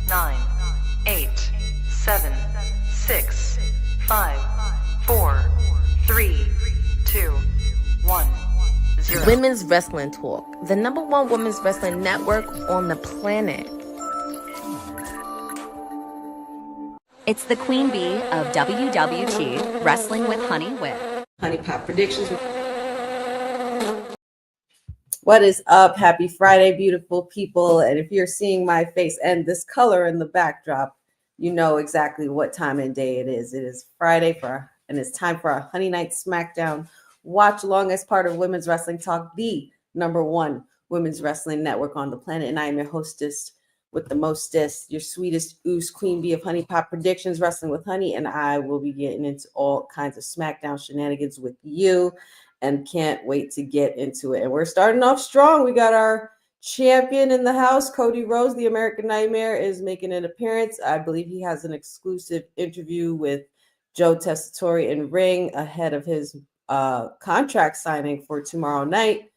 9, 8, 7, 6, 5, 4, 3, 2, 1, 0. Women's Wrestling Talk, the #1 women's wrestling network on the planet. It's the Queen Bee of WWT, Wrestling with Honey with Honey Pop Predictions. What is up? Happy Friday, beautiful people. And if you're seeing my face and this color in the backdrop, you know exactly what time and day it is. It is Friday and it's time for our Honey Night SmackDown watch along as part of Women's Wrestling Talk, the #1 women's wrestling network on the planet. And I am your hostess with the mostest, your sweetest ooze, Queen Bee of Honey Pop Predictions, Wrestling with Honey. And I will be getting into all kinds of SmackDown shenanigans with you. And can't wait to get into it. And we're starting off strong. We got our champion in the house, Cody Rhodes, the American Nightmare, is making an appearance. I believe he has an exclusive interview with Joe Tessitore in ring ahead of his contract signing for tomorrow night.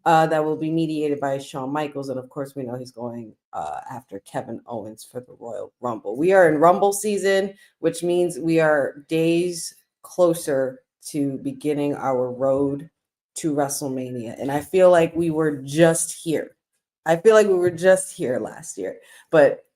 That will be mediated by Shawn Michaels. And of course, we know he's going after Kevin Owens for the Royal Rumble. We are in Rumble season, which means we are days closer to beginning our road to WrestleMania. And I feel like we were just here. I feel like we were just here last year. But,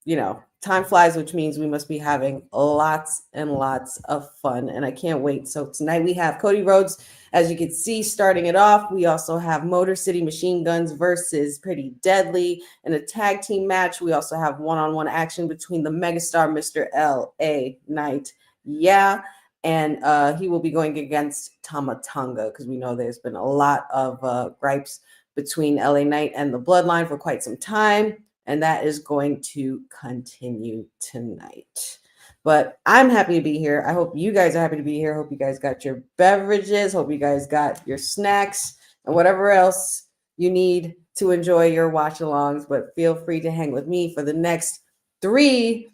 you know, time flies, which means we must be having lots and lots of fun. And I can't wait. So tonight we have Cody Rhodes, as you can see, starting it off. We also have Motor City Machine Guns versus Pretty Deadly in a tag team match. We also have one-on-one action between the megastar Mr. L.A. Knight. Yeah. And he will be going against Tama Tonga because we know there's been a lot of gripes between LA Knight and the Bloodline for quite some time. And that is going to continue tonight. But I'm happy to be here. I hope you guys are happy to be here. Hope you guys got your beverages. Hope you guys got your snacks and whatever else you need to enjoy your watch-alongs. But feel free to hang with me for the next 3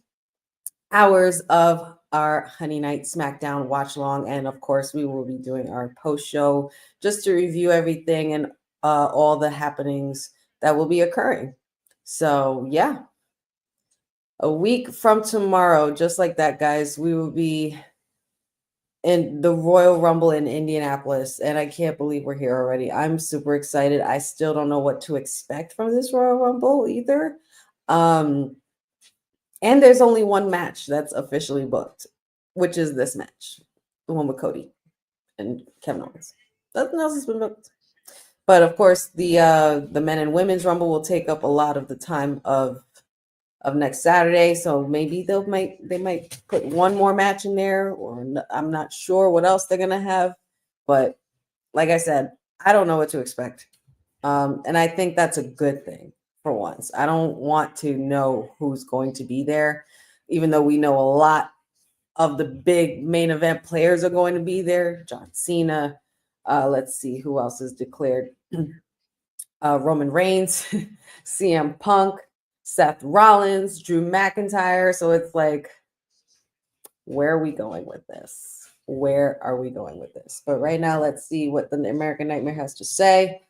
hours of our Honey Night SmackDown watch along. And of course, we will be doing our post show just to review everything and all the happenings that will be occurring. So yeah, a week from tomorrow, just like that, guys, we will be in the Royal Rumble in Indianapolis. And I can't believe we're here already. I'm super excited. I still don't know what to expect from this Royal Rumble either. And there's only one match that's officially booked, which is this match, the one with Cody and Kevin Owens. Nothing else has been booked. But of course, the men and women's Rumble will take up a lot of the time of next Saturday. So maybe they might put one more match in there, or I'm not sure what else they're gonna have. But like I said, I don't know what to expect, and I think that's a good thing. For once, I don't want to know who's going to be there, even though we know a lot of the big main event players are going to be there. John Cena. Let's see who else is declared. Roman Reigns, CM Punk, Seth Rollins, Drew McIntyre. So it's like, where are we going with this? Where are we going with this? But right now, let's see what the American Nightmare has to say,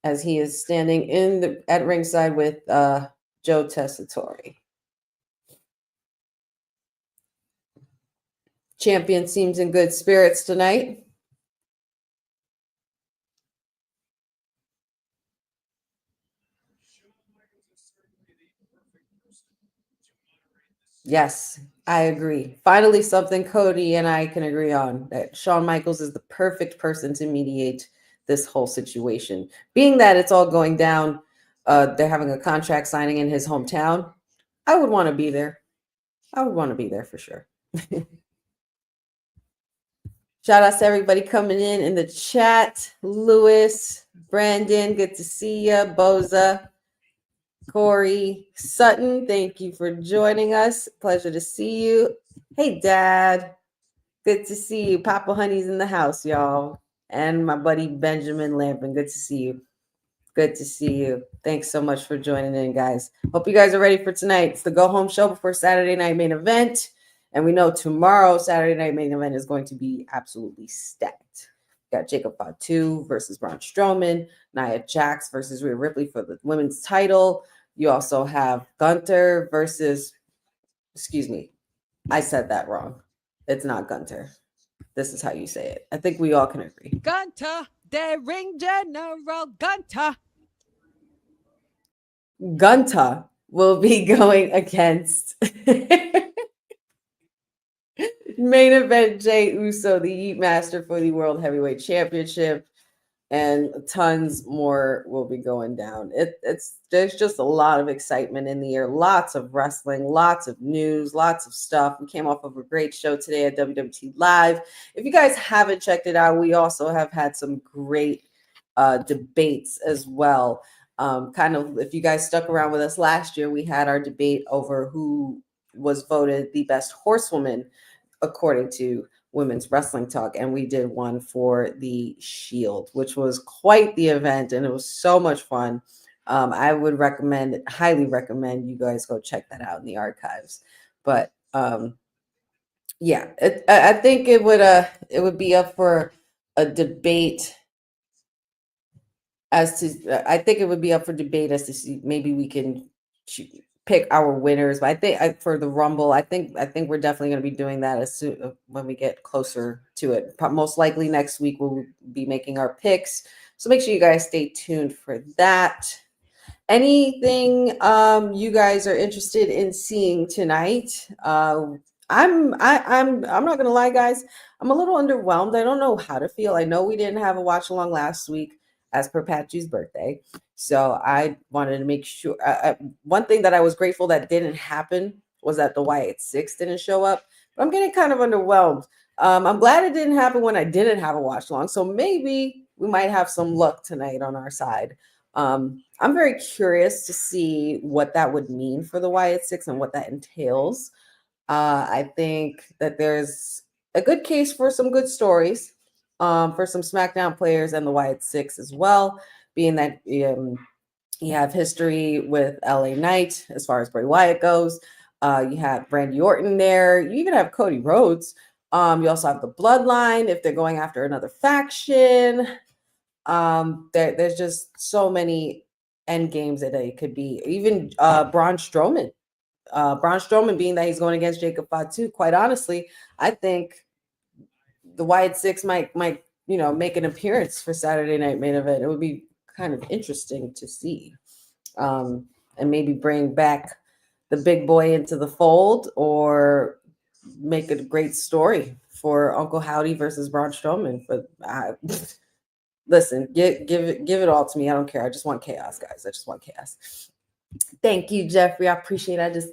as he is standing at ringside with Joe Tessitore. Champion seems in good spirits tonight. Yes, I agree. Finally, something Cody and I can agree on, that Shawn Michaels is the perfect person to mediate this whole situation. Being that it's all going down, they're having a contract signing in his hometown. I would want to be there. I would want to be there for sure. Shout out to everybody coming in the chat. Lewis, Brandon, good to see you. Boza, Corey, Sutton, thank you for joining us. Pleasure to see you. Hey, Dad. Good to see you. Papa Honey's in the house, y'all. And my buddy Benjamin Lampin. Good to see you. Good to see you. Thanks so much for joining in, guys. Hope you guys are ready for tonight. It's the go-home show before Saturday night main event. And we know tomorrow, Saturday night main event is going to be absolutely stacked. We got Jacob Fatu versus Braun Strowman. Nia Jax versus Rhea Ripley for the women's title. You also have Gunter versus, excuse me, I said that wrong. It's not Gunter. This is how you say it. I think we all can agree. Gunter, the ring general Gunter. Gunter will be going against main event Jey Uso, the Heat Master for the World Heavyweight Championship, and tons more will be going down. There's just a lot of excitement in the air, lots of wrestling, lots of news, lots of stuff. We came off of a great show today at WWT Live. If you guys haven't checked it out, we also have had some great debates as well. Kind of, if you guys stuck around with us last year, we had our debate over who was voted the best horsewoman according to Women's Wrestling Talk, and we did one for the Shield, which was quite the event, and it was so much fun. I would highly recommend you guys go check that out in the archives. But yeah, I think it would be up for a debate as to to see maybe we can pick our winners. But I think for the Rumble, I think we're definitely going to be doing that as soon when we get closer to it. Most likely next week we'll be making our picks. So make sure you guys stay tuned for that. Anything you guys are interested in seeing tonight? I'm not gonna lie, guys. I'm a little underwhelmed. I don't know how to feel. I know we didn't have a watch along last week as per Patchy's birthday. So I wanted to make sure. One thing that I was grateful that didn't happen was that the Wyatt Six didn't show up. But I'm getting kind of underwhelmed. I'm glad it didn't happen when I didn't have a watch along. So maybe we might have some luck tonight on our side. I'm very curious to see what that would mean for the Wyatt Six and what that entails. I think that there's a good case for some good stories for some SmackDown players and the Wyatt Six as well, being that you have history with LA Knight as far as Bray Wyatt goes. You have Randy Orton there. You even have Cody Rhodes. You also have the Bloodline if they're going after another faction. There's just so many end games that it could be. Even Braun Strowman. Braun Strowman being that he's going against Jacob Fatu. Quite honestly, I think the Wyatt Six might make an appearance for Saturday Night Main Event. It would be kind of interesting to see, and maybe bring back the big boy into the fold, or make a great story for Uncle Howdy versus Braun Strowman. But listen, give it all to me. I don't care. I just want chaos, guys. I just want chaos. Thank you, Jeffrey. I appreciate it.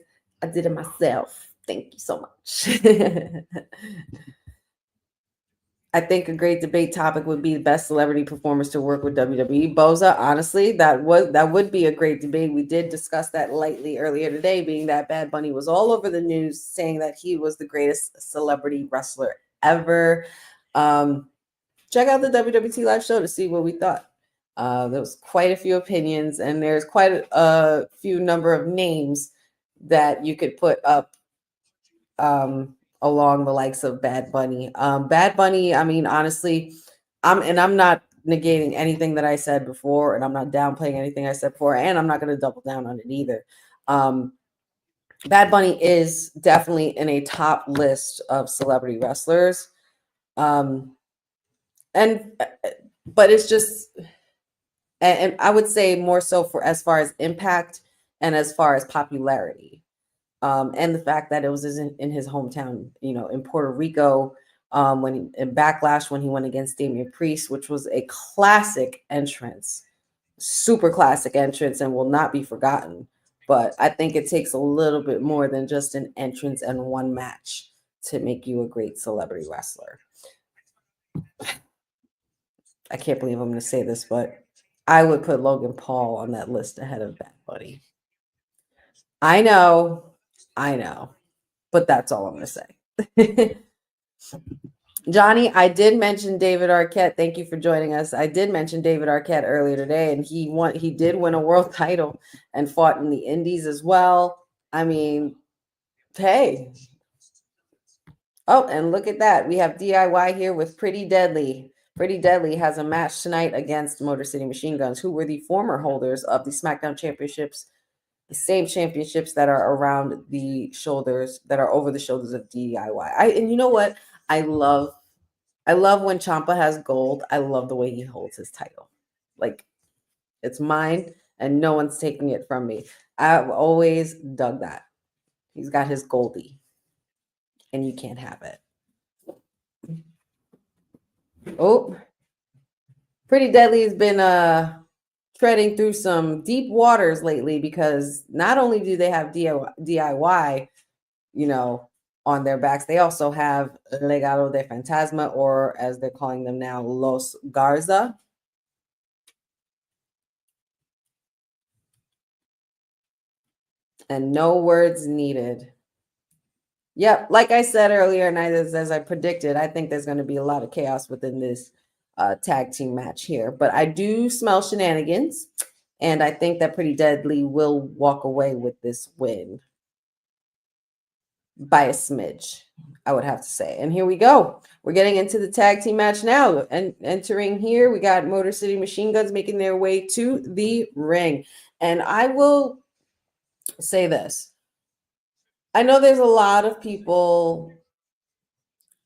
I did it myself. Thank you so much. I think a great debate topic would be the best celebrity performers to work with WWE. Boza, honestly, that would be a great debate. We did discuss that lightly earlier today, being that Bad Bunny was all over the news saying that he was the greatest celebrity wrestler ever. Check out the WWT live show to see what we thought. There was quite a few opinions, and there's quite a few number of names that you could put up along the likes of Bad Bunny. Bad Bunny, I mean, honestly, I'm not negating anything that I said before, and I'm not downplaying anything I said before, and I'm not going to double down on it either. Bad Bunny is definitely in a top list of celebrity wrestlers. But it's just, and I would say more so for as far as impact and as far as popularity. And the fact that it was in his hometown, in Puerto Rico, in Backlash, when he went against Damian Priest, which was a classic entrance, super classic entrance, and will not be forgotten. But I think it takes a little bit more than just an entrance and one match to make you a great celebrity wrestler. I can't believe I'm going to say this, but I would put Logan Paul on that list ahead of Bad Bunny. I know, but that's all I'm going to say. Johnny, I did mention David Arquette. Thank you for joining us. I did mention David Arquette earlier today, and he did win a world title and fought in the Indies as well. I mean, hey. Oh, and look at that. We have DIY here with Pretty Deadly. Pretty Deadly has a match tonight against Motor City Machine Guns, who were the former holders of the SmackDown Championships the same championships that are around the shoulders, that are over the shoulders of DIY. And you know what? I love when Ciampa has gold. I love the way he holds his title. Like, it's mine and no one's taking it from me. I've always dug that. He's got his goldie and you can't have it. Oh, Pretty Deadly has been treading through some deep waters lately, because not only do they have DIY, on their backs, they also have Legado de Fantasma, or as they're calling them now, Los Garza. And no words needed. Yep, like I said earlier, and as I predicted, I think there's going to be a lot of chaos within this tag team match here. But I do smell shenanigans, and I think that Pretty Deadly will walk away with this win by a smidge, I would have to say. And here we go. We're getting into the tag team match now. And entering here, we got Motor City Machine Guns making their way to the ring. And I will say this. I know there's a lot of people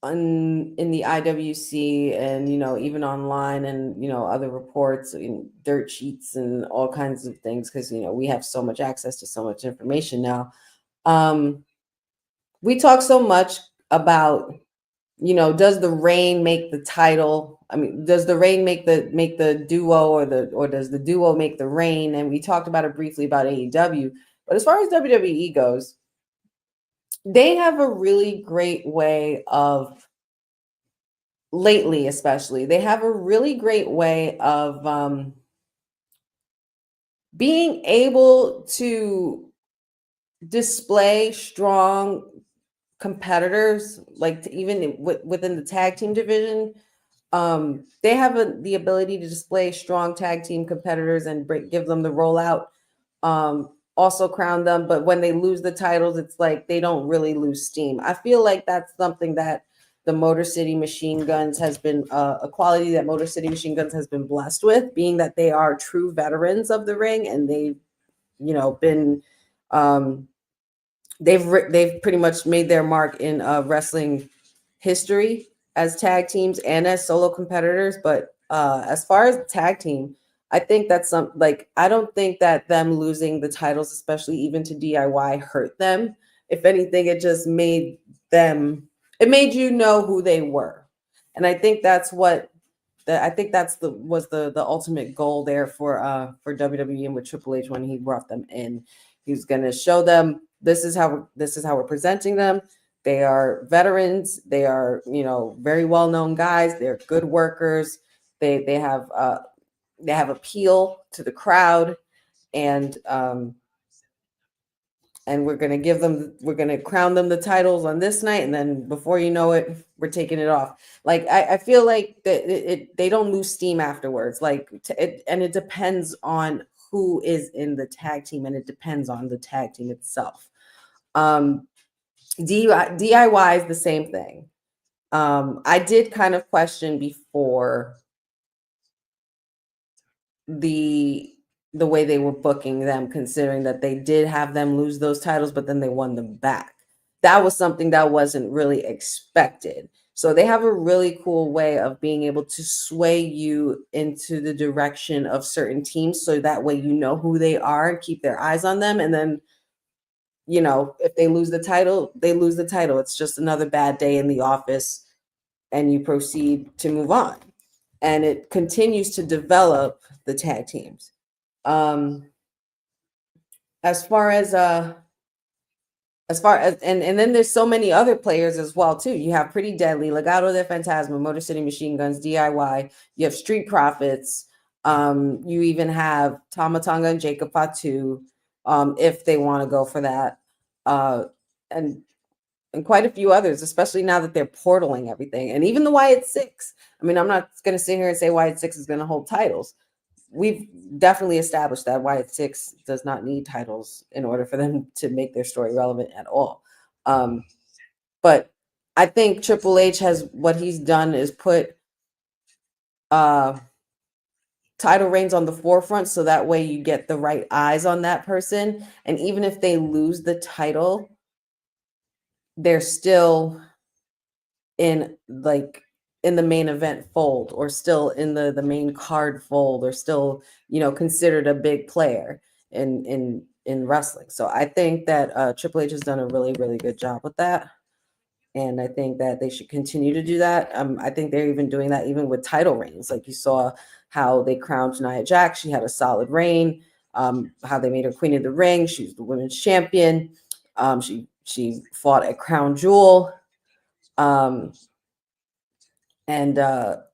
in the IWC and, even online, and, other reports and dirt sheets and all kinds of things, because, we have so much access to so much information now. We talk so much about, does the reign make the title? I mean, does the reign make the duo, or does the duo make the reign? And we talked about it briefly about AEW, but as far as WWE goes, they have a really great way of, lately especially, they have a really great way of being able to display strong competitors, like even within the tag team division. They have the ability to display strong tag team competitors and give them the rollout. Also crown them, but when they lose the titles, it's like they don't really lose steam. I feel like that's something that the Motor City Machine Guns has been a quality that Motor City Machine Guns has been blessed with, being that they are true veterans of the ring, and they've been they've pretty much made their mark in wrestling history as tag teams and as solo competitors. But as far as the tag team, I think that's I don't think that them losing the titles, especially even to DIY, hurt them. If anything, it just made you know who they were. And I think that's was the ultimate goal there for WWE and with Triple H when he brought them in. He was going to show them, this is how we're presenting them. They are veterans. They are, very well-known guys. They're good workers. They have appeal to the crowd, and we're going to crown them the titles on this night, and then before you know it, we're taking it off. Like, I feel like that they don't lose steam afterwards. And it depends on who is in the tag team, and it depends on the tag team itself. DIY is the same thing. I did kind of question before the way they were booking them, considering that they did have them lose those titles, but then they won them back. That was something that wasn't really expected. So they have a really cool way of being able to sway you into the direction of certain teams, so that way you know who they are and keep their eyes on them. And then, if they lose the title, they lose the title. It's just another bad day in the office, and you proceed to move on. And it continues to develop the tag teams. As far as and then there's so many other players as well too. You have Pretty Deadly, Legado de Fantasma, Motor City Machine Guns, DIY. You have Street Profits. You even have Tama Tonga and Jacob Fatu, if they want to go for that, and quite a few others, especially now that they're portaling everything. And even the Wyatt Six. I mean, I'm not going to sit here and say Wyatt Six is going to hold titles. We've definitely established that Wyatt Six does not need titles in order for them to make their story relevant at all. But I think Triple H what he's done is put title reigns on the forefront, so that way you get the right eyes on that person. And even if they lose the title, they're still in the main event fold, or still in the main card fold, or still, considered a big player in wrestling. So I think that Triple H has done a really, really good job with that. And I think that they should continue to do that. I think they're even doing that even with title reigns. Like you saw how they crowned Nia Jax. She had a solid reign. How they made her queen of the ring. She was the women's champion. She fought at Crown Jewel. And had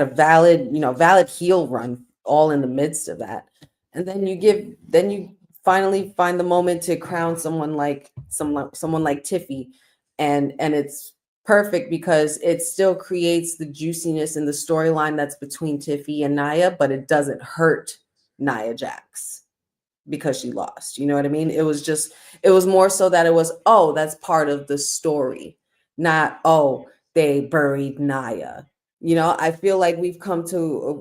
a valid heel run all in the midst of that. And then you finally find the moment to crown someone like Tiffy, and it's perfect because it still creates the juiciness in the storyline that's between Tiffy and Nia, but it doesn't hurt Nia Jax because she lost. You know what I mean? It was more so that it was, oh, that's part of the story, not, oh, they buried Nia. I feel like we've come to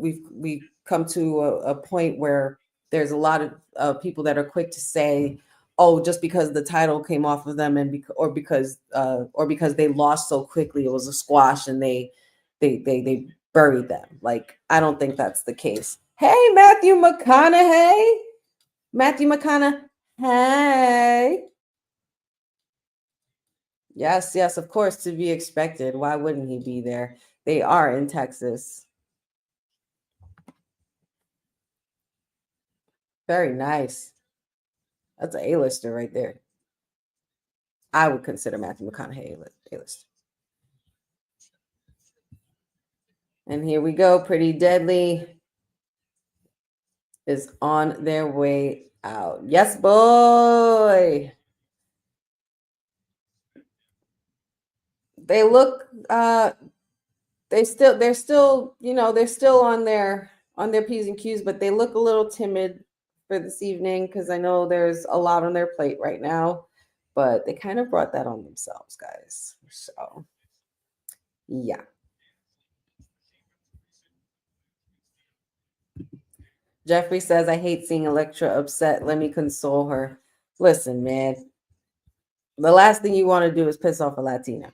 a point where there's a lot of people that are quick to say, oh, just because the title came off of them or because they lost so quickly, it was a squash and they buried them. Like, I don't think that's the case. Hey, Matthew McConaughey. Yes, of course, to be expected. Why wouldn't he be there? They are in Texas. Very nice. That's an A-lister right there. I would consider Matthew McConaughey A-lister. And here we go. Pretty Deadly is on their way out. Yes, boy. They look they're still on their P's and Q's, but they look a little timid for this evening because I know there's a lot on their plate right now, but they kind of brought that on themselves, guys. So yeah. Jeffrey says, I hate seeing Elektra upset. Let me console her. Listen, man, the last thing you want to do is piss off a Latina.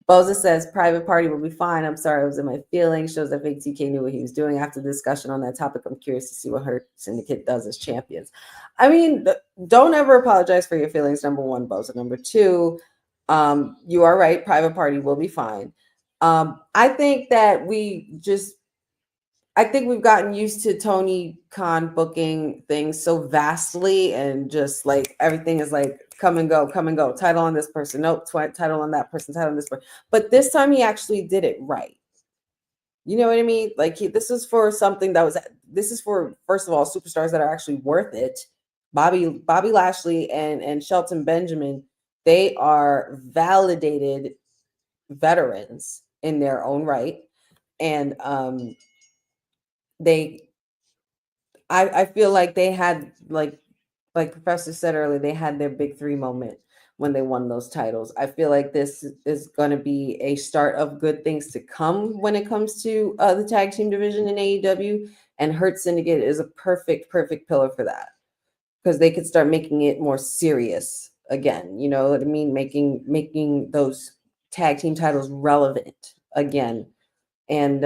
Boza says, private party will be fine. I'm sorry, I was in my feelings. Shows that Big TK knew what he was doing. After the discussion on that topic, I'm curious to see what her syndicate does as champions. I mean, don't ever apologize for your feelings, number one, Boza. Number two, you are right. Private party will be fine. I think that I think we've gotten used to Tony Khan booking things so vastly, and just like everything is like come and go, title on this person, nope, title on that person, title on this person. But this time he actually did it right. You know what I mean? Like this is for something this is for, first of all, superstars that are actually worth it. Bobby Lashley and Shelton Benjamin, they are validated veterans in their own right. And I feel like they had, like Professor said earlier, they had their big three moment when they won those titles. I feel like this is going to be a start of good things to come when it comes to the tag team division in AEW, and Hurt Syndicate is a perfect pillar for that, because they could start making it more serious again. You know what I mean? Making those tag team titles relevant again. And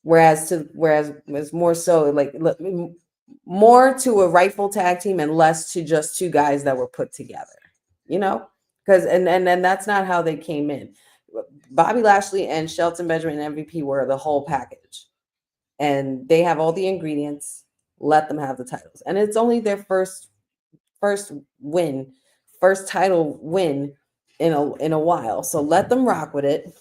whereas it's more so like more to a rightful tag team and less to just two guys that were put together, because and that's not how they came in. Bobby Lashley and Shelton Benjamin and MVP were the whole package, and they have all the ingredients. Let them have the titles, and it's only their first title win in a while. So let them rock with it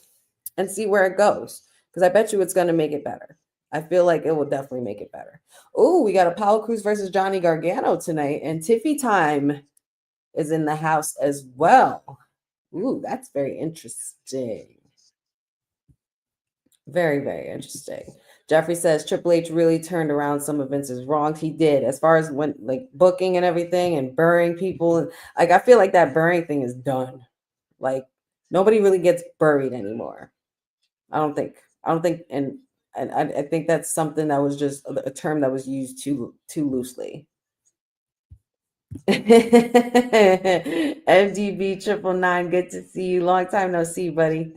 and see where it goes, because I bet you it's going to make it better. I feel like it will definitely make it better. Oh, we got Apollo Crews versus Johnny Gargano tonight, and Tiffy Time is in the house as well. Ooh, that's very interesting. Very, very interesting. Jeffrey says Triple H really turned around some of Vince's wrongs. He did, as far as when like booking and everything and burying people. Like, I feel like that burying thing is done. Like, nobody really gets buried anymore. I don't think I don't think, and I think that's something that was just a term that was used too loosely. MDB 999, good to see you. Long time no see, buddy.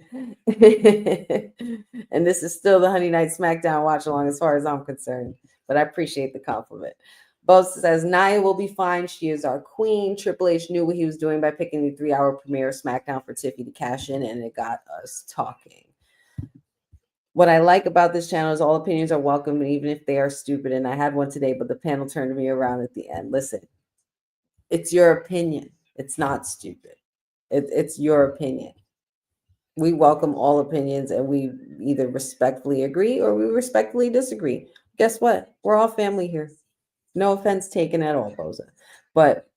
And this is still the Honey Night SmackDown watch along as far as I'm concerned, but I appreciate the compliment. Bo says Nia will be fine. She is our queen. Triple H knew what he was doing by picking the 3-hour premiere of SmackDown for Tiffy to cash in, and it got us talking. What I like about this channel is all opinions are welcome, even if they are stupid. And I had one today, but the panel turned me around at the end. Listen, it's your opinion. It's not stupid. It's your opinion. We welcome all opinions, and we either respectfully agree or we respectfully disagree. Guess what? We're all family here. No offense taken at all, Boza. But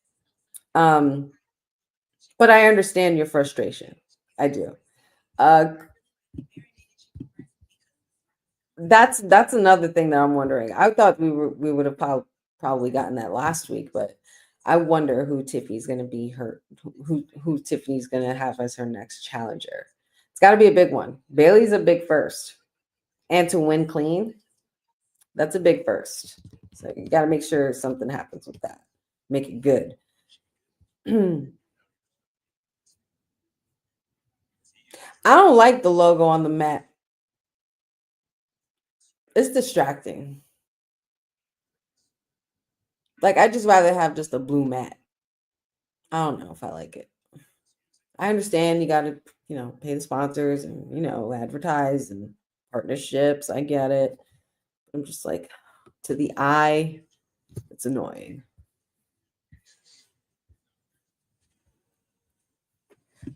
I understand your frustration. I do. That's another thing that I'm wondering. I thought we would have probably gotten that last week, but I wonder who Tiffany's going to be who Tiffany's going to have as her next challenger. It's got to be a big one. Bailey's a big first, and to win clean, that's a big first. So you got to make sure something happens with that. Make it good. I don't like the logo on the mat. It's distracting. Like, I'd just rather have just a blue mat. I don't know if I like it. I understand you got to, pay the sponsors and, advertise and partnerships. I get it. I'm just like, to the eye, it's annoying.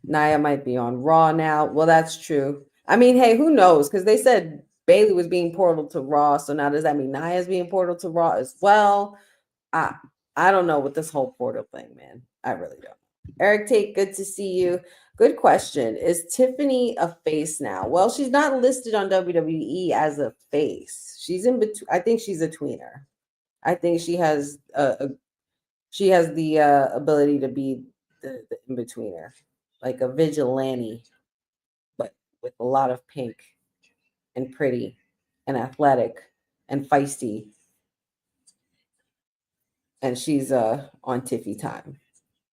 Nia might be on Raw now. Well, that's true. I mean, hey, who knows? Because they said Bailey was being portal to Raw. So now does that mean Nia's being portal to Raw as well? I don't know with this whole portal thing, man. I really don't. Eric Tate, good to see you. Good question. Is Tiffany a face now? Well, she's not listed on WWE as a face. She's in between. I think she's a tweener. I think she has the ability to be the in-betweener, like a vigilante, but with a lot of pink and pretty and athletic and feisty. And she's on Tiffy time.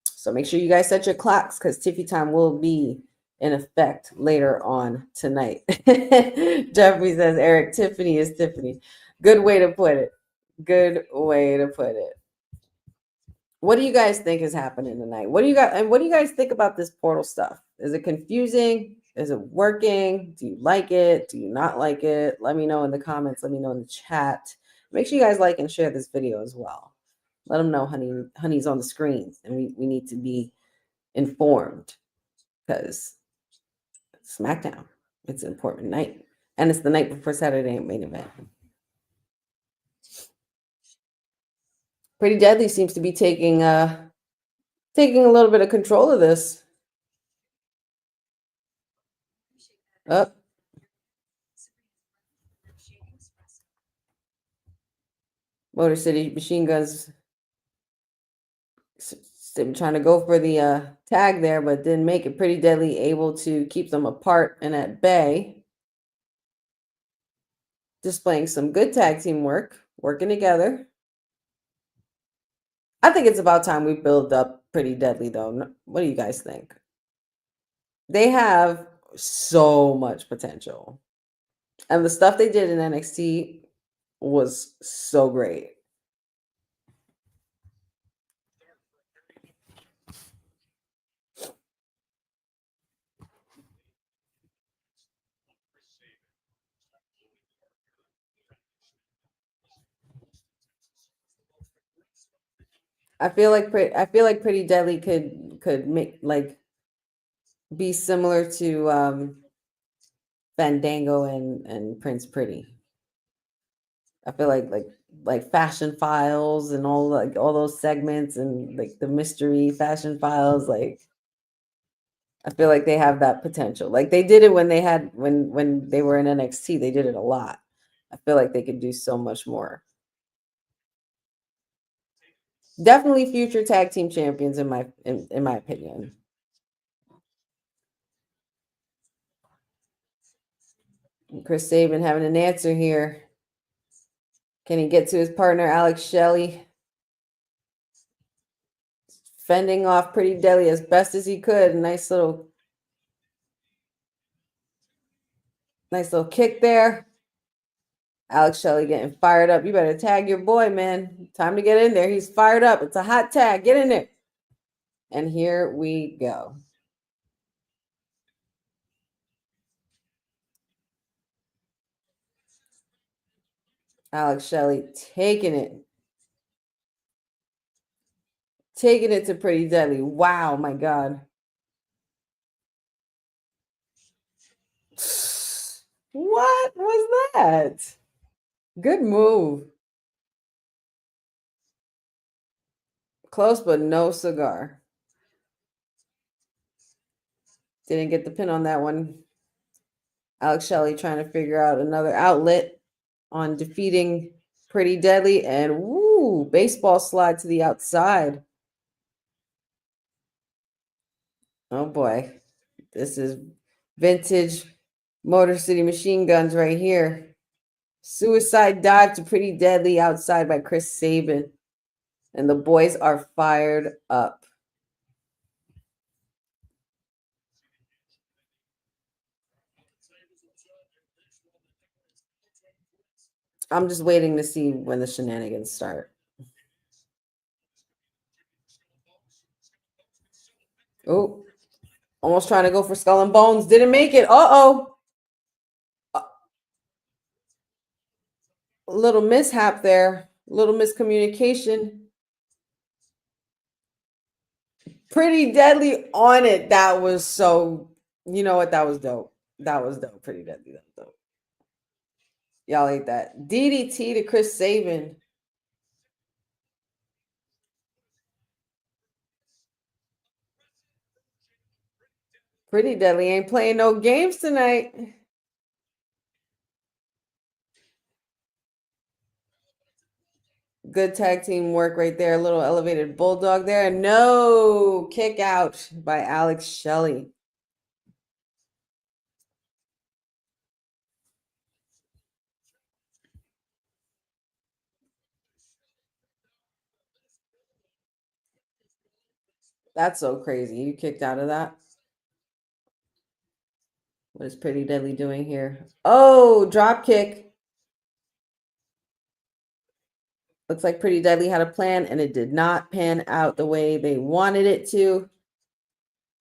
So make sure you guys set your clocks because Tiffy time will be in effect later on tonight. Jeffrey says, Eric, Tiffany is Tiffany. Good way to put it. Good way to put it. What do you guys think is happening tonight? What do you guys think about this portal stuff? Is it confusing? Is it working? Do you like it? Do you not like it? Let me know in the comments. Let me know in the chat. Make sure you guys like and share this video as well. Let them know honey's on the screen, and we need to be informed because SmackDown, it's an important night, and it's the night before Saturday Night Main Event. Pretty Deadly seems to be taking a little bit of control of this. Up. Motor City Machine Guns trying to go for the tag there, but didn't make it. Pretty Deadly able to keep them apart and at bay. Displaying some good tag team work, working together. I think it's about time we build up Pretty Deadly, though. What do you guys think? They have so much potential. And the stuff they did in NXT was so great. I feel like Pretty Deadly could make be similar to Fandango and Prince Pretty. I feel like Fashion Files and all those segments and like the mystery Fashion Files. Like, I feel like they have that potential. Like they did it when they were in NXT. They did it a lot. I feel like they could do so much more. Definitely future tag team champions in my opinion. Chris Sabin having an answer here. Can he get to his partner, Alex Shelley? Fending off Pretty Deadly as best as he could. Nice little kick there. Alex Shelley getting fired up. You better tag your boy, man. Time to get in there. He's fired up. It's a hot tag. Get in there. And here we go. Alex Shelley taking it. Taking it to Pretty Deadly. Wow, my God. What was that? Good move. Close, but no cigar. Didn't get the pin on that one. Alex Shelley trying to figure out another outlet on defeating Pretty Deadly. And woo, baseball slide to the outside. Oh boy. This is vintage Motor City Machine Guns right here. Suicide dive to Pretty Deadly outside by Chris Sabin. And the boys are fired up. I'm just waiting to see when the shenanigans start. Oh, almost trying to go for Skull and Bones. Didn't make it. Uh-oh. A little mishap there. A little miscommunication. Pretty Deadly on it. That was so, you know what? That was dope. That was dope. Pretty Deadly. That was dope. Y'all ate that. DDT to Chris Sabin. Pretty Deadly ain't playing no games tonight. Good tag team work right there. A little elevated bulldog there. No, kick out by Alex Shelley. That's so crazy. You kicked out of that. What is Pretty Deadly doing here? Oh, drop kick. Looks like Pretty Deadly had a plan and it did not pan out the way they wanted it to.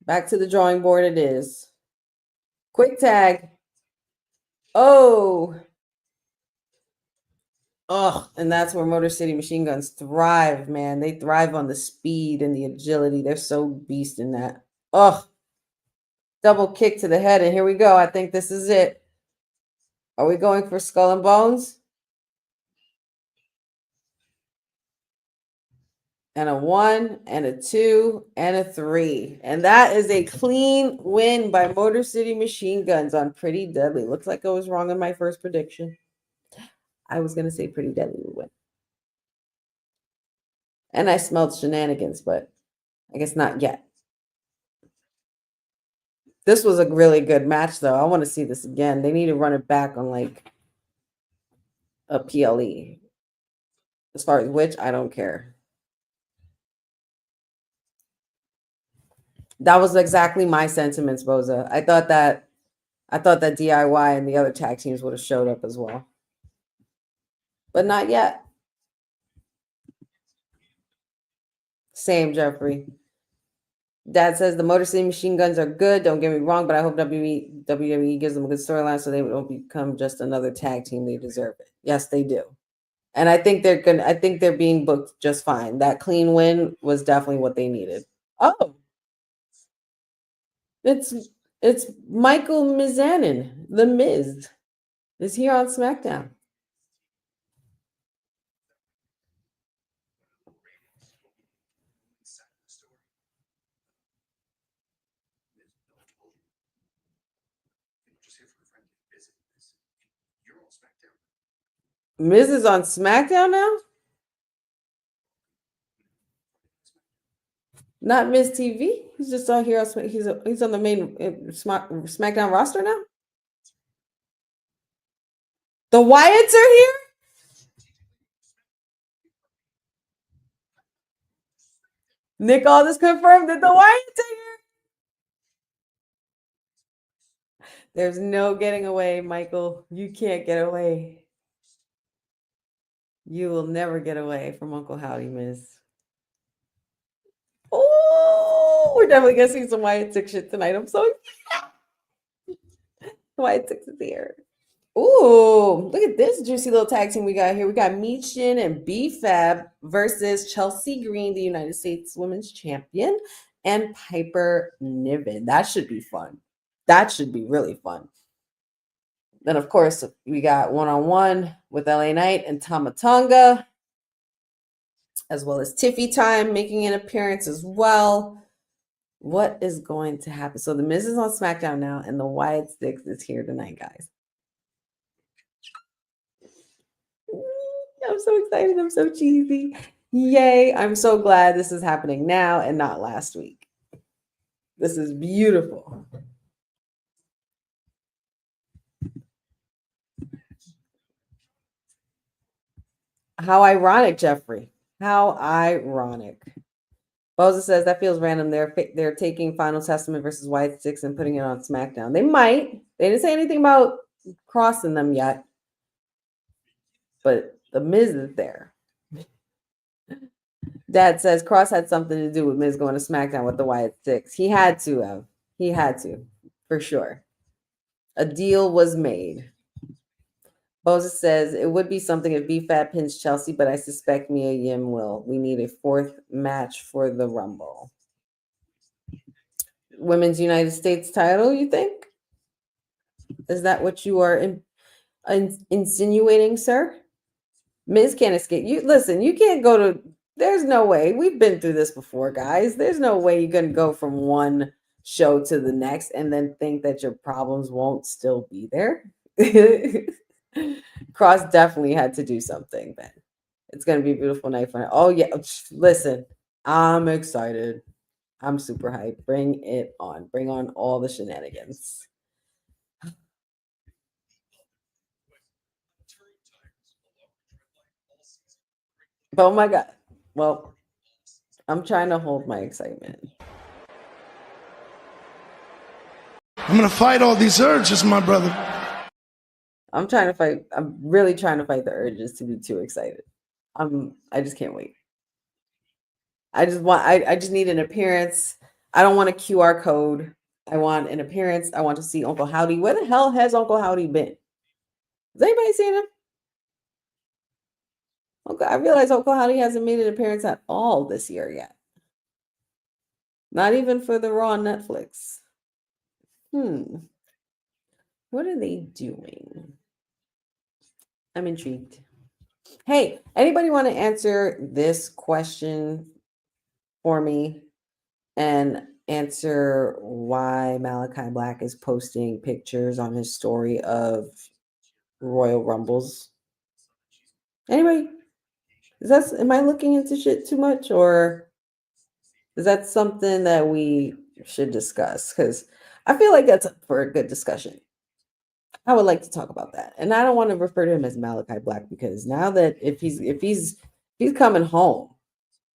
Back to the drawing board it is. Quick tag. Oh. Oh, and that's where Motor City Machine Guns thrive, man. They thrive on the speed and the agility. They're so beast in that. Oh. Double kick to the head, and here we go. I think this is it. Are we going for Skull and Bones? And a 1, and a 2, and a 3. And that is a clean win by Motor City Machine Guns on Pretty Deadly. Looks like I was wrong in my first prediction. I was going to say Pretty Deadly would win. And I smelled shenanigans, but I guess not yet. This was a really good match, though. I want to see this again. They need to run it back on, like, a PLE. As far as which, I don't care. That was exactly my sentiments, Boza. I thought that DIY and the other tag teams would have showed up as well. But not yet. Same, Jeffrey. Dad says the Motor City Machine Guns are good. Don't get me wrong, but I hope WWE gives them a good storyline so they don't become just another tag team. They deserve it. Yes, they do. And I think they're being booked just fine. That clean win was definitely what they needed. Oh. It's Michael Mizanin, The Miz, is here on SmackDown. Miz is on SmackDown now? Not Miz TV? He's just on here. He's on the main SmackDown roster now? The Wyatts are here? Nick Aldis confirmed that the Wyatts are here. There's no getting away, Michael. You can't get away. You will never get away from Uncle Howdy, Miss. Oh, we're definitely gonna see some Wyatt Six shit tonight. I'm so excited. Wyatt Six is here. Ooh, look at this juicy little tag team we got here. We got Michin and B-Fab versus Chelsea Green, the United States Women's Champion, and Piper Niven. That should be fun. That should be really fun. Then, of course, we got one-on-one with LA Knight and Tama Tonga, as well as Tiffy Time making an appearance as well. What is going to happen? So the Miz is on SmackDown now, and the Wyatt Six is here tonight, guys. I'm so excited. I'm so cheesy. Yay. I'm so glad this is happening now and not last week. This is beautiful. How ironic, Jeffrey. How ironic. Boza says that feels random. They're taking Final Testament versus Wyatt Six and putting it on SmackDown. They might. They didn't say anything about crossing them yet. But the Miz is there. Dad says Cross had something to do with Miz going to SmackDown with the Wyatt Six. He had to have. He had to, for sure. A deal was made. Boza says it would be something if B-Fab pins Chelsea, but I suspect Mia Yim will. We need a fourth match for the Rumble. Women's United States title, you think? Is that what you are insinuating, sir? Miz can't escape. You listen, you can't go to. There's no way. We've been through this before, guys. There's no way you're going to go from one show to the next and then think that your problems won't still be there. Cross definitely had to do something, Ben. It's going to be a beautiful night for him. Oh, yeah. Listen, I'm excited. I'm super hyped. Bring it on. Bring on all the shenanigans. Oh, my God. Well, I'm trying to hold my excitement. I'm going to fight all these urges, my brother. I'm trying to fight. I'm really trying to fight the urges to be too excited. I just can't wait. I just need an appearance. I don't want a QR code. I want an appearance. I want to see Uncle Howdy. Where the hell has Uncle Howdy been? Has anybody seen him? Okay, I realize Uncle Howdy hasn't made an appearance at all this year yet. Not even for the Raw on Netflix. What are they doing? I'm intrigued. Hey, anybody want to answer this question for me and answer why Malachi Black is posting pictures on his story of Royal Rumbles? Anybody? Am I looking into shit too much, or is that something that we should discuss? Because I feel like that's for a good discussion. I would like to talk about that. And I don't want to refer to him as Malachi Black, because now that if he's coming home,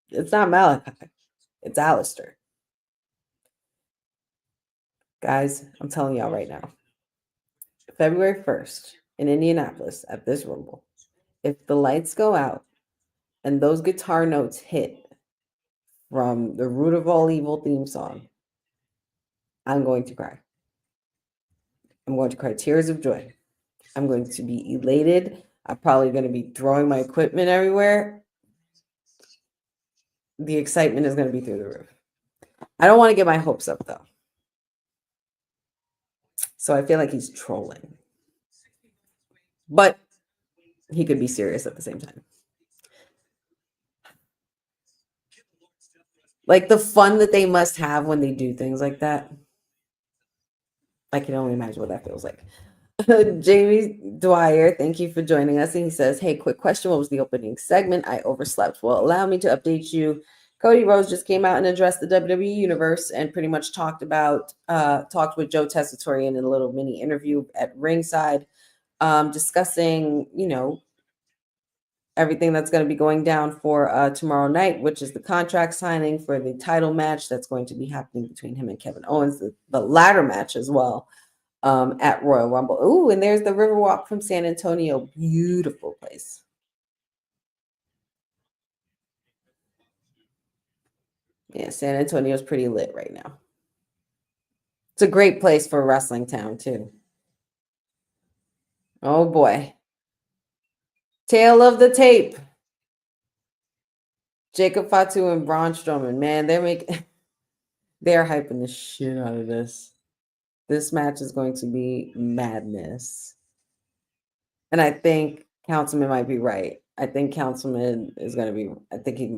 it's not Malachi, it's Alistair. Guys, I'm telling y'all right now, February 1st in Indianapolis at this Rumble, if the lights go out and those guitar notes hit from the Root of All Evil theme song, I'm going to cry. I'm going to cry tears of joy. I'm going to be elated. I'm probably going to be throwing my equipment everywhere. The excitement is going to be through the roof. I don't want to get my hopes up, though. So I feel like he's trolling. But he could be serious at the same time. Like the fun that they must have when they do things like that. I can only imagine what that feels like. Jamie Dwyer, thank you for joining us. And he says, hey, quick question. What was the opening segment? I overslept. Well, allow me to update you. Cody Rhodes just came out and addressed the WWE universe and pretty much talked with Joe Tessitore in a little mini interview at ringside. discussing, everything that's going to be going down for tomorrow night, which is the contract signing for the title match that's going to be happening between him and Kevin Owens, the ladder match as well, at Royal Rumble. Ooh, and there's the Riverwalk from San Antonio. Beautiful place. Yeah, San Antonio's pretty lit right now. It's a great place for wrestling town, too. Oh, boy. Tail of the tape. Jacob Fatu and Braun Strowman. Man, they're hyping the shit out of this. This match is going to be madness. And I think Councilman might be right. I think Councilman is going to be,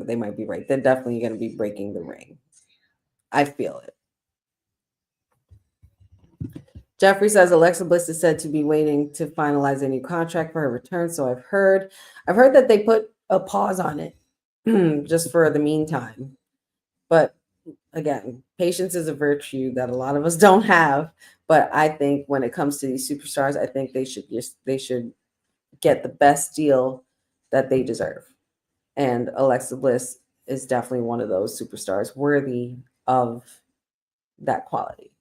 they might be right. They're definitely going to be breaking the ring. I feel it. Jeffrey says Alexa Bliss is said to be waiting to finalize a new contract for her return. So I've heard that they put a pause on it just for the meantime. But again, patience is a virtue that a lot of us don't have. But I think when it comes to these superstars, I think they should get the best deal that they deserve. And Alexa Bliss is definitely one of those superstars worthy of that quality.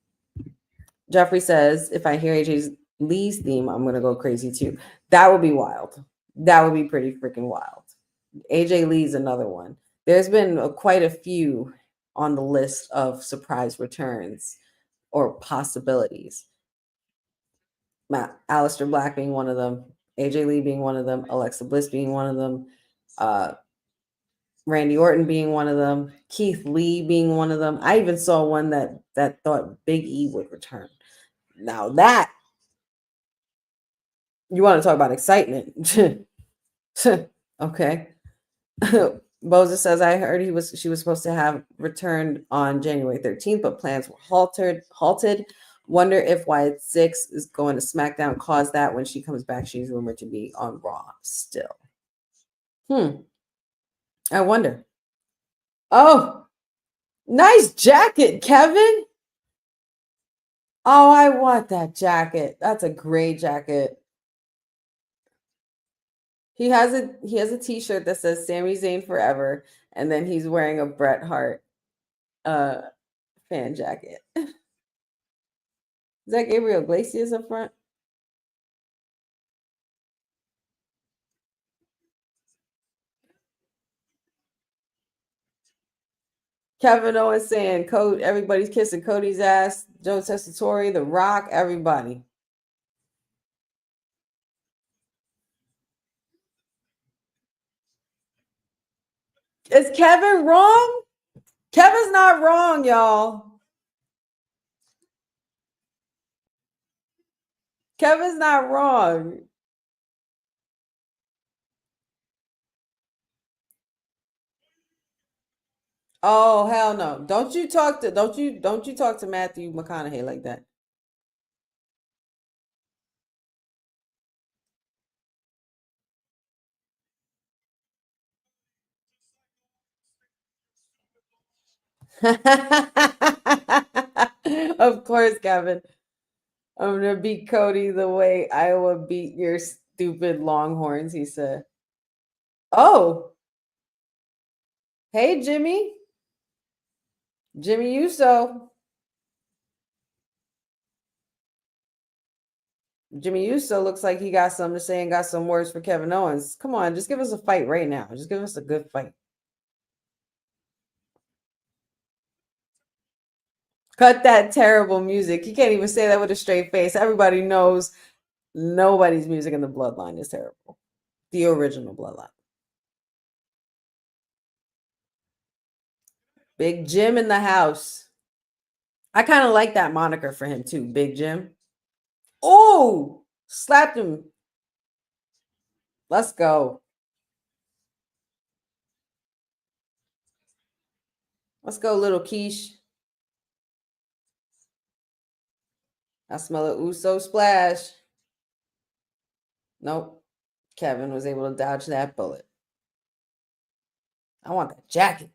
Jeffrey says, if I hear AJ Lee's theme, I'm going to go crazy too. That would be wild. That would be pretty freaking wild. AJ Lee's another one. There's been quite a few on the list of surprise returns or possibilities. Aleister Black being one of them, AJ Lee being one of them, Alexa Bliss being one of them, Randy Orton being one of them, Keith Lee being one of them. I even saw one that thought Big E would return. Now that, you want to talk about excitement. Okay. Boza says, I heard she was supposed to have returned on January 13th, but plans were halted. Wonder if Wyatt 6 is going to SmackDown caused that. When she comes back, she's rumored to be on Raw still. I wonder. Oh, nice jacket, Kevin. Oh, I want that jacket. That's a great jacket. He has a t-shirt that says Sami Zayn forever, and then he's wearing a Bret Hart fan jacket. Is that Gabriel Iglesias up front? Kevin Owens saying, "Code, everybody's kissing Cody's ass." Joe Tessitore, The Rock, everybody. Is Kevin wrong? Kevin's not wrong, y'all. Kevin's not wrong. Oh, hell no. Don't you talk to Matthew McConaughey like that. Of course, Kevin. I'm gonna beat Cody the way Iowa beat your stupid Longhorns, he said. Oh. Hey, Jimmy. Jimmy Uso. Jimmy Uso looks like he got something to say and got some words for Kevin Owens. Come on, just give us a fight right now. Just give us a good fight. Cut that terrible music. You can't even say that with a straight face. Everybody knows nobody's music in the Bloodline is terrible. The original Bloodline. Big Jim in the house. I kind of like that moniker for him too, Big Jim. Oh, slapped him. Let's go. Let's go, little quiche. I smell a Uso splash. Nope. Kevin was able to dodge that bullet. I want that jacket.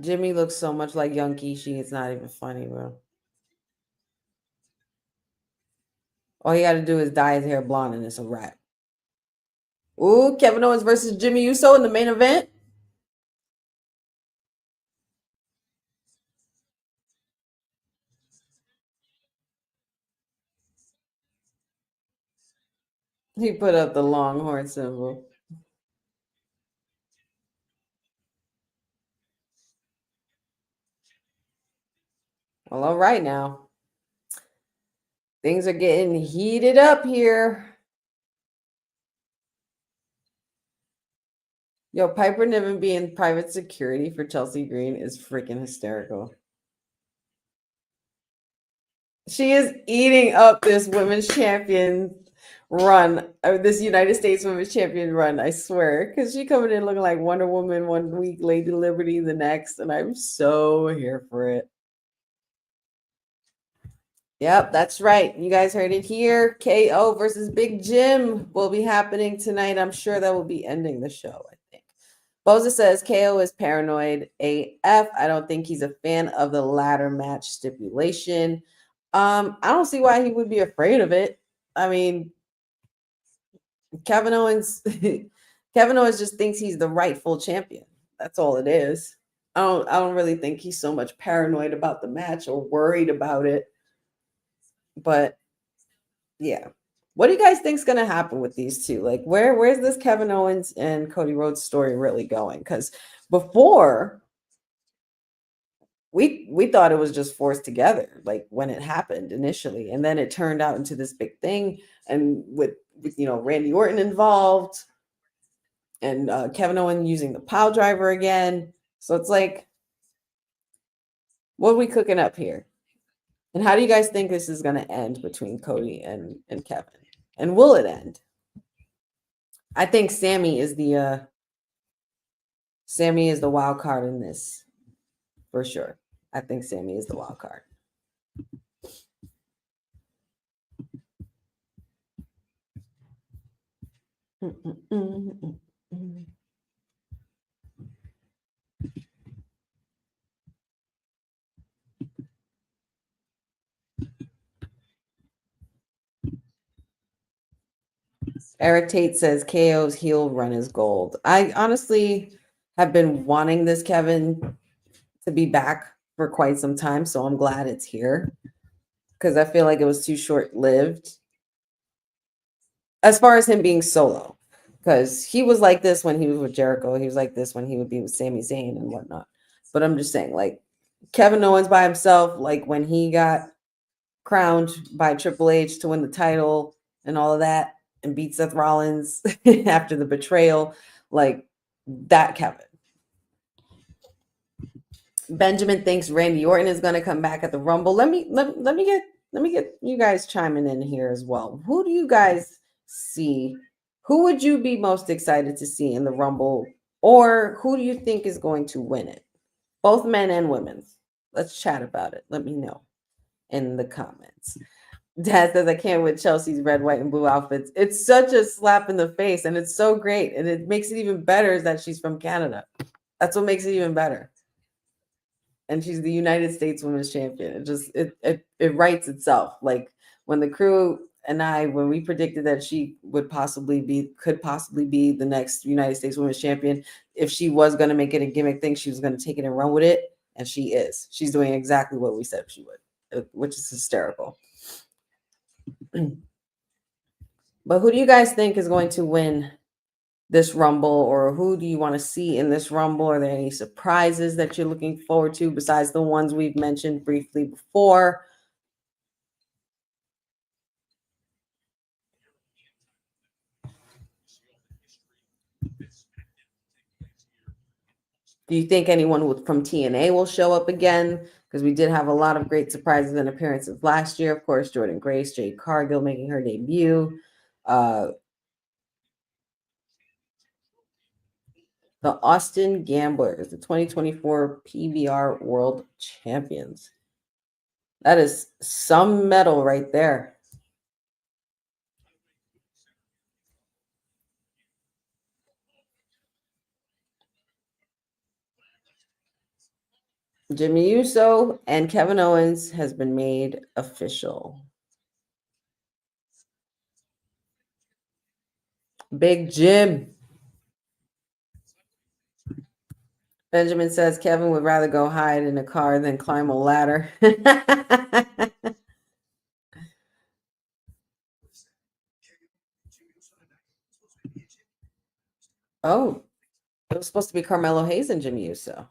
Jimmy looks so much like young Kishi. It's not even funny, bro. All you got to do is dye his hair blonde and it's a wrap. Ooh, Kevin Owens versus Jimmy Uso in the main event. He put up the Longhorn symbol. Well, all right now. Things are getting heated up here. Yo, Piper Niven being private security for Chelsea Green is freaking hysterical. She is eating up this women's champion run, this United States women's champion run, I swear. Because she coming in looking like Wonder Woman one week, Lady Liberty the next, and I'm so here for it. Yep, that's right. You guys heard it here. KO versus Big Jim will be happening tonight. I'm sure that will be ending the show, I think. Boza says KO is paranoid AF. I don't think he's a fan of the ladder match stipulation. I don't see why he would be afraid of it. I mean, Kevin Owens just thinks he's the rightful champion. That's all it is. I don't really think he's so much paranoid about the match or worried about it. But yeah, what do you guys think is going to happen with these two? Like, where's this Kevin Owens and Cody Rhodes story really going? Because before we thought it was just forced together, like when it happened initially, and then it turned out into this big thing, and with Randy Orton involved, and Kevin Owens using the pile driver again. So it's like, what are we cooking up here? And how do you guys think this is going to end between Cody and Kevin? And will it end? I think Sammy is the wild card in this, for sure. I think Sammy is the wild card. Eric Tate says KO's heel run is gold. I honestly have been wanting this Kevin to be back for quite some time, so I'm glad it's here because I feel like it was too short-lived as far as him being solo, because he was like this when he was with Jericho. He was like this when he would be with Sami Zayn and whatnot. But I'm just saying, like, Kevin Owens by himself, like when he got crowned by Triple H to win the title and all of that, and beat Seth Rollins after the betrayal, like that Kevin. Benjamin thinks Randy Orton is going to come back at the Rumble. Let me get you guys chiming in here as well. Who do you guys see? Who would you be most excited to see in the Rumble, or who do you think is going to win it? Both men and women. Let's chat about it. Let me know in the comments. Dad says, I can't with Chelsea's red, white, and blue outfits. It's such a slap in the face, and it's so great. And it makes it even better is that she's from Canada. That's what makes it even better. And she's the United States Women's Champion. It writes itself. Like when the crew and I, when we predicted that she could possibly be the next United States Women's Champion, if she was going to make it a gimmick thing, she was going to take it and run with it. And she is. She's doing exactly what we said she would, which is hysterical. But who do you guys think is going to win this Rumble, or who do you want to see in this Rumble? Are there any surprises that you're looking forward to besides the ones we've mentioned briefly before? Do you think anyone from TNA will show up again? Because we did have a lot of great surprises and appearances last year. Of course, Jordan Grace, Jade Cargill making her debut. The Austin Gamblers, the 2024 PBR World Champions. That is some medal right there. Jimmy Uso and Kevin Owens has been made official. Big Jim. Benjamin says Kevin would rather go hide in a car than climb a ladder. Oh, it was supposed to be Carmelo Hayes and Jimmy Uso.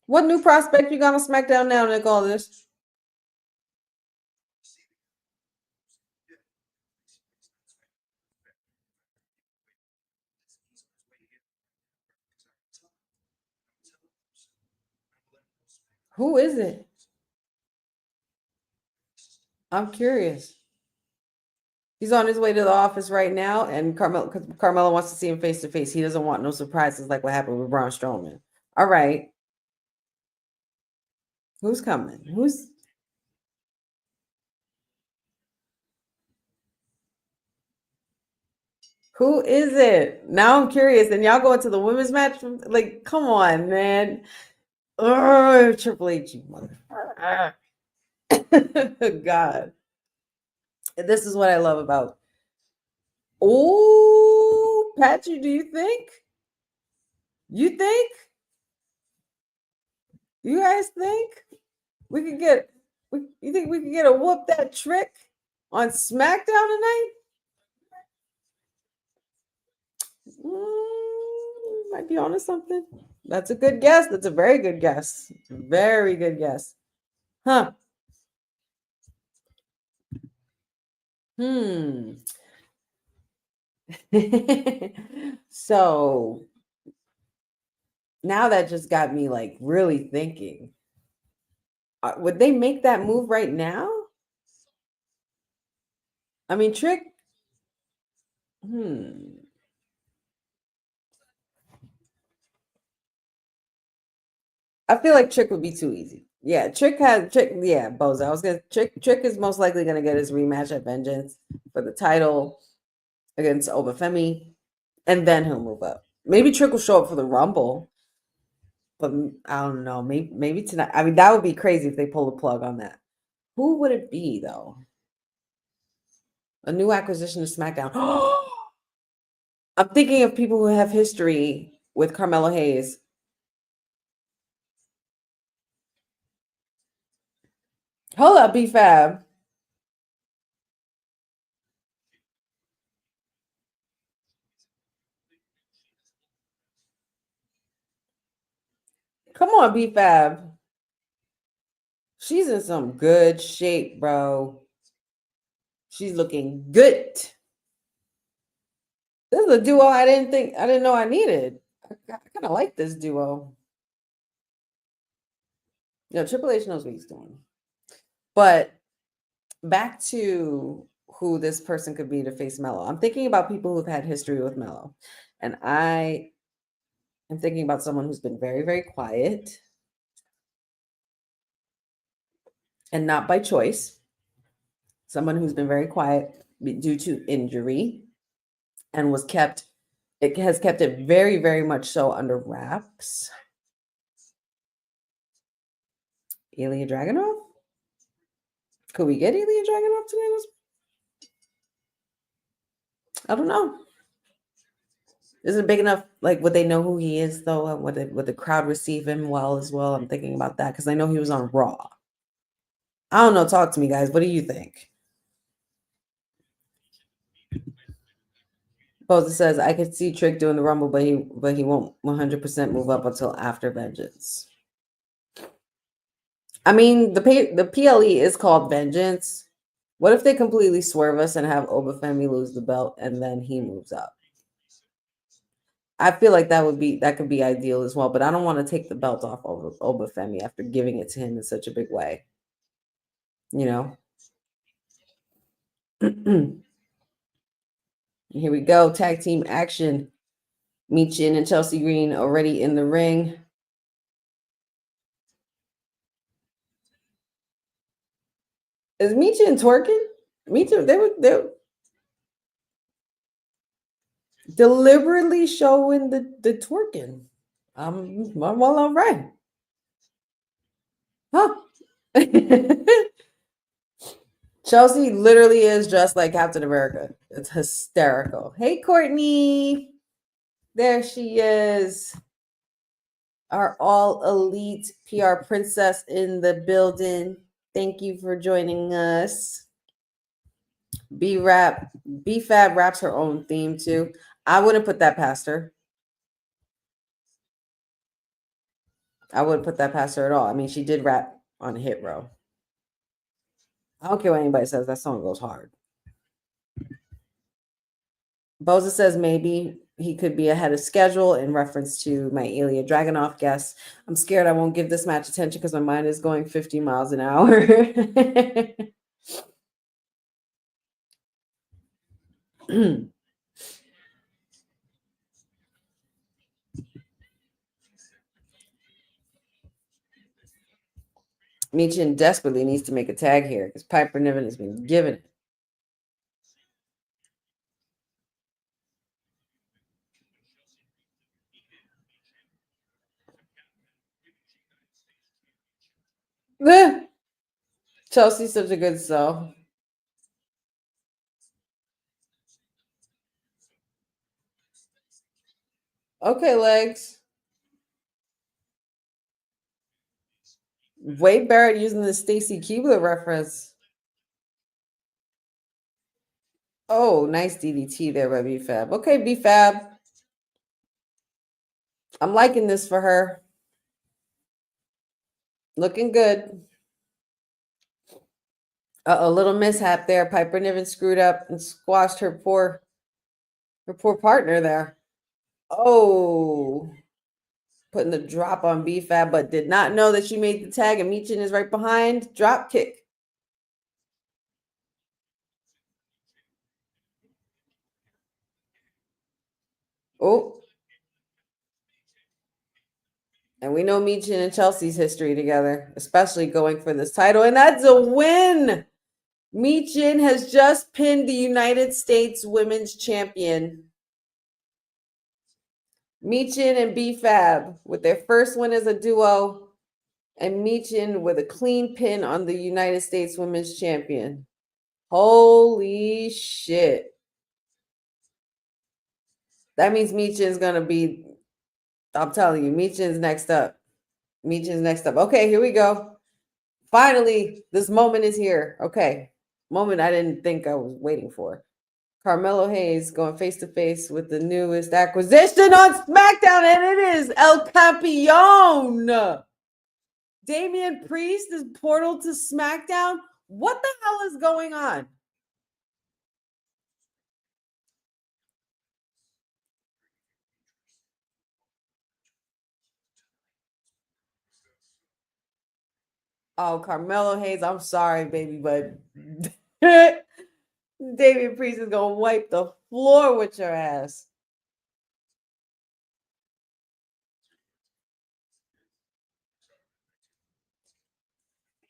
What new prospect you got on SmackDown now, Nick? All this. Who is it? I'm curious. He's on his way to the office right now, and Carmelo wants to see him face to face. He doesn't want no surprises like what happened with Braun Strowman. All right. Who's coming? Who is it? Now I'm curious. And y'all go into the women's match? Like, come on, man. Oh, Triple H, you mother. God. This is what I love about. Oh, Patrick, do you think? You think? You guys think we could get? You think we could get a whoop that trick on SmackDown tonight? Might be onto something. That's a good guess. That's a very good guess. Very good guess. Huh. So now that just got me like really thinking. Would they make that move right now? I mean, Trick. I feel like Trick would be too easy. Yeah, Trick. Yeah, Bozo. I was gonna Trick is most likely gonna get his rematch at Vengeance for the title against Obafemi, and then he'll move up. Maybe Trick will show up for the Rumble, but I don't know. Maybe tonight. I mean, that would be crazy if they pull the plug on that. Who would it be though? A new acquisition to SmackDown. I'm thinking of people who have history with Carmelo Hayes. Hold up, B-Fab. Come on, B-Fab. She's in some good shape, bro. She's looking good. This is a duo I didn't know I needed. I kind of like this duo. Triple H knows what he's doing. But back to who this person could be to face Melo. I'm thinking about people who've had history with Melo. And I am thinking about someone who's been very, very quiet and not by choice. Someone who's been very quiet due to injury and has kept it very, very much so under wraps. Ilya Dragunov? Could we get Ilya Dragunov today? I don't know. Is it big enough? Like, would they know who he is, though? Would the crowd receive him well as well? I'm thinking about that because I know he was on Raw. I don't know. Talk to me, guys. What do you think? Boza says, I could see Trick doing the Rumble, but he won't 100% move up until after Vengeance. I mean, the PLE is called Vengeance. What if they completely swerve us and have Obafemi lose the belt and then he moves up? I feel like that could be ideal as well, but I don't want to take the belt off Obafemi after giving it to him in such a big way. Here we go. Tag team action. Michin and Chelsea Green already in the ring. Is Michin twerking? Michin, they were deliberately showing the twerking. Well, all right. Huh. Chelsea literally is dressed like Captain America. It's hysterical. Hey, Courtney. There she is. Our all elite PR princess in the building. Thank you for joining us. B-Fab raps her own theme too. I wouldn't put that past her. I wouldn't put that past her at all. I mean, she did rap on Hit Row. I don't care what anybody says. That song goes hard. Boza says maybe he could be ahead of schedule in reference to my Ilya Dragunov guest. I'm scared I won't give this match attention because my mind is going 50 miles an hour. Michin desperately needs to make a tag here because Piper Niven has been given it. Chelsea's such a good sell. Okay, legs. Wade Barrett using the Stacy Keibler reference. Oh, nice DDT there by B-Fab. Okay, B-Fab. I'm liking this for her. Looking good. A little mishap there. Piper Niven screwed up and squashed her poor partner there. Oh, putting the drop on B-Fab, but did not know that she made the tag, and Michin is right behind. Drop kick. Oh. And we know Michin and Chelsea's history together, especially going for this title, and that's a win. Michin has just pinned the United States Women's Champion. Michin and B-Fab with their first win as a duo, and Michin with a clean pin on the United States Women's Champion. Holy shit. That means Michin's going to be, I'm telling you, Michin's next up. Michin's next up. Okay, here we go. Finally, this moment is here. Okay, moment I didn't think I was waiting for. Carmelo Hayes going face-to-face with the newest acquisition on SmackDown, and it is El Campeón. Damian Priest is portal to SmackDown. What the hell is going on? Oh, Carmelo Hayes, I'm sorry, baby, but Damian Priest is going to wipe the floor with your ass.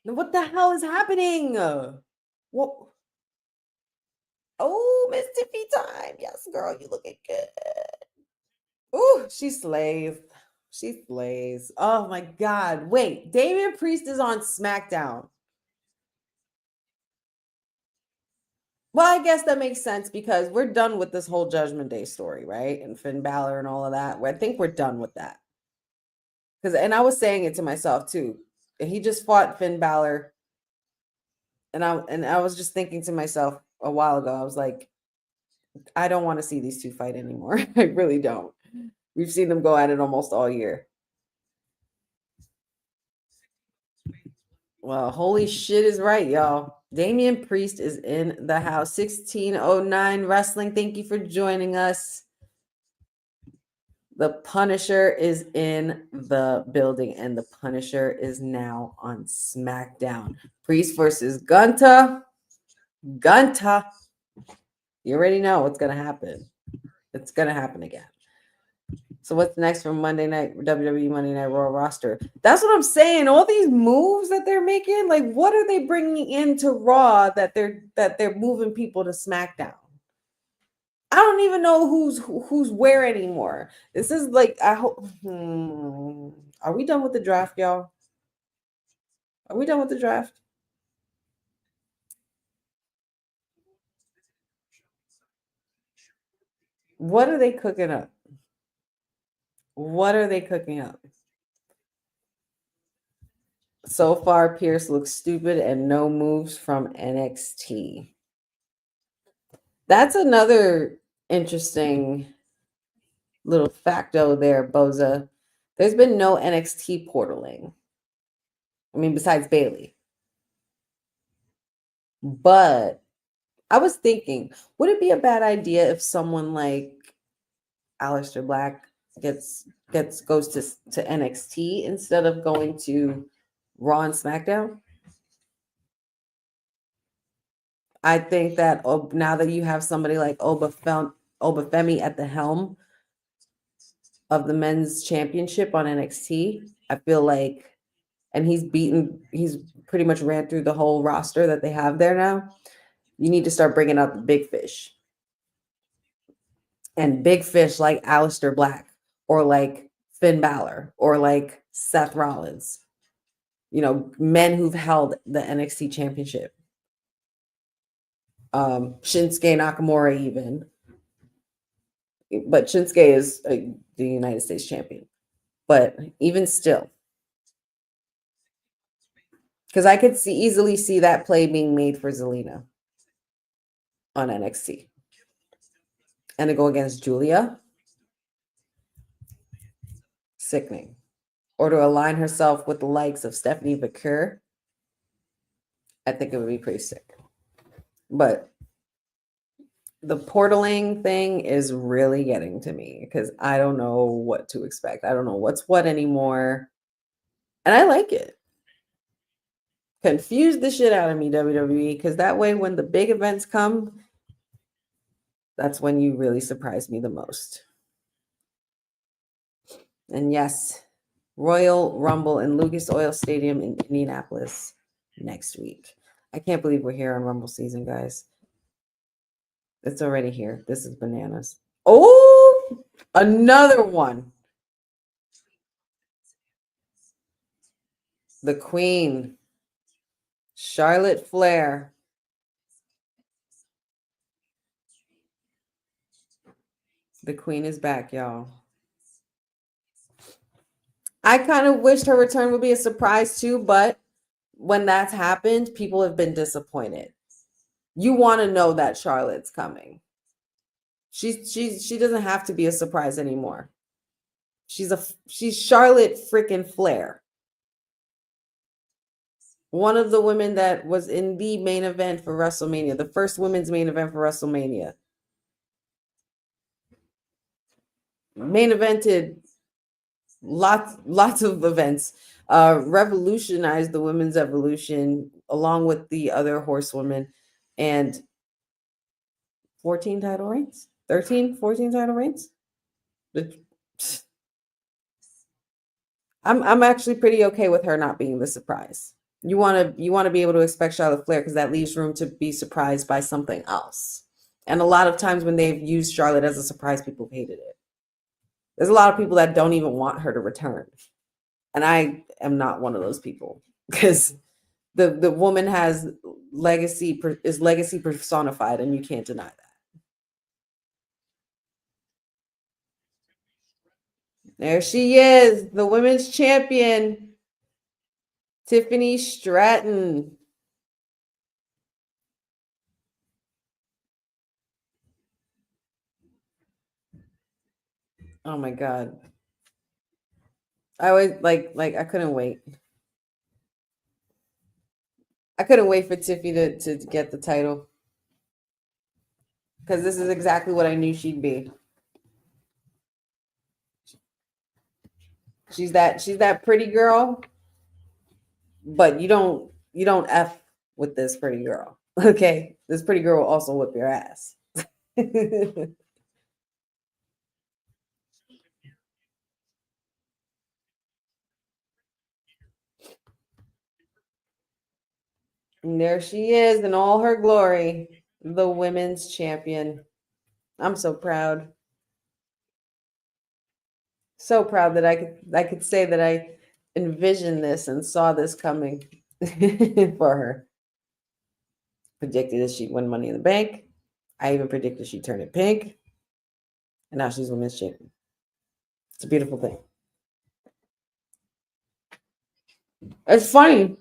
What the hell is happening? What? Oh, Miss Tiffy time. Yes, girl, you looking good. Ooh, she slays. She slays. Oh, my God. Wait, Damian Priest is on SmackDown. Well, I guess that makes sense because we're done with this whole Judgment Day story, right? And Finn Balor and all of that. I think we're done with that. And I was saying it to myself too. He just fought Finn Balor, and I was just thinking to myself a while ago. I was like, I don't want to see these two fight anymore. I really don't. We've seen them go at it almost all year. Well, holy shit is right, y'all. Damian Priest is in the house. 1609 Wrestling. Thank you for joining us. The Punisher is in the building, and the Punisher is now on SmackDown. Priest versus Gunta. Gunta. You already know what's going to happen. It's going to happen again. So what's next for Monday night WWE Monday Night Raw roster? That's what I'm saying. All these moves that they're making, like what are they bringing into Raw that they're moving people to SmackDown? I don't even know who's where anymore. This is like I hope. Are we done with the draft, y'all? Are we done with the draft? What are they cooking up? What are they cooking up? So far, Pierce looks stupid and no moves from NXT. That's another interesting little facto there, Boza. There's been no NXT portaling. I mean, besides Bailey. But I was thinking, would it be a bad idea if someone like Aleister Black goes to NXT instead of going to Raw and SmackDown? I think that now that you have somebody like Obafemi at the helm of the men's championship on NXT, I feel like, and he's pretty much ran through the whole roster that they have there now. You need to start bringing out the big fish. And big fish like Aleister Black or like Finn Balor or like Seth Rollins. You know, men who've held the NXT championship. Shinsuke Nakamura even. But Shinsuke is the United States champion. But even still. Because I could easily see that play being made for Zelina on NXT. And to go against Julia. Sickening. Or to align herself with the likes of Stephanie Vaquer. I think it would be pretty sick. But the portaling thing is really getting to me because I don't know what to expect. I don't know what's what anymore. And I like it. Confuse the shit out of me, WWE, because that way when the big events come, that's when you really surprise me the most. And yes, Royal Rumble in Lucas Oil Stadium in Indianapolis next week. I can't believe we're here on Rumble season, guys. It's already here. This is bananas. Oh, another one. The Queen, Charlotte Flair. The Queen is back, y'all. I kind of wished her return would be a surprise too, but when that's happened, people have been disappointed. You want to know that Charlotte's coming. She doesn't have to be a surprise anymore. She's Charlotte freaking Flair. One of the women that was in the main event for WrestleMania, the first women's main event for WrestleMania. Main evented lots of events, revolutionized the women's evolution along with the other horsewomen, and 14 title reigns, 14 title reigns. I'm actually pretty okay with her not being the surprise. You want to be able to expect Charlotte Flair because that leaves room to be surprised by something else. And a lot of times when they've used Charlotte as a surprise, people have hated it. There's a lot of people that don't even want her to return. And I am not one of those people because the woman is legacy personified, and you can't deny that. There she is, the women's champion, Tiffany Stratton. Oh my God. I always like I couldn't wait. I couldn't wait for Tiffy to get the title. Because this is exactly what I knew she'd be. She's that pretty girl, but you don't F with this pretty girl. Okay? This pretty girl will also whip your ass. And there she is in all her glory, the women's champion. I'm so proud. So proud that I could say that I envisioned this and saw this coming for her. Predicted that she'd win Money in the Bank. I even predicted she'd turn it pink. And now she's women's champion. It's a beautiful thing. It's funny.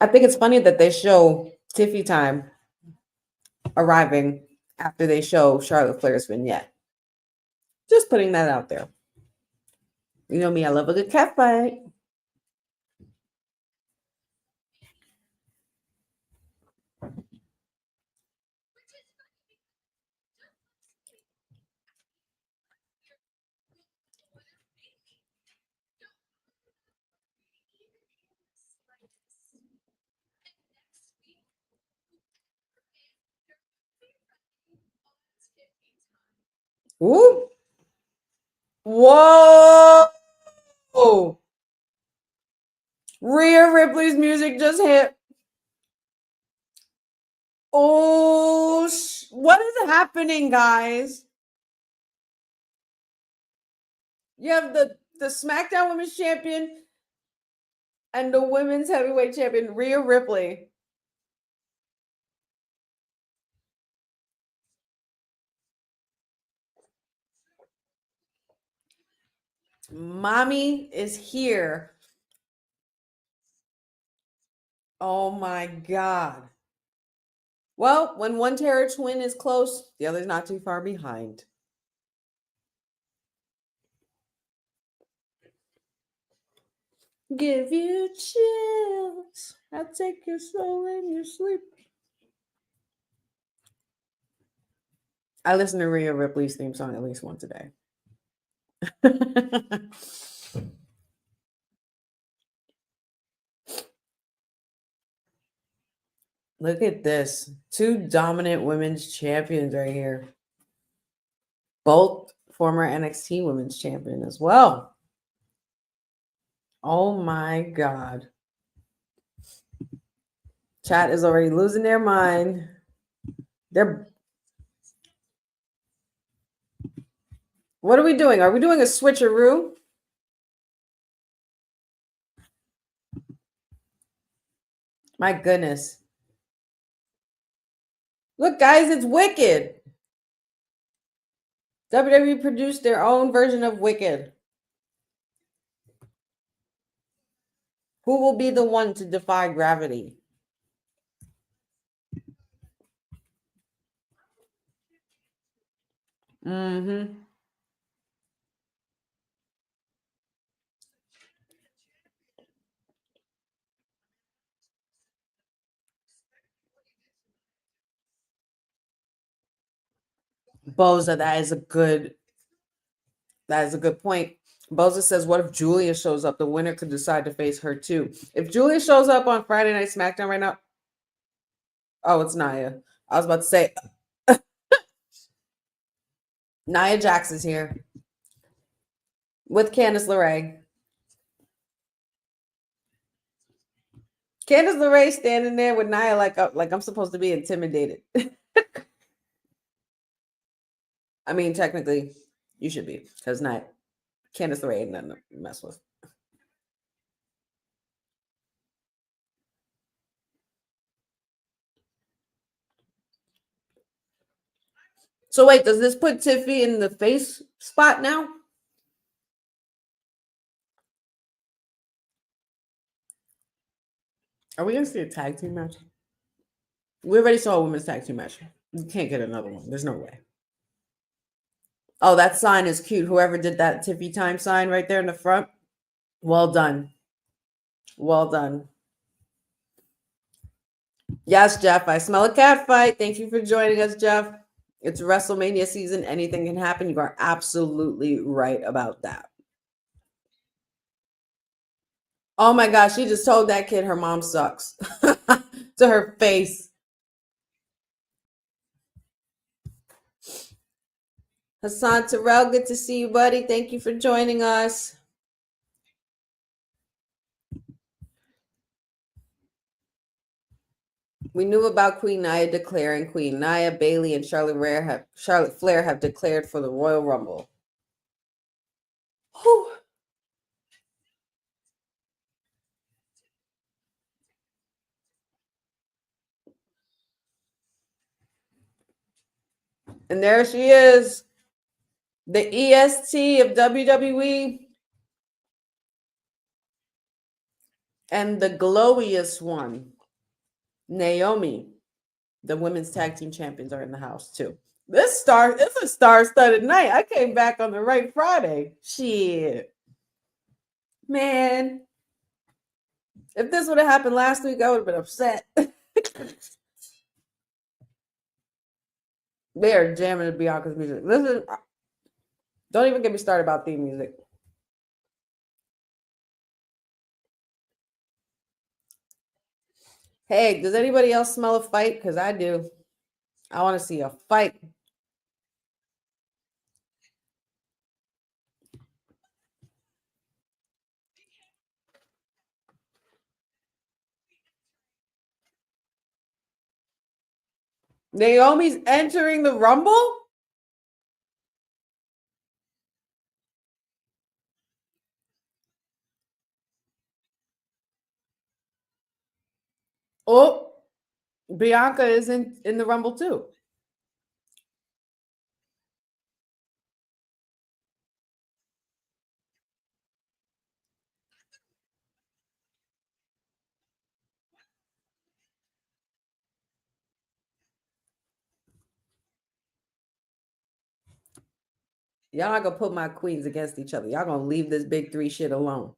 I think it's funny that they show Tiffy Time arriving after they show Charlotte Flair's vignette. Just putting that out there. You know me, I love a good cat fight. Whoop. Whoa! Rhea Ripley's music just hit. Oh, what is happening, guys? You have the SmackDown Women's Champion and the Women's Heavyweight Champion, Rhea Ripley. Mommy is here. Oh my God. Well, when one Terror twin is close, the other's not too far behind. Give you chills. I'll take your soul in your sleep. I listen to Rhea Ripley's theme song at least once a day. Look at this. Two dominant women's champions right here. Both former NXT women's champion as well. Oh my God. Chat is already losing their mind. What are we doing? Are we doing a switcheroo? My goodness. Look, guys, it's Wicked. WWE produced their own version of Wicked. Who will be the one to defy gravity? Mm-hmm. Boza, that is a good point. Boza says, what if Julia shows up? The winner could decide to face her too. If Julia shows up on Friday Night SmackDown right now. Oh, it's Nia. I was about to say Nia Jax is here with Candice LeRae. Candice LeRae standing there with Nia like I'm supposed to be intimidated. I mean, technically, you should be, because Candice LeRae ain't nothing to mess with. So wait, does this put Tiffy in the face spot now? Are we gonna see a tag team match? We already saw a women's tag team match. You can't get another one. There's no way. Oh, that sign is cute. Whoever did that Tiffy Time sign right there in the front. Well done. Well done. Yes, Jeff. I smell a cat fight. Thank you for joining us, Jeff. It's WrestleMania season. Anything can happen. You are absolutely right about that. Oh my gosh, she just told that kid her mom sucks to her face. Hassan Terrell, good to see you, buddy. Thank you for joining us. We knew about Queen Nia declaring. Queen Nia, Bailey, and Charlotte Flair have declared for the Royal Rumble. Whew. And there she is, the EST of WWE. And the glowiest one, Naomi. The women's tag team champions are in the house too. It's a star-studded night. I came back on the right Friday. Shit. Man. If this would have happened last week, I would have been upset. They are jamming to Bianca's music. Listen, don't even get me started about theme music. Hey, does anybody else smell a fight? Because I do. I want to see a fight. Naomi's entering the Rumble? Oh, Bianca is in the Rumble too. Y'all not gonna put my queens against each other. Y'all gonna leave this big three shit alone.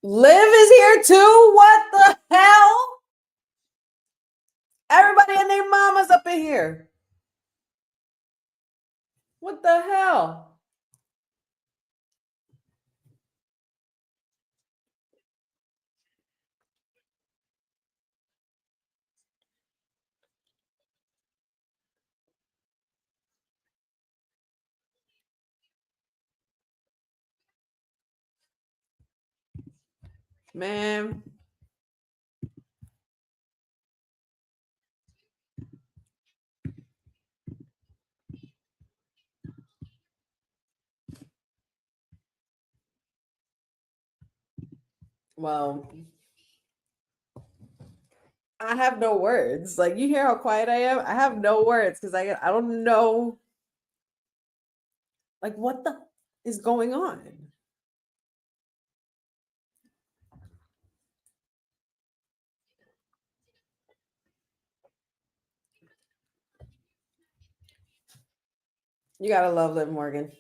Liv is here too? What the hell? Everybody and their mamas up in here. What the hell? Man. Well, I have no words. Like, you hear how quiet I am? I have no words because I don't know. Like, what the is going on? You gotta love Liv Morgan.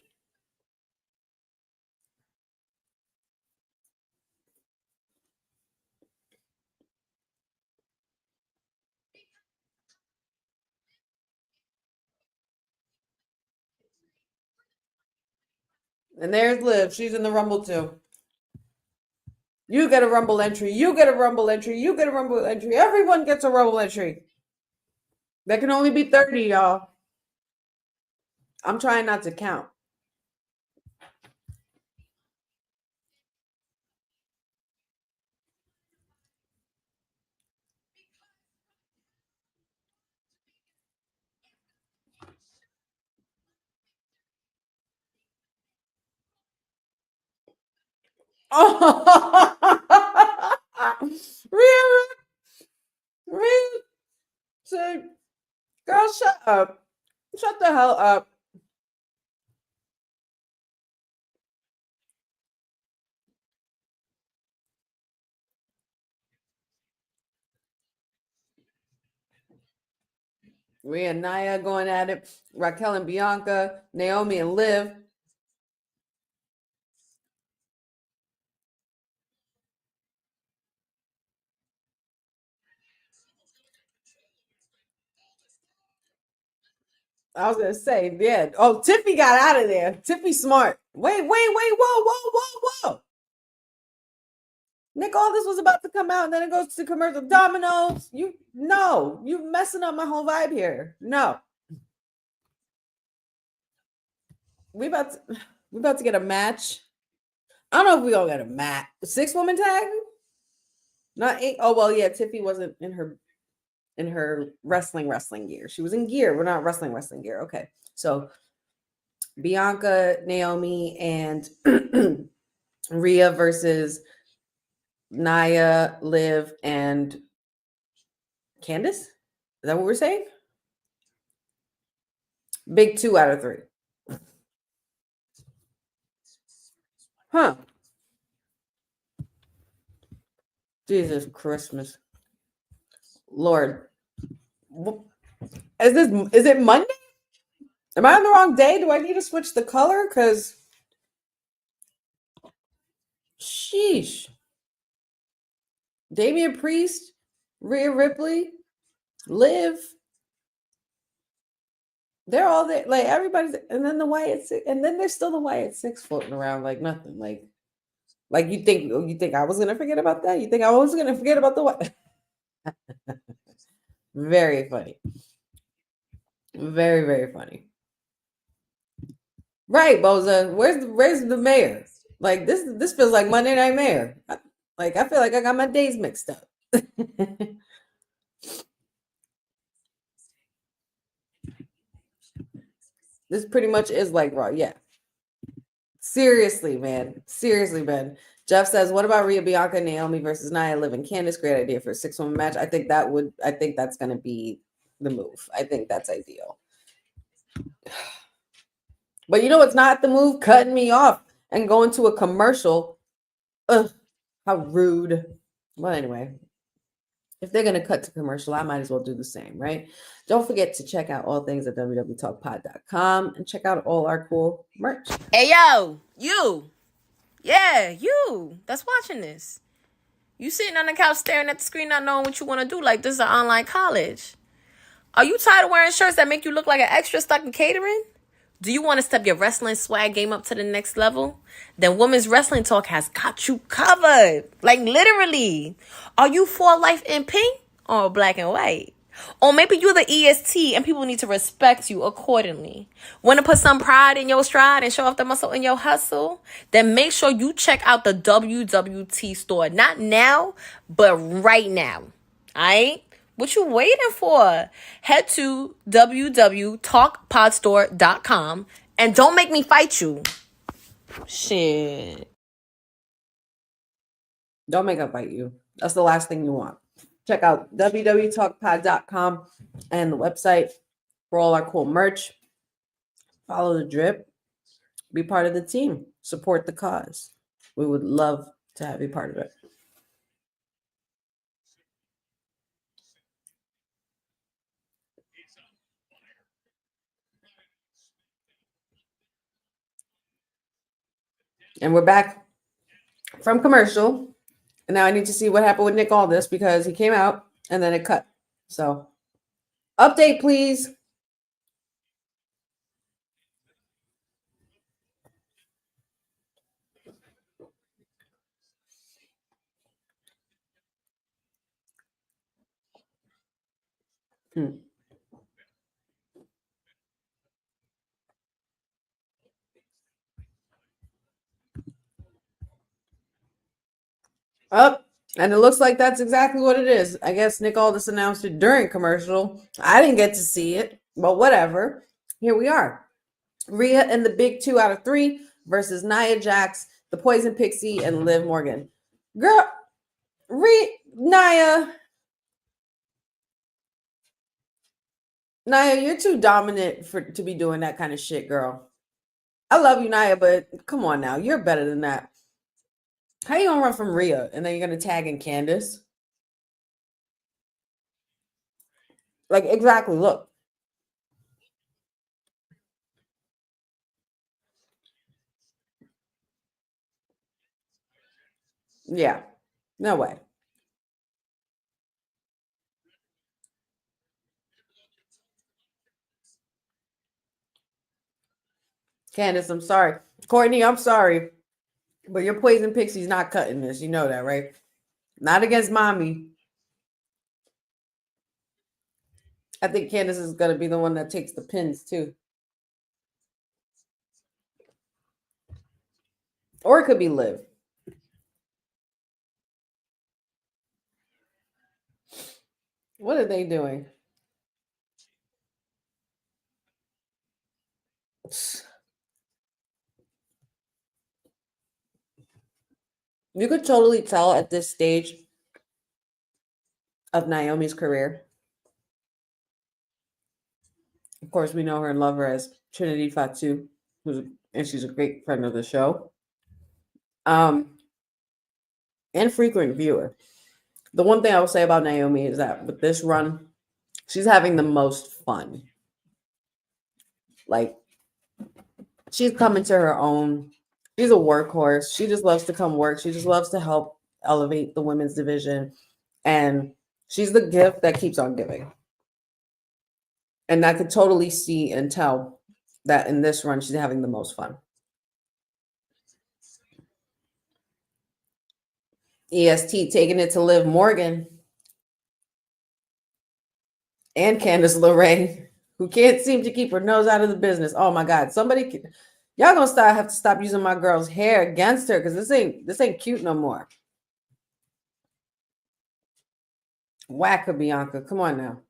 And there's Liv. She's in the Rumble too. You get a Rumble entry. You get a Rumble entry. You get a Rumble entry. Everyone gets a Rumble entry. There can only be 30, y'all. I'm trying not to count. Oh, really? Really? So, girl, shut up. Shut the hell up. Rhea and Nia going at it. Raquel and Bianca. Naomi and Liv. I was gonna say, yeah. Oh, Tiffy got out of there. Tiffy smart. Wait, whoa. Nick, all this was about to come out, and then it goes to commercial. Dominoes. You messing up my whole vibe here. No. We about to get a match. I don't know if we gonna get a match. 6-woman tag? Not eight. Oh well, yeah. Tiffy wasn't in her wrestling gear. She was in gear, but not wrestling gear. Okay, so Bianca, Naomi, and Rhea versus Nia, Liv, and Candice. Is that what we're saying? Big 2 out of 3. Huh. Jesus Christmas. Lord. Is it Monday? Am I on the wrong day? Do I need to switch the color? Because sheesh. Damian Priest, Rhea Ripley, Liv. They're all there. Like everybody's, and then the Wyatt Six, and then there's still the Wyatt Six floating around like nothing. Like you think I was gonna forget about that? You think I was gonna forget about the what? Very funny. Very, very funny. Right, Boza. Where's the mayor? Like this feels like Monday Night Mayor. I feel like I got my days mixed up. This pretty much is like Raw. Yeah. Seriously, man. Seriously, man. Jeff says, what about Rhea, Bianca, Naomi versus Nia, Liv, and Candice? Great idea for a 6-woman match. I think that's going to be the move. I think that's ideal. But you know what's not the move? Cutting me off and going to a commercial. Ugh, how rude. Well, anyway, if they're going to cut to commercial, I might as well do the same, right? Don't forget to check out all things at wwtalkpod.com and check out all our cool merch. Hey, yo, you. Yeah, you that's watching this. You sitting on the couch staring at the screen not knowing what you want to do like this is an online college. Are you tired of wearing shirts that make you look like an extra stuck in catering? Do you want to step your wrestling swag game up to the next level? Then Women's Wrestling Talk has got you covered. Like literally. Are you for life in pink or black and white? Or maybe you're the EST and people need to respect you accordingly. Want to put some pride in your stride and show off the muscle in your hustle? Then make sure you check out the WWT store. Not now, but right now. Alright? What you waiting for? Head to www.talkpodstore.com and don't make me fight you. Shit. Don't make up fight you. That's the last thing you want. Check out www.talkpod.com and the website for all our cool merch. Follow the drip. Be part of the team. Support the cause. We would love to have you part of it. And we're back from commercial. And now I need to see what happened with Nick Aldis because he came out and then it cut. So, update, please. Up. And it looks like that's exactly what it is. I guess Nick Aldis announced it during commercial. I didn't get to see it, but whatever. Here we are. Rhea in the big 2 out of 3 versus Nia Jax, the Poison Pixie, and Liv Morgan. Girl, Nia, you're too dominant to be doing that kind of shit, girl. I love you, Nia, but come on now. You're better than that. How you gonna run from Rhea and then you're gonna tag in Candice? Like, exactly. Look. Yeah. No way. Candice, I'm sorry. Courtney, I'm sorry. But your Poison Pixie's not cutting this. You know that, right? Not against mommy. I think Candice is going to be the one that takes the pins, too. Or it could be Liv. What are they doing? You could totally tell at this stage of Naomi's career. Of course, we know her and love her as Trinity Fatu, and she's a great friend of the show. And frequent viewer. The one thing I will say about Naomi is that with this run, she's having the most fun. Like, she's coming to her own. She's a workhorse. She just loves to come work. She just loves to help elevate the women's division. And she's the gift that keeps on giving. And I could totally see and tell that in this run, she's having the most fun. EST taking it to Liv Morgan and Candice LeRae, who can't seem to keep her nose out of the business. Oh my God. Y'all gonna have to stop using my girl's hair against her, because this ain't cute no more. Whack her, Bianca. Come on now.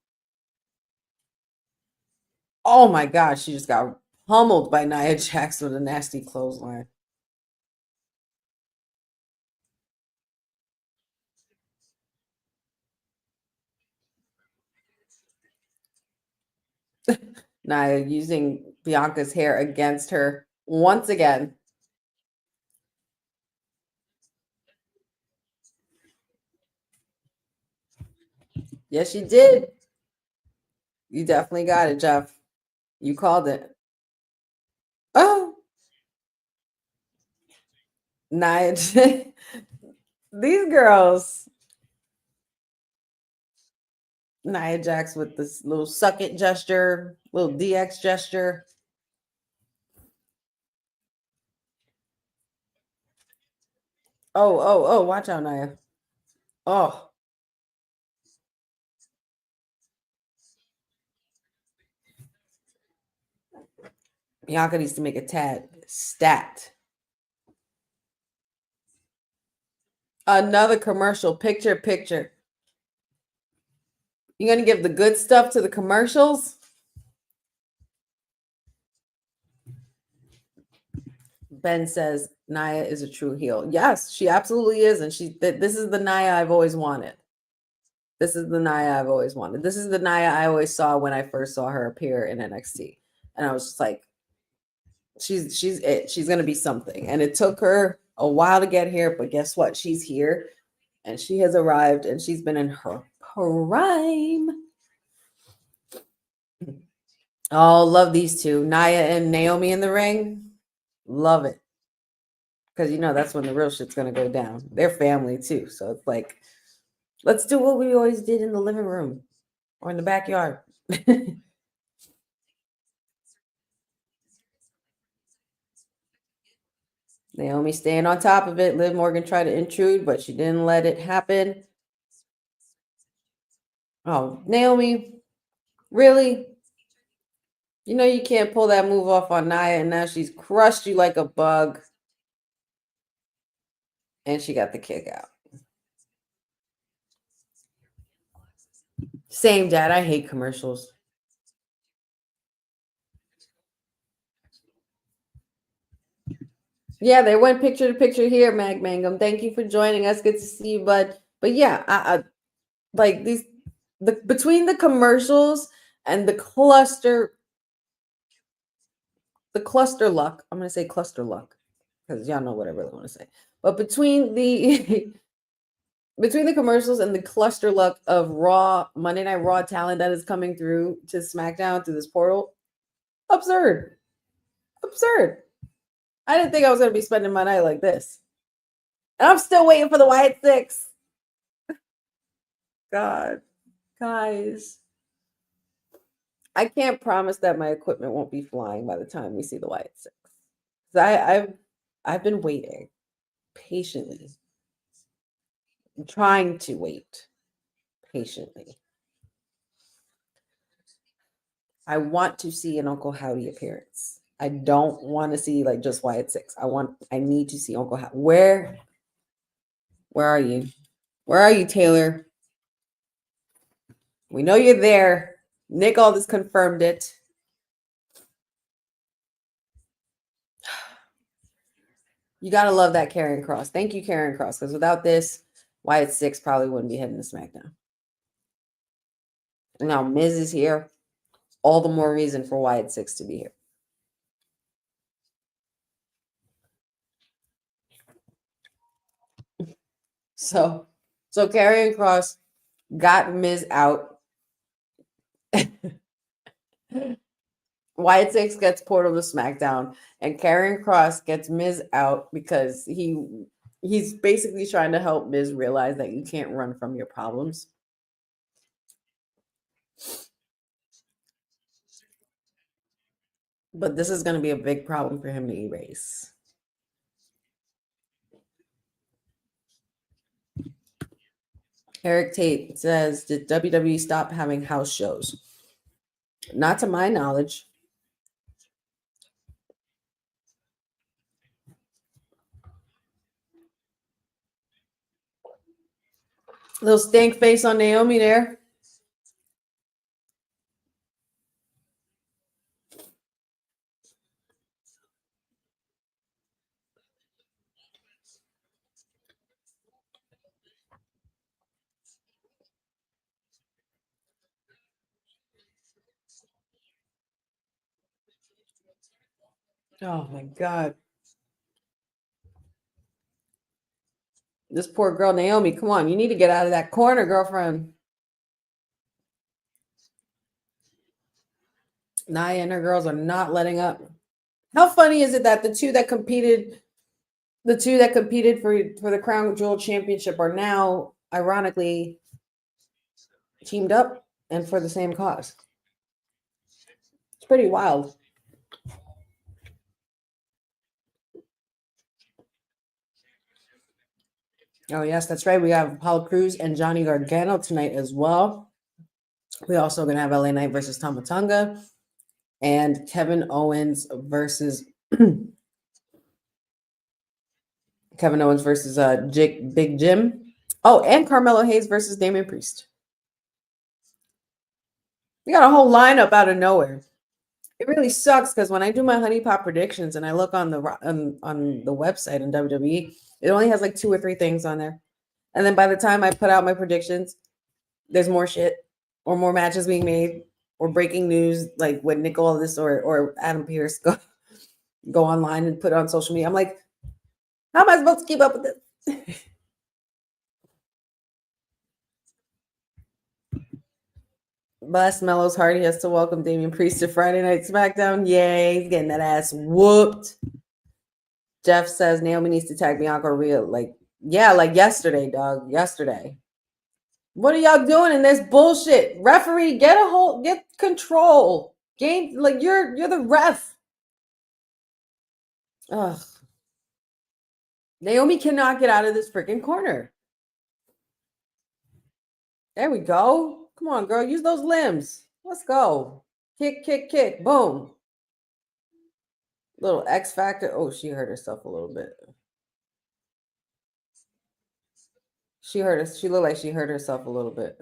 Oh my gosh, she just got pummeled by Nia Jax with a nasty clothesline. Nia using Bianca's hair against her once again. Yes, you did. You definitely got it, Jeff. You called it. Oh. Nia. These girls. Nia Jax with this little suck it gesture, little DX gesture. Oh, watch out, Nia. Oh. Bianca needs to make a tad stat. Another commercial. Picture. You're going to give the good stuff to the commercials? Ben says Nia is a true heel. Yes, she absolutely is. And this is the Nia I've always wanted. This is the Nia I've always wanted. This is the Nia I always saw when I first saw her appear in NXT. And I was just like, she's it. She's going to be something. And it took her a while to get here, but guess what? She's here and she has arrived and she's been in her prime. Oh, love these two. Nia and Naomi in the ring. Love it. Because, that's when the real shit's going to go down. They're family, too. So it's like, let's do what we always did in the living room or in the backyard. Naomi staying on top of it. Liv Morgan tried to intrude, but she didn't let it happen. Oh, Naomi, really? You can't pull that move off on Nia, and now she's crushed you like a bug. And she got the kick out. Same, Dad. I hate commercials. Yeah, they went picture to picture here, Mag Mangum. Thank you for joining us. Good to see you, bud. But yeah, I like these between the commercials and the cluster luck. I'm gonna say cluster luck because y'all know what I really want to say. But between the commercials and the cluster luck of Monday Night Raw talent that is coming through to SmackDown through this portal, absurd. I didn't think I was going to be spending my night like this. And I'm still waiting for the Wyatt Six. God, guys. I can't promise that my equipment won't be flying by the time we see the Wyatt Six. I've been waiting patiently. I'm trying to wait patiently. I want to see an Uncle Howdy appearance. I don't want to see like just Wyatt Six. I need to see Uncle Howdy. Where are you? Where are you, Taylor? We know you're there. Nick Aldis confirmed it. You got to love that Karrion Kross. Thank you, Karrion Kross, because without this, Wyatt Six probably wouldn't be heading to SmackDown. Now, Miz is here. All the more reason for Wyatt Six to be here. So Karrion Kross got Miz out. Wyatt Six gets portal to SmackDown, and Karrion Kross gets Miz out because he's basically trying to help Miz realize that you can't run from your problems. But this is going to be a big problem for him to erase. Eric Tate says, did WWE stop having house shows? Not to my knowledge. Little stank face on Naomi there. Oh my God. This poor girl, Naomi, come on. You need to get out of that corner, girlfriend. Nia and her girls are not letting up. How funny is it that the two that competed for the Crown Jewel Championship are now, ironically, teamed up and for the same cause? It's pretty wild. Oh, yes, that's right. We have Apollo Crews and Johnny Gargano tonight as well. We're also going to have LA Knight versus Tama Tonga and Kevin Owens versus Big Jim. Oh, and Carmelo Hayes versus Damian Priest. We got a whole lineup out of nowhere. It really sucks because when I do my Honey Pot predictions and I look on the website in WWE, it only has like 2 or 3 things on there. And then by the time I put out my predictions, there's more shit or more matches being made or breaking news, like when Nick Aldis or Adam Pearce go online and put it on social media. I'm like, how am I supposed to keep up with this? Bless Mello's heart. He has to welcome Damian Priest to Friday Night SmackDown. Yay, he's getting that ass whooped. Jeff says Naomi needs to tag Bianca or Rhea. Like yesterday, dog. Yesterday. What are y'all doing in this bullshit? Referee, get control. Game, like you're the ref. Ugh. Naomi cannot get out of this freaking corner. There we go. Come on, girl. Use those limbs. Let's go. Kick, kick, kick. Boom. Little X Factor. Oh, she hurt herself a little bit. She looked like she hurt herself a little bit.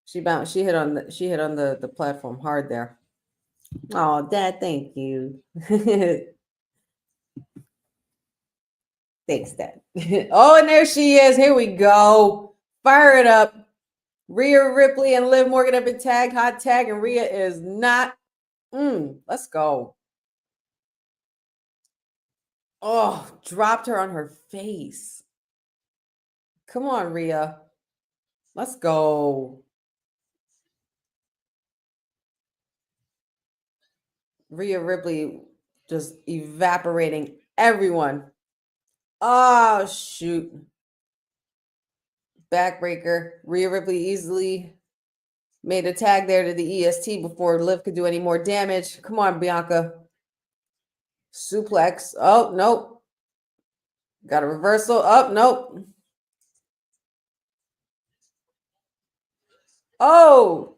She hit on the platform hard there. Oh, Dad, thank you. Thanks, Dad. Oh, and there she is. Here we go. Fire it up. Rhea Ripley and Liv Morgan have been tagged. Hot tag, and Rhea is not. Let's go. Oh, dropped her on her face. Come on, Rhea. Let's go. Rhea Ripley just evaporating everyone. Oh, shoot. Backbreaker. Rhea Ripley easily made a tag there to the EST before Liv could do any more damage. Come on, Bianca. Suplex. Oh, nope. Got a reversal. Oh, nope. Oh,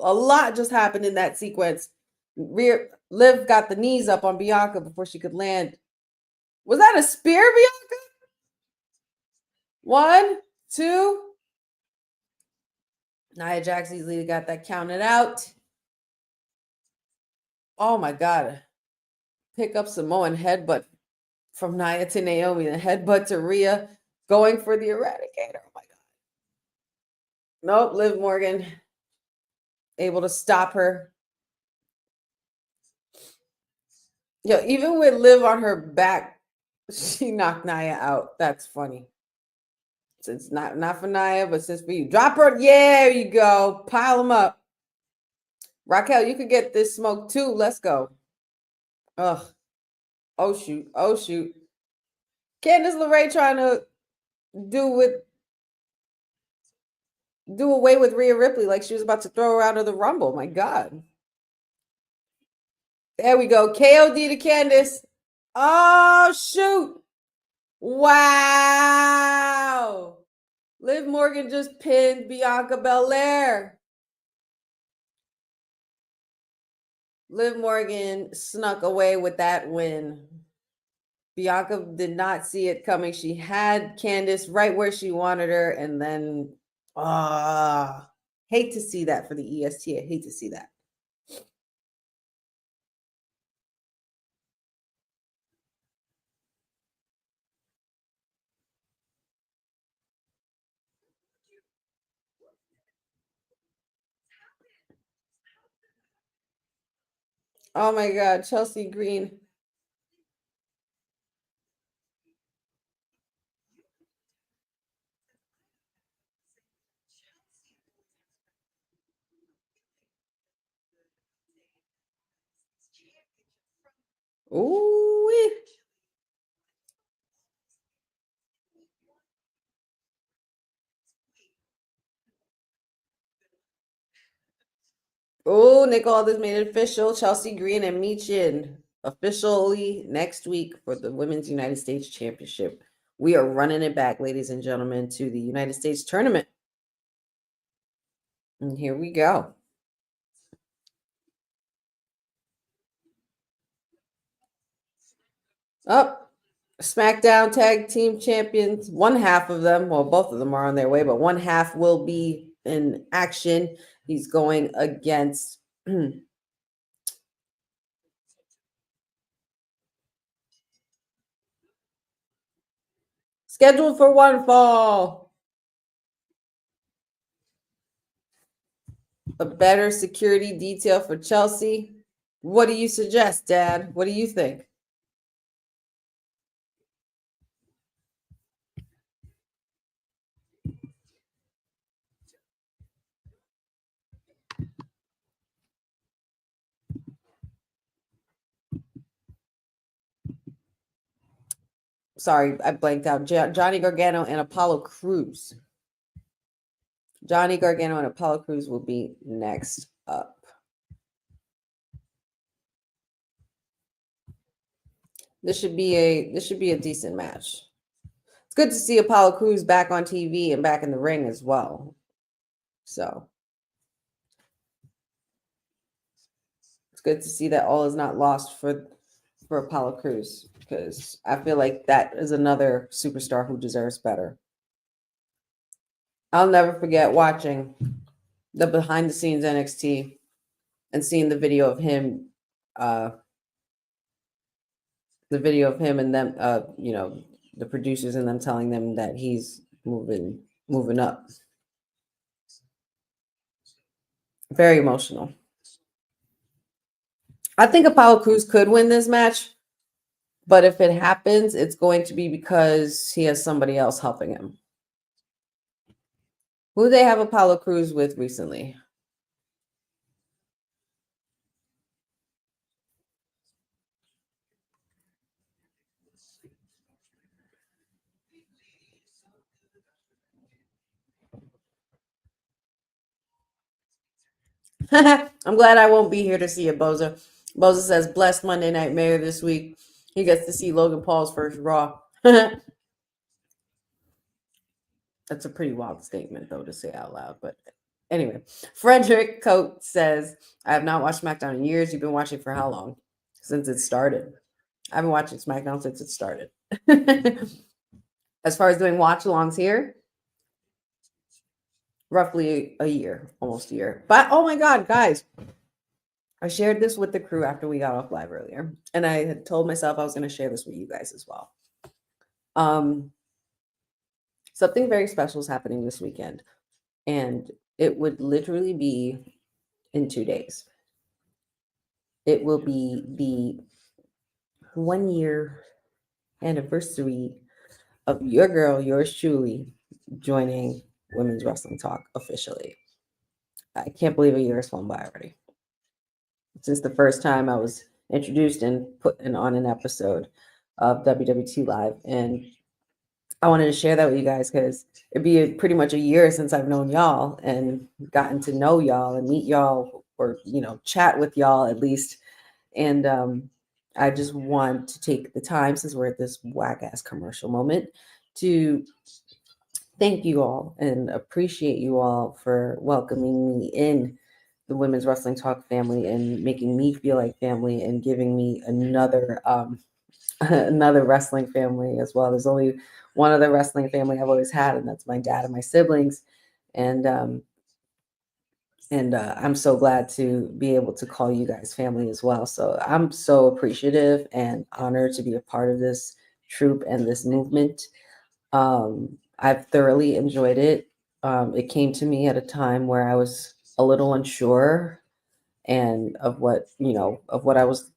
a lot just happened in that sequence. Liv got the knees up on Bianca before she could land. Was that a spear, Bianca? 1, 2. Nia Jax easily got that counted out. Oh my God. Pick up Samoan headbutt from Nia to Naomi, the headbutt to Rhea, going for the Eradicator. Oh my God. Nope, Liv Morgan able to stop her. Yeah, even with Liv on her back, she knocked Nia out. That's funny. Since not for Nia, but since for you. Drop her. Yeah, there you go. Pile them up. Raquel, you could get this smoke too. Let's go. Ugh. Oh shoot. Oh shoot. Candice LeRae trying to do away with Rhea Ripley like she was about to throw her out of the Rumble. My God. There we go. KOD to Candice. Oh shoot. Wow. Liv Morgan just pinned Bianca Belair. Liv Morgan snuck away with that win. Bianca did not see it coming. She had Candice right where she wanted her, and then hate to see that for the EST. I hate to see that. Oh my God, Chelsea Green. Ooh. Oh, Nick Aldis made it official. Chelsea Green and Michin officially next week for the Women's United States Championship. We are running it back, ladies and gentlemen, to the United States tournament. And here we go. Up. SmackDown Tag Team Champions, one half of them, well, both of them are on their way, but one half will be in action. He's going against scheduled for one fall. A better security detail for Chelsea. What do you suggest, Dad? What do you think? Sorry, I blanked out. Johnny Gargano and Apollo Crews. Johnny Gargano and Apollo Crews will be next up. This should be a decent match. It's good to see Apollo Crews back on TV and back in the ring as well. So it's good to see that all is not lost for Apollo Crews, because I feel like that is another superstar who deserves better. I'll never forget watching the behind the scenes NXT and seeing the video of him and them, the producers and them telling them that he's moving up. Very emotional. I think Apollo Crews could win this match, but if it happens, it's going to be because he has somebody else helping him. Who do they have Apollo Crews with recently? I'm glad I won't be here to see it, Boza. Boza says, blessed Monday Night Mayor this week. He gets to see Logan Paul's first Raw. That's a pretty wild statement, though, to say out loud. But anyway, Frederick Coates says, I have not watched SmackDown in years. You've been watching for how long? Since it started. I've been watching SmackDown since it started. As far as doing watch-alongs here, roughly a year, almost a year. But oh my God, guys, I shared this with the crew after we got off live earlier, and I had told myself I was going to share this with you guys as well. Something very special is happening this weekend, and it would literally be in 2 days. It will be the 1 year anniversary of your girl, yours truly, joining Women's Wrestling Talk officially. I can't believe a year has flown by already. Since the first time I was introduced and put on an episode of WWT Live. And I wanted to share that with you guys because it'd be pretty much a year since I've known y'all and gotten to know y'all and meet y'all, or, chat with y'all at least. And I just want to take the time, since we're at this whack-ass commercial moment, to thank you all and appreciate you all for welcoming me in the Women's Wrestling Talk family and making me feel like family and giving me another another wrestling family as well. There's only one other wrestling family I've always had, and that's my dad and my siblings. And I'm so glad to be able to call you guys family as well. So I'm so appreciative and honored to be a part of this troop and this movement. I've thoroughly enjoyed it. It came to me at a time where I was a little unsure and of what I was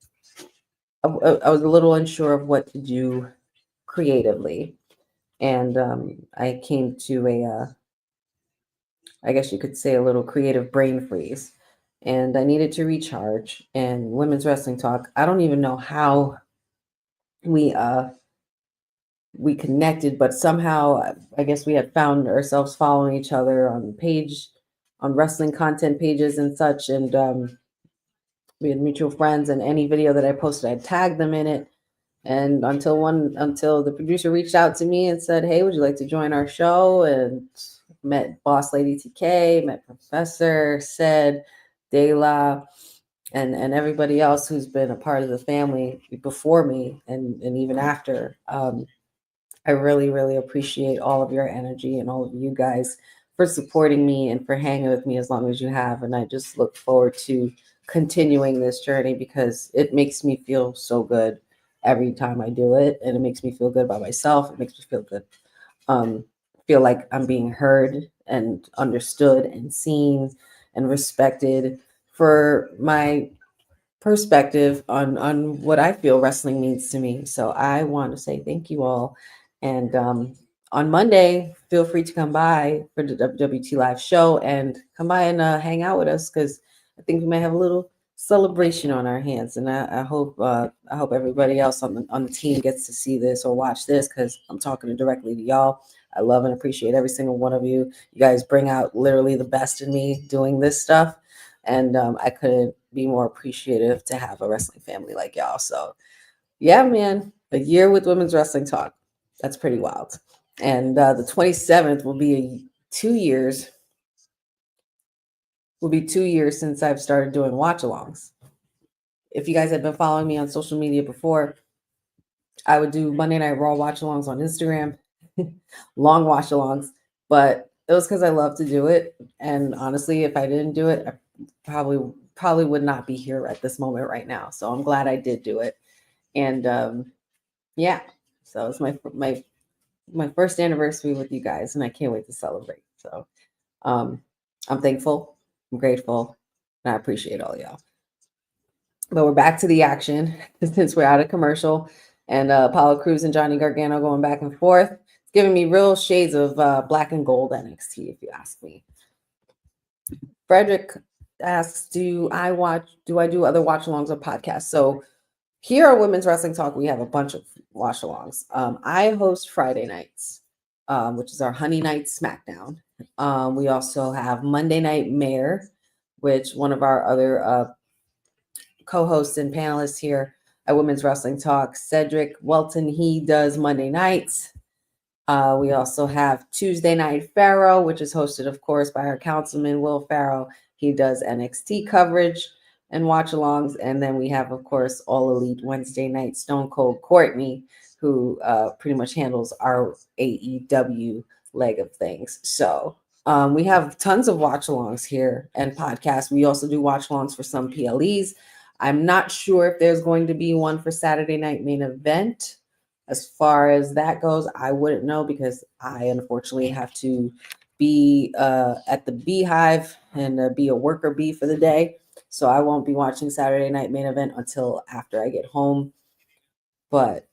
a little unsure of what to do creatively. And I came to I guess you could say, a little creative brain freeze. And I needed to recharge. And Women's Wrestling Talk, I don't even know how we connected, but somehow I guess we had found ourselves following each other on wrestling content pages and such. And we had mutual friends, and any video that I posted, I'd tag them in it. And until the producer reached out to me and said, "Hey, would you like to join our show?" And met Boss Lady TK, met Professor, Ced, De La, and everybody else who's been a part of the family before me and even after. I really, really appreciate all of your energy and all of you guys for supporting me and for hanging with me as long as you have. And I just look forward to continuing this journey because it makes me feel so good every time I do it. And it makes me feel good about myself. It makes me feel good. Feel like I'm being heard and understood and seen and respected for my perspective on what I feel wrestling means to me. So I want to say thank you all. And on Monday, feel free to come by for the WWT Live show and come by and hang out with us, because I think we might have a little celebration on our hands. And I hope everybody else on the team gets to see this or watch this, because I'm talking directly to y'all. I love and appreciate every single one of you. You guys bring out literally the best in me doing this stuff. And I couldn't be more appreciative to have a wrestling family like y'all. So yeah, man, a year with Women's Wrestling Talk. That's pretty wild. And the 27th will be 2 years. Will be 2 years since I've started doing watch-alongs. If you guys have been following me on social media before, I would do Monday Night Raw watch-alongs on Instagram, long watch-alongs, but it was because I love to do it. And honestly, if I didn't do it, I probably would not be here at this moment right now. So I'm glad I did do it. And yeah, so it's my first anniversary with you guys, and I can't wait to celebrate. So I'm thankful, I'm grateful, and I appreciate all y'all. But we're back to the action since we're out of commercial, and Apollo Crews and Johnny Gargano going back and forth. It's giving me real shades of black and gold NXT, if you ask me. Frederick asks, do I do other watch-alongs or podcasts? So here at Women's Wrestling Talk, we have a bunch of watch-alongs. I host Friday nights, which is our Honey Night SmackDown. We also have Monday Night Mayor, which one of our other co-hosts and panelists here at Women's Wrestling Talk, Cedric Welton, he does Monday nights. We also have Tuesday Night Pharaoh, which is hosted, of course, by our councilman, Pharaoh. He does NXT coverage and watch-alongs. And then we have, of course, All Elite Wednesday night, Stone Cold Courtney, who pretty much handles our AEW leg of things. So We have tons of watch-alongs here and podcasts. We also do watch-alongs for some PLEs. I'm not sure if there's going to be one for Saturday Night Main Event. As far as that goes, I wouldn't know because I unfortunately have to be at the Beehive and be a worker bee for the day. So I won't be watching Saturday Night Main Event until after I get home. But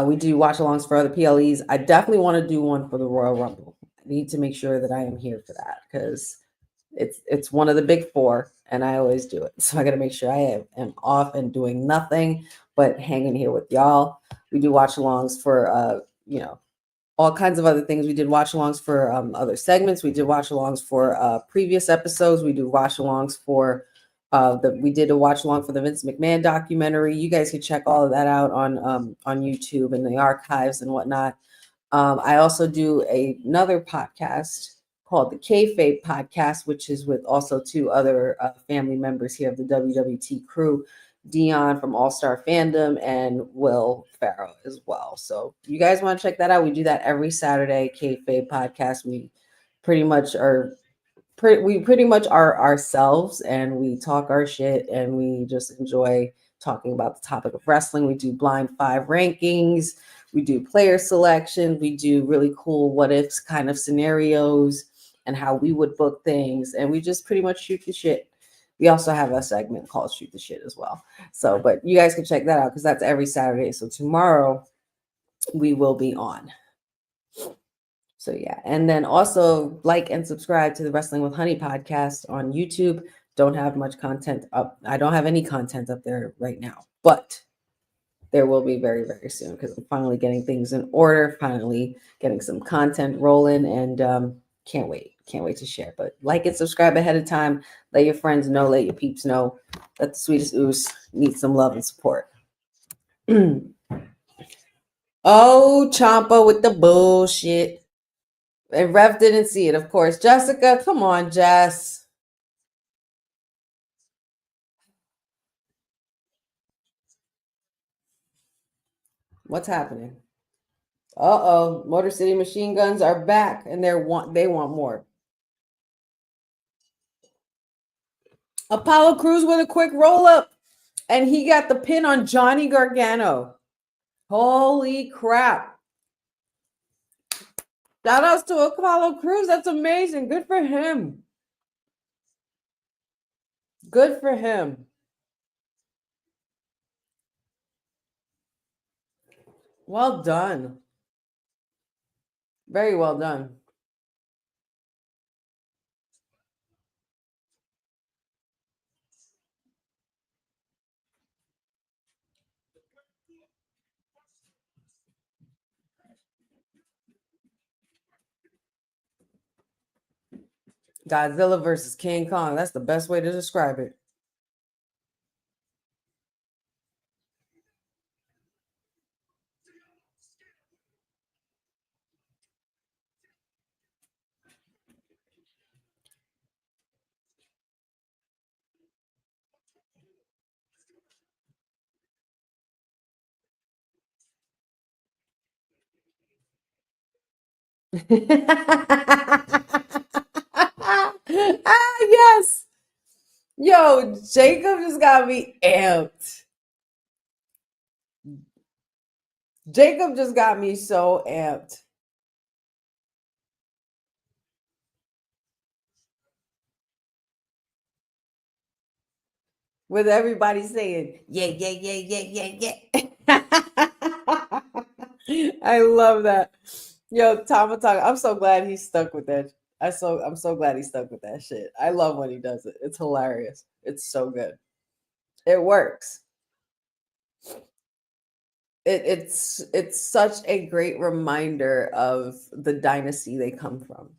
we do watch-alongs for other PLEs. I definitely want to do one for the Royal Rumble. I need to make sure that I am here for that because it's one of the big four, and I always do it. So I got to make sure I am off and doing nothing but hanging here with y'all. We do watch-alongs for all kinds of other things. We did watch-alongs for other segments. We did watch-alongs for previous episodes. We do watch-alongs for we did a watch-along for the Vince McMahon documentary. You guys can check all of that out on YouTube and the archives and whatnot. I also do another podcast called the Kayfabe Podcast, which is with also two other family members here of the WWT crew, Dion from All Star Fandom and Will Pharaoh as well. So you guys want to check that out? We do that every Saturday. Kayfabe Podcast. We pretty much are ourselves, and we talk our shit, and we just enjoy talking about the topic of wrestling. We do blind five rankings. We do player selection. We do really cool what ifs kind of scenarios and how we would book things. And we just pretty much shoot the shit. We also have a segment called Shoot the Shit as well. So, but you guys can check that out because that's every Saturday. So tomorrow we will be on. So yeah. And then also like and subscribe to the Wrestling with Honey podcast on YouTube. Don't have much content up. I don't have any content up there right now, but there will be very, very soon because I'm finally getting things in order, finally getting some content rolling, and can't wait. Can't wait to share. But like and subscribe ahead of time. Let your friends know, let your peeps know that the sweetest ooze needs some love and support. Oh, Champa with the bullshit. And Rev didn't see it, of course. Jessica, come on, Jess. What's happening? Uh-oh. Motor City Machine Guns are back, and they want more. Apollo Crews with a quick roll-up, and he got the pin on Johnny Gargano. Holy crap. Shout outs to Apollo Crews. That's amazing. Good for him. Good for him. Well done. Very well done. Godzilla versus King Kong. That's the best way to describe it. Yes. Yo, Jacob just got me amped. Jacob just got me so amped. With everybody saying, yeah, yeah, yeah, yeah, yeah, yeah. I love that. Yo, Tama Tonga, I'm so glad he stuck with that. I'm so glad he stuck with that shit. I love when he does it. It's hilarious. It's so good. It works. It's such a great reminder of the dynasty they come from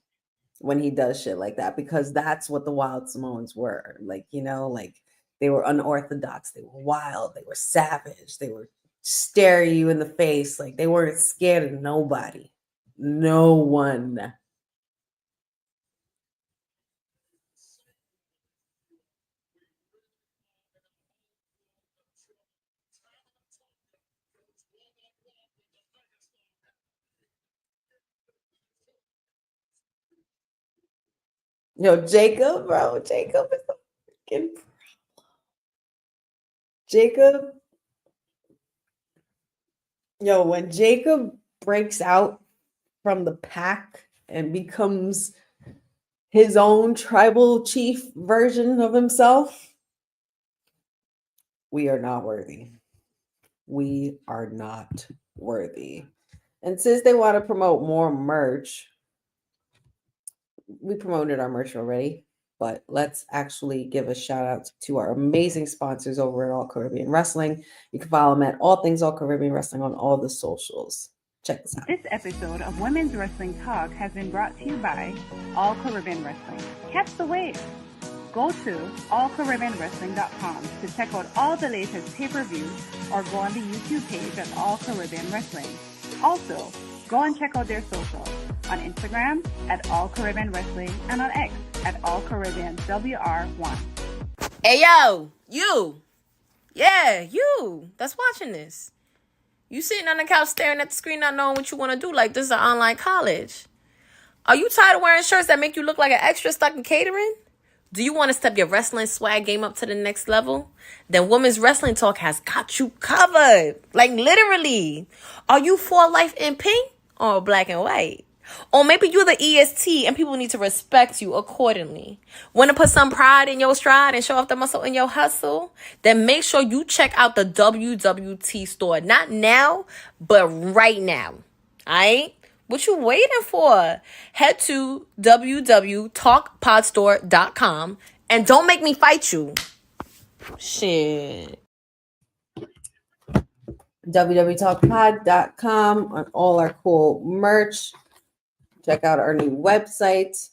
when he does shit like that, because that's what the Wild Samoans were. Like, like they were unorthodox, they were wild, they were savage, they were stare you in the face, like they weren't scared of nobody. No one. Yo, Jacob, bro. Jacob is a freaking Jacob. Yo, when Jacob breaks out from the pack and becomes his own tribal chief version of himself, we are not worthy. We are not worthy. And since they want to promote more merch, we promoted our merch already, but let's actually give a shout out to our amazing sponsors over at All Caribbean Wrestling. You can follow them at All Things All Caribbean Wrestling on all the socials. Check this out. This episode of Women's Wrestling Talk has been brought to you by All Caribbean Wrestling. Catch the wave. Go to allcaribbeanwrestling.com to check out all the latest pay-per-views or go on the YouTube page at All Caribbean Wrestling. Also, go and check out their socials on Instagram at All Caribbean Wrestling and on X at All Caribbean WR1. Hey, yo, you. Yeah, you that's watching this. You sitting on the couch staring at the screen not knowing what you want to do like this is an online college. Are you tired of wearing shirts that make you look like an extra stuck in catering? Do you want to step your wrestling swag game up to the next level? Then Women's Wrestling Talk has got you covered. Like literally. Are you for life in pink or black and white? Or maybe you're the EST and people need to respect you accordingly. Want to put some pride in your stride and show off the muscle in your hustle? Then make sure you check out the WWT store. Not now, but right now. Alright? What you waiting for? Head to www talkpodstore.com and don't make me fight you. Shit. www talkpod.com on all our cool merch. Check out our new website.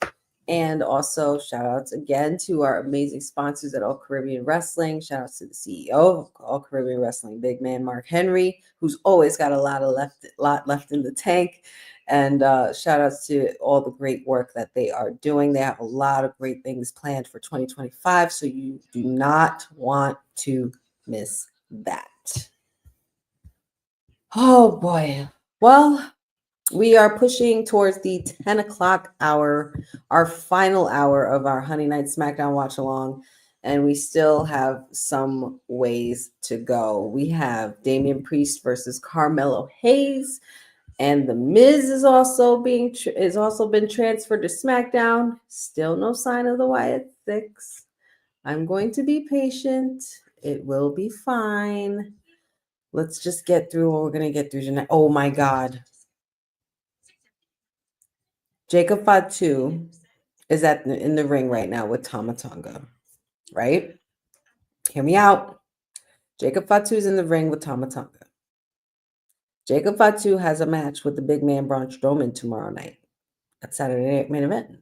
And also shout outs again to our amazing sponsors at All Caribbean Wrestling. Shout outs to the CEO of All Caribbean Wrestling, big man Mark Henry, who's always got a lot left in the tank. And shout outs to all the great work that they are doing. They have a lot of great things planned for 2025. So you do not want to miss that. Oh boy. Well, we are pushing towards the 10 o'clock hour, our final hour of our Honey Night SmackDown watch along. And we still have some ways to go. We have Damian Priest versus Carmelo Hayes. And The Miz is also been transferred to SmackDown. Still no sign of the Wyatt Six. I'm going to be patient. It will be fine. Let's just get through what we're going to get through tonight. Oh my God. Jacob Fatu is in the ring right now with Tama Tonga, right? Hear me out. Jacob Fatu is in the ring with Tama Tonga. Jacob Fatu has a match with the big man Braun Strowman tomorrow night at Saturday Night Main Event.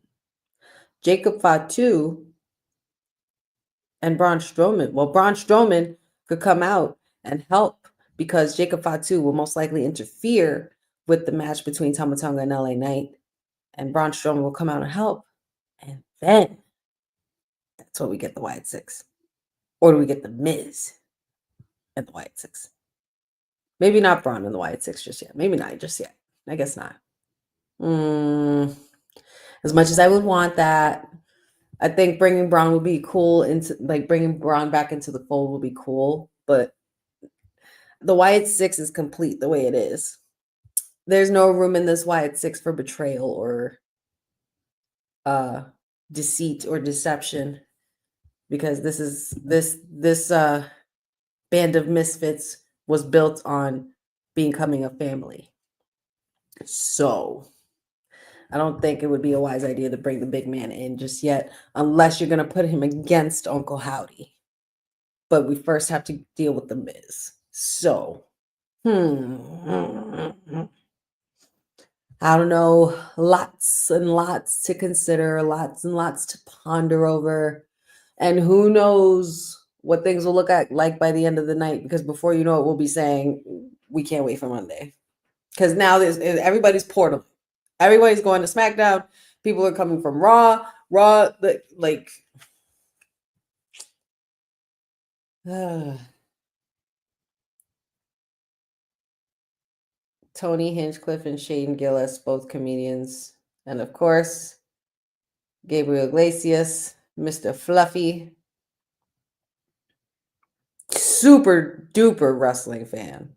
Jacob Fatu and Braun Strowman. Well, Braun Strowman could come out and help because Jacob Fatu will most likely interfere with the match between Tama Tonga and LA Knight. And Braun Strowman will come out and help. And then that's what we get the Wyatt Six. Or do we get the Miz and the Wyatt Six? Maybe not Braun and the Wyatt Six just yet. Maybe not just yet. I guess not. As much as I would want that, I think bringing Braun would be cool. Bringing Braun back into the fold would be cool. But the Wyatt Six is complete the way it is. There's no room in this Wyatt Six for betrayal or deceit or deception, because this band of misfits was built on becoming a family. So I don't think it would be a wise idea to bring the big man in just yet, unless you're going to put him against Uncle Howdy. But we first have to deal with the Miz. So, I don't know, lots and lots to consider, lots and lots to ponder over. And who knows what things will look like by the end of the night, because before you know it, we'll be saying we can't wait for Monday. Because now everybody's portable. Everybody's going to SmackDown. People are coming from Raw. Tony Hinchcliffe and Shane Gillis, both comedians. And of course, Gabriel Iglesias, Mr. Fluffy. Super duper wrestling fan.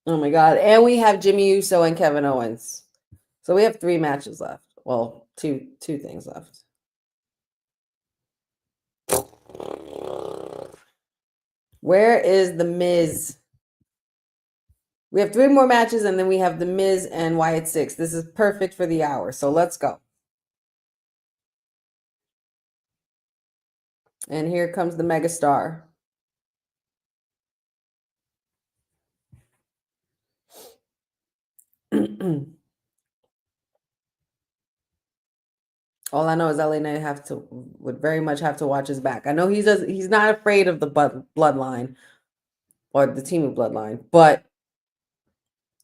Oh my God. And we have Jimmy Uso and Kevin Owens. So we have 3 matches left. Well, two things left. Where is The Miz? We have 3 more matches, and then we have The Miz and Wyatt Six. This is perfect for the hour. So let's go. And here comes the megastar. All I know is LA Knight would very much have to watch his back. I know he's not afraid of the bloodline or the team of bloodline, but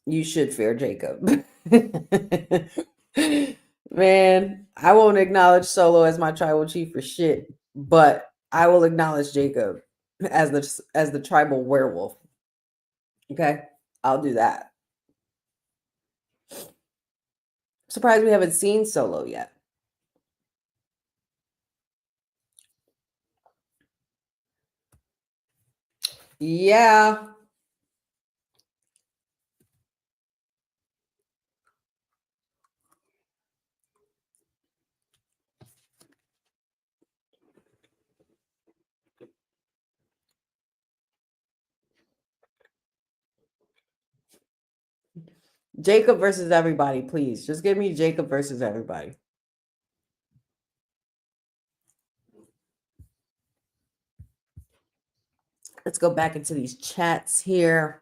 you should fear Jacob. Man, I won't acknowledge Solo as my tribal chief for shit, but I will acknowledge Jacob as the tribal werewolf. Okay, I'll do that. Surprised we haven't seen Solo yet. Yeah. Jacob versus everybody, please. Just give me Jacob versus everybody. Let's go back into these chats here.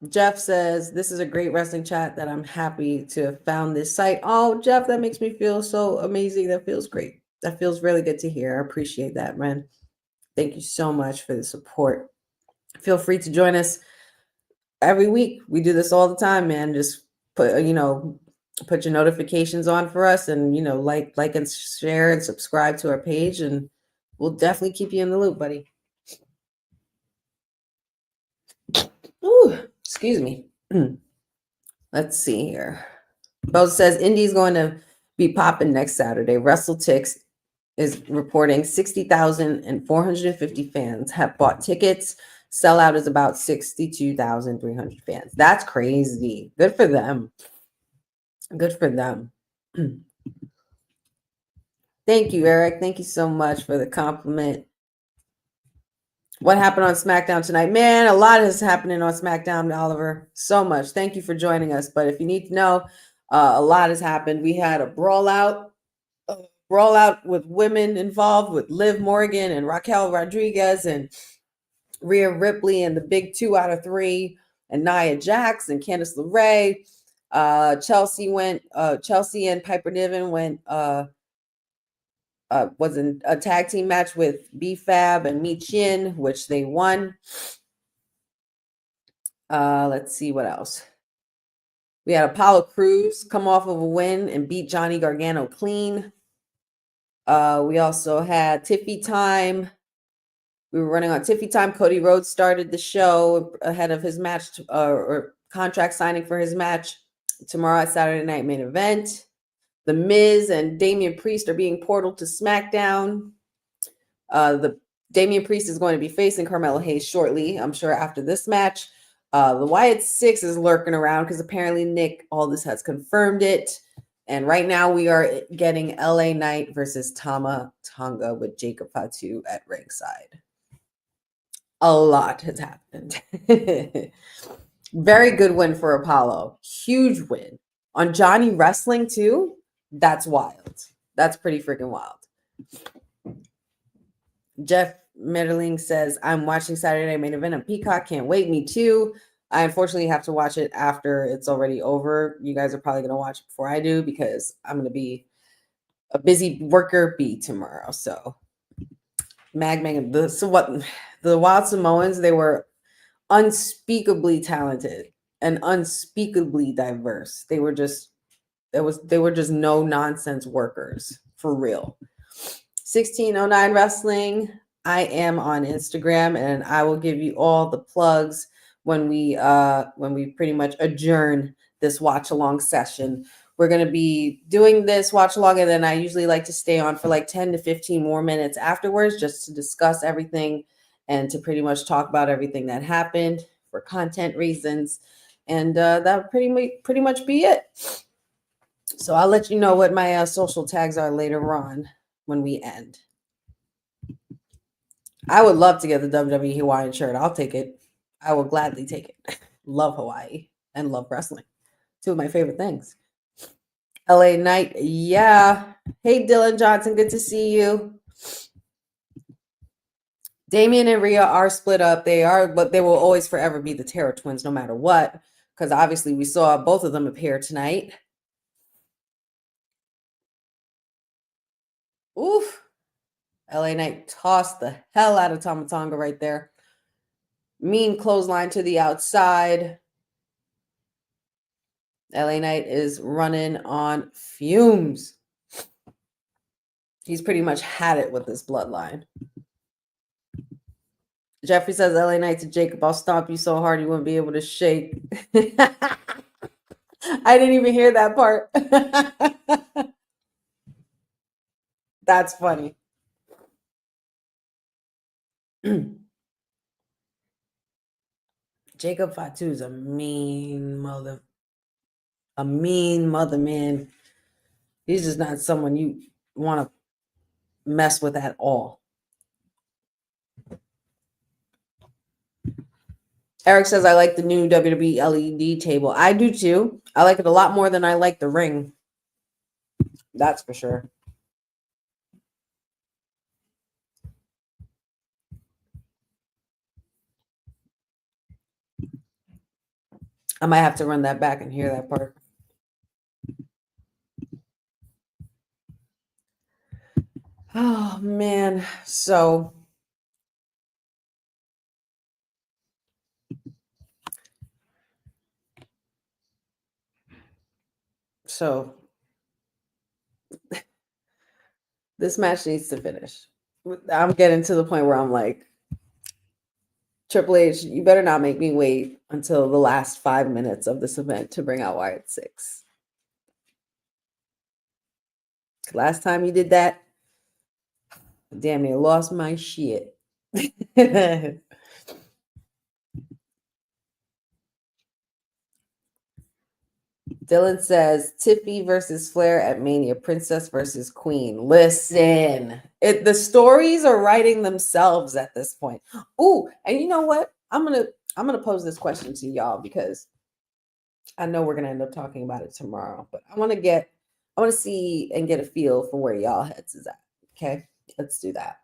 Jeff says, this is a great wrestling chat that I'm happy to have found this site. Oh, Jeff, that makes me feel so amazing. That feels great. That feels really good to hear. I appreciate that, man. Thank you so much for the support. Feel free to join us every week. We do this all the time, man. Just put your notifications on for us, and like and share and subscribe to our page, and we'll definitely keep you in the loop, buddy. Ooh, excuse me. Let's see here. Bo says Indy's going to be popping next Saturday. WrestleTix is reporting 60,450 fans have bought tickets. Sellout is about 62,300 fans. That's crazy. Good for them. Good for them. Thank you, Eric. Thank you so much for the compliment. What happened on SmackDown tonight? Man, a lot is happening on SmackDown, Oliver. So much. Thank you for joining us. But if you need to know, a lot has happened. We had a brawl out with women involved, with Liv Morgan and Raquel Rodriguez and Rhea Ripley and the big 2 out of 3, and Nia Jax and Candice LeRae. Chelsea and Piper Niven went was in a tag team match with B-Fab and Mi Chin, which they won. Let's see what else. We had Apollo Crews come off of a win and beat Johnny Gargano clean. We also had Tiffy Time. We were running on Tiffy Time. Cody Rhodes started the show ahead of his match or contract signing for his match tomorrow at Saturday Night Main Event. The Miz and Damian Priest are being portaled to SmackDown. The Damian Priest is going to be facing Carmelo Hayes shortly, I'm sure, after this match. The Wyatt Six is lurking around because apparently Nick Aldis has confirmed it. And right now we are getting LA Knight versus Tama Tonga with Jacob Fatu at ringside. A lot has happened. Very good win for Apollo. Huge win. On Johnny Wrestling too? That's wild. That's pretty freaking wild. Jeff Metterling says, I'm watching Saturday Night Main Event on Peacock. Can't wait. Me too. I unfortunately have to watch it after it's already over. You guys are probably going to watch it before I do because I'm going to be a busy worker bee tomorrow. So the Wild Samoans, they were unspeakably talented and unspeakably diverse. They were just no nonsense workers for real. 1609 Wrestling. I am on Instagram, and I will give you all the plugs when we pretty much adjourn this watch along session. We're going to be doing this watch along, and then I usually like to stay on for like 10 to 15 more minutes afterwards just to discuss everything and to pretty much talk about everything that happened for content reasons. And that would pretty much be it. So I'll let you know what my social tags are later on when we end. I would love to get the WWE Hawaiian shirt. I'll take it. I will gladly take it. Love Hawaii and love wrestling. Two of my favorite things. LA Knight, yeah. Hey, Dylan Johnson, good to see you. Damian and Rhea are split up. They are, but they will always forever be the Terror Twins no matter what, because obviously we saw both of them appear tonight. Oof. LA Knight tossed the hell out of Tama Tonga right there. Mean clothesline to the outside. LA Knight is running on fumes. He's pretty much had it with this bloodline. Jeffrey says, LA Knight to Jacob, I'll stomp you so hard you wouldn't be able to shake. I didn't even hear that part. That's funny. Jacob Fatu is a mean mother, man. He's just not someone you want to mess with at all. Eric says, I like the new WWE LED table. I do too. I like it a lot more than I like the ring. That's for sure. I might have to run that back and hear that part. Oh, man. So this match needs to finish. I'm getting to the point where I'm like, Triple H, you better not make me wait until the last 5 minutes of this event to bring out Wyatt 6. Last time you did that, damn near lost my shit. Dylan says, Tiffy versus Flair at Mania, Princess versus Queen. Listen, the stories are writing themselves at this point. Ooh, and you know what? I'm gonna pose this question to y'all because I know we're gonna end up talking about it tomorrow, but I want to see and get a feel for where y'all heads is at. Okay, let's do that.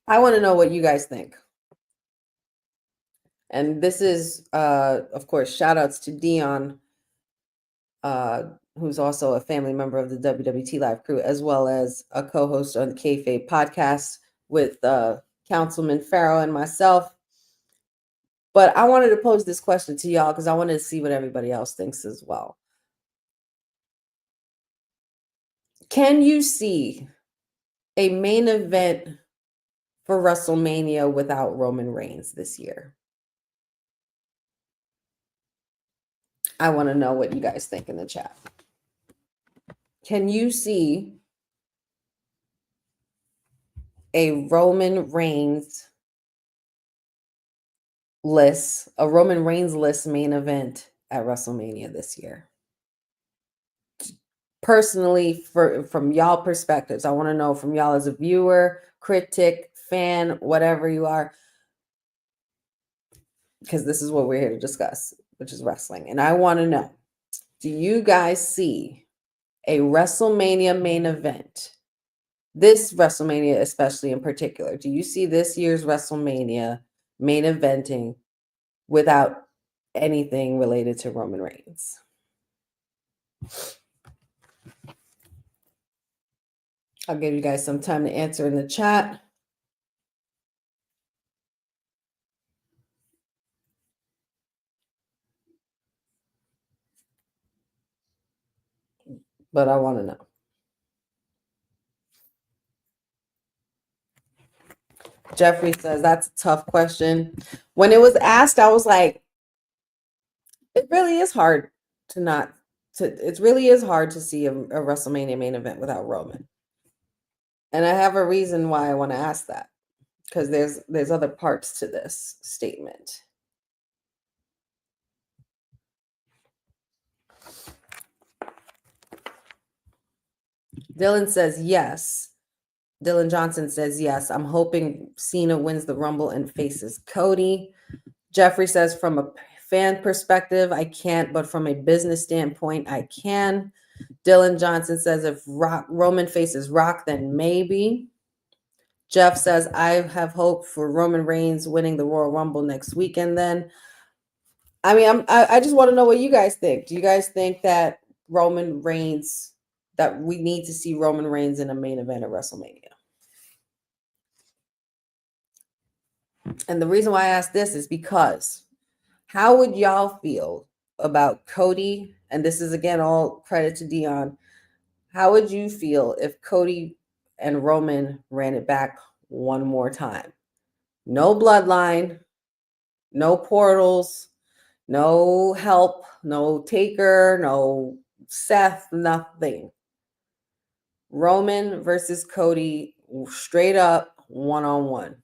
I want to know what you guys think. And this is, of course, shout outs to Dion, who's also a family member of the WWT Live crew, as well as a co-host on the Kayfabe podcast with Councilman Pharaoh and myself. But I wanted to pose this question to y'all because I wanted to see what everybody else thinks as well. Can you see a main event for WrestleMania without Roman Reigns this year? I want to know what you guys think in the chat. Can you see a Roman Reigns list main event at WrestleMania this year? Personally, from y'all perspectives, I want to know from y'all as a viewer, critic, fan, whatever you are, because this is what we're here to discuss, which is wrestling. And I want to know, do you guys see a WrestleMania main event, this WrestleMania especially in particular, do you see this year's WrestleMania main eventing without anything related to Roman Reigns? I'll give you guys some time to answer in the chat. but I want to know. Jeffrey says that's a tough question. When it was asked, I was like, it really is hard it really is hard to see a WrestleMania main event without Roman. And I have a reason why I want to ask that, because there's other parts to this statement. Dylan says yes. Dylan Johnson says yes. I'm hoping Cena wins the Rumble and faces Cody. Jeffrey says from a fan perspective, I can't, but from a business standpoint, I can. Dylan Johnson says if Roman faces Rock, then maybe. Jeff says I have hope for Roman Reigns winning the Royal Rumble next weekend. Then, I mean, I just want to know what you guys think. Do you guys think that Roman Reigns, that we need to see Roman Reigns in a main event at WrestleMania? And the reason why I ask this is because how would y'all feel about Cody? And this is, again, all credit to Dion. How would you feel if Cody and Roman ran it back one more time? No bloodline, no portals, no help, no Taker, no Seth, nothing. Roman versus Cody, straight up one-on-one.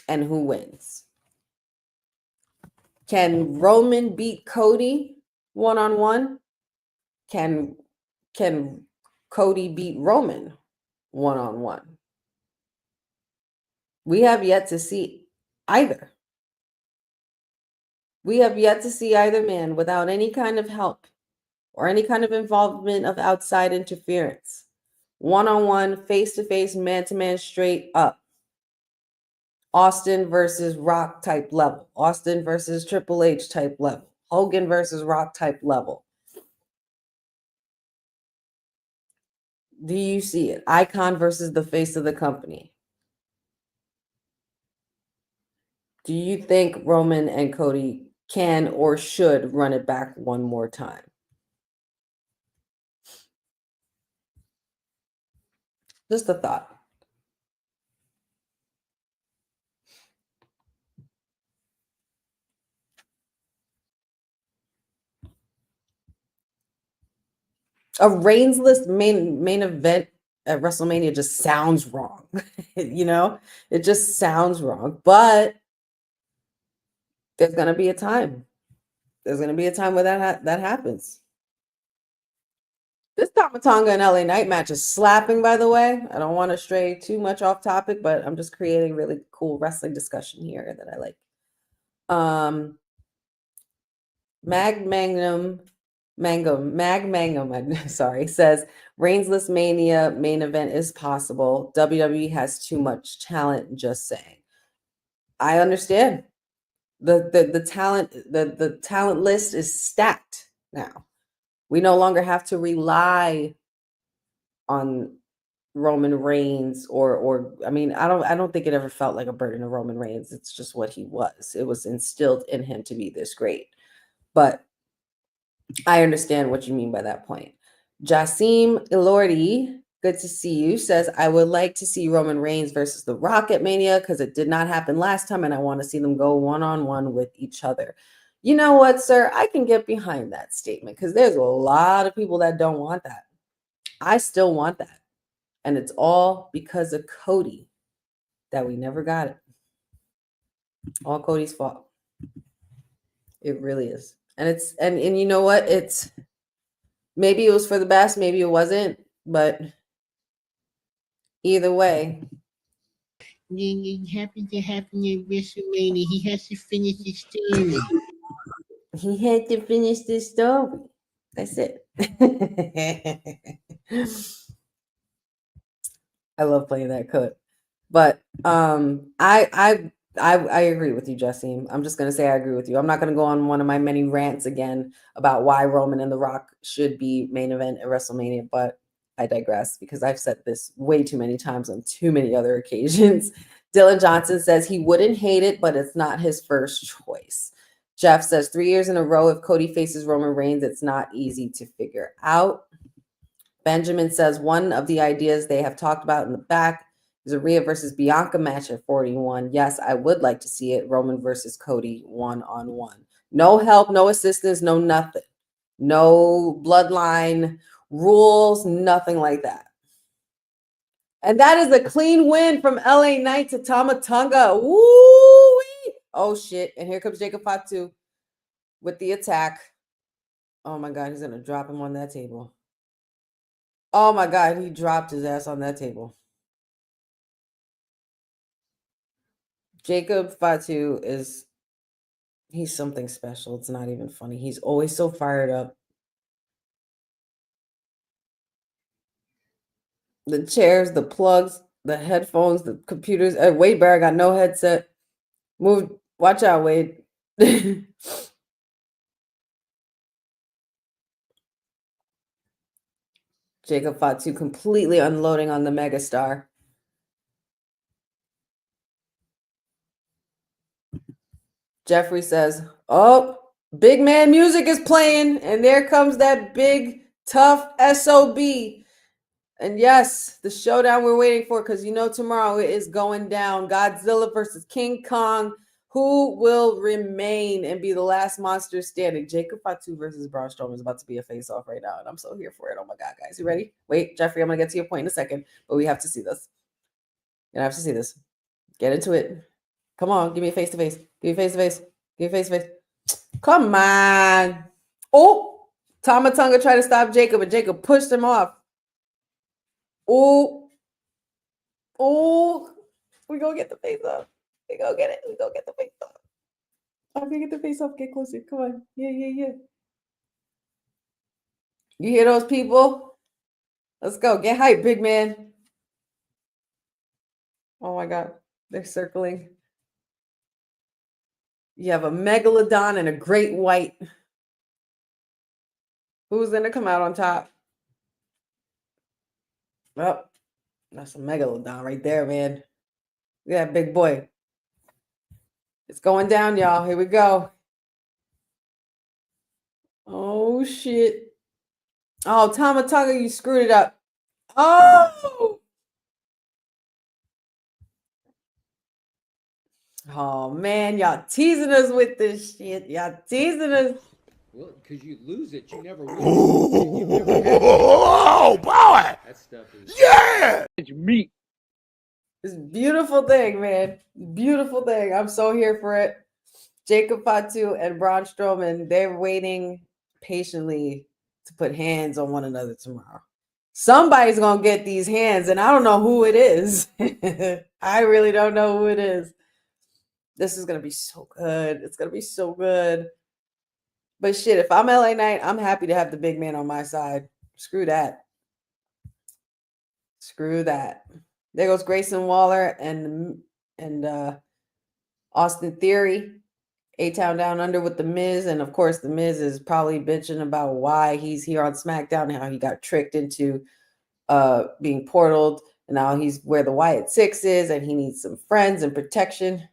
And who wins? Can Roman beat Cody one-on-one? Can Cody beat Roman one-on-one? We have yet to see either. We have yet to see either man without any kind of help or any kind of involvement of outside interference. One-on-one, face-to-face, man-to-man, straight up. Austin versus Rock type level. Austin versus Triple H type level. Hogan versus Rock type level. Do you see it? Icon versus the face of the company. Do you think Roman and Cody can or should run it back one more time? Just a thought. A Reignsless main event at WrestleMania just sounds wrong. You know, it just sounds wrong. But there's going to be a time. There's going to be a time where that happens. This Tamatanga and LA Knight match is slapping, by the way. I don't want to stray too much off topic, but I'm just creating really cool wrestling discussion here that I like. Mag Mangum, sorry, says Reignsless Mania main event is possible. WWE has too much talent, just saying. I understand. The talent list is stacked now. We no longer have to rely on Roman Reigns or I mean, I don't think it ever felt like a burden of Roman Reigns. It's just what he was. It was instilled in him to be this great. But I understand what you mean by that point. Jasim Ilordi, good to see you, says, I would like to see Roman Reigns versus The Rock at Mania because it did not happen last time and I want to see them go one-on-one with each other. You know what, sir? I can get behind that statement because there's a lot of people that don't want that. I still want that. And it's all because of Cody that we never got it. All Cody's fault. It really is. And you know what? It's maybe it was for the best, maybe it wasn't, but either way. It happened to happen at WrestleMania. He has to finish the story. He had to finish this story. That's it. I love playing that clip. But I agree with you, Justine. I'm just going to say I agree with you. I'm not going to go on one of my many rants again about why Roman and The Rock should be main event at WrestleMania, but I digress because I've said this way too many times on too many other occasions. Dylan Johnson says he wouldn't hate it, but it's not his first choice. Jeff says 3 years in a row. If Cody faces Roman Reigns, it's not easy to figure out. Benjamin says one of the ideas they have talked about in the back is a Rhea versus Bianca match at 41. Yes, I would like to see it. Roman versus Cody 1-on-1. No help, no assistance, no nothing. No bloodline rules, nothing like that. And that is a clean win from LA Knight to Tama Tonga. Woo! Oh, shit. And here comes Jacob Fatu with the attack. Oh, my God. He's going to drop him on that table. Oh, my God. He dropped his ass on that table. Jacob Fatu he's something special. It's not even funny. He's always so fired up. The chairs, the plugs, the headphones, the computers. Wade Barrett got no headset. Move. Watch out, Wade. Jacob Fatu completely unloading on the megastar. Jeffrey says, oh, big man music is playing. And there comes that big, tough SOB. And yes, the showdown we're waiting for, because you know tomorrow it is going down. Godzilla versus King Kong. Who will remain and be the last monster standing? Jacob Fatu versus Braun Strowman is about to be a face-off right now, and I'm so here for it. Oh, my God, guys. You ready? Wait, Jeffrey, I'm going to get to your point in a second, but we have to see this. You're going to have to see this. Get into it. Come on, give me a face-to-face. Give me a face-to-face. Give me a face-to-face. Come on. Oh, Tama Tonga tried to stop Jacob, and Jacob pushed him off. Oh, we going to get the face-off. We go get it. We go get the face off. I'm gonna get the face off. Get closer. Come on. Yeah. You hear those people? Let's go. Get hype, big man. Oh my God. They're circling. You have a megalodon and a great white. Who's gonna come out on top? Well, that's a megalodon right there, man. Look at that big boy. It's going down, y'all. Here we go. Oh, shit. Oh, Tama Tonga, you screwed it up. Oh! Oh, man. Y'all teasing us with this shit. Y'all teasing us. Well, because you lose it, you never win. Oh, boy! That stuff is... Yeah! It's meat. This beautiful thing, man. Beautiful thing. I'm so here for it. Jacob Fatu and Braun Strowman, they're waiting patiently to put hands on one another tomorrow. Somebody's going to get these hands, and I don't know who it is. I really don't know who it is. This is going to be so good. It's going to be so good. But shit, if I'm LA Knight, I'm happy to have the big man on my side. Screw that. Screw that. There goes Grayson Waller and Austin Theory. A-Town Down Under with The Miz. And of course, The Miz is probably bitching about why he's here on SmackDown and how he got tricked into being portaled. And now he's where the Wyatt Six is and he needs some friends and protection.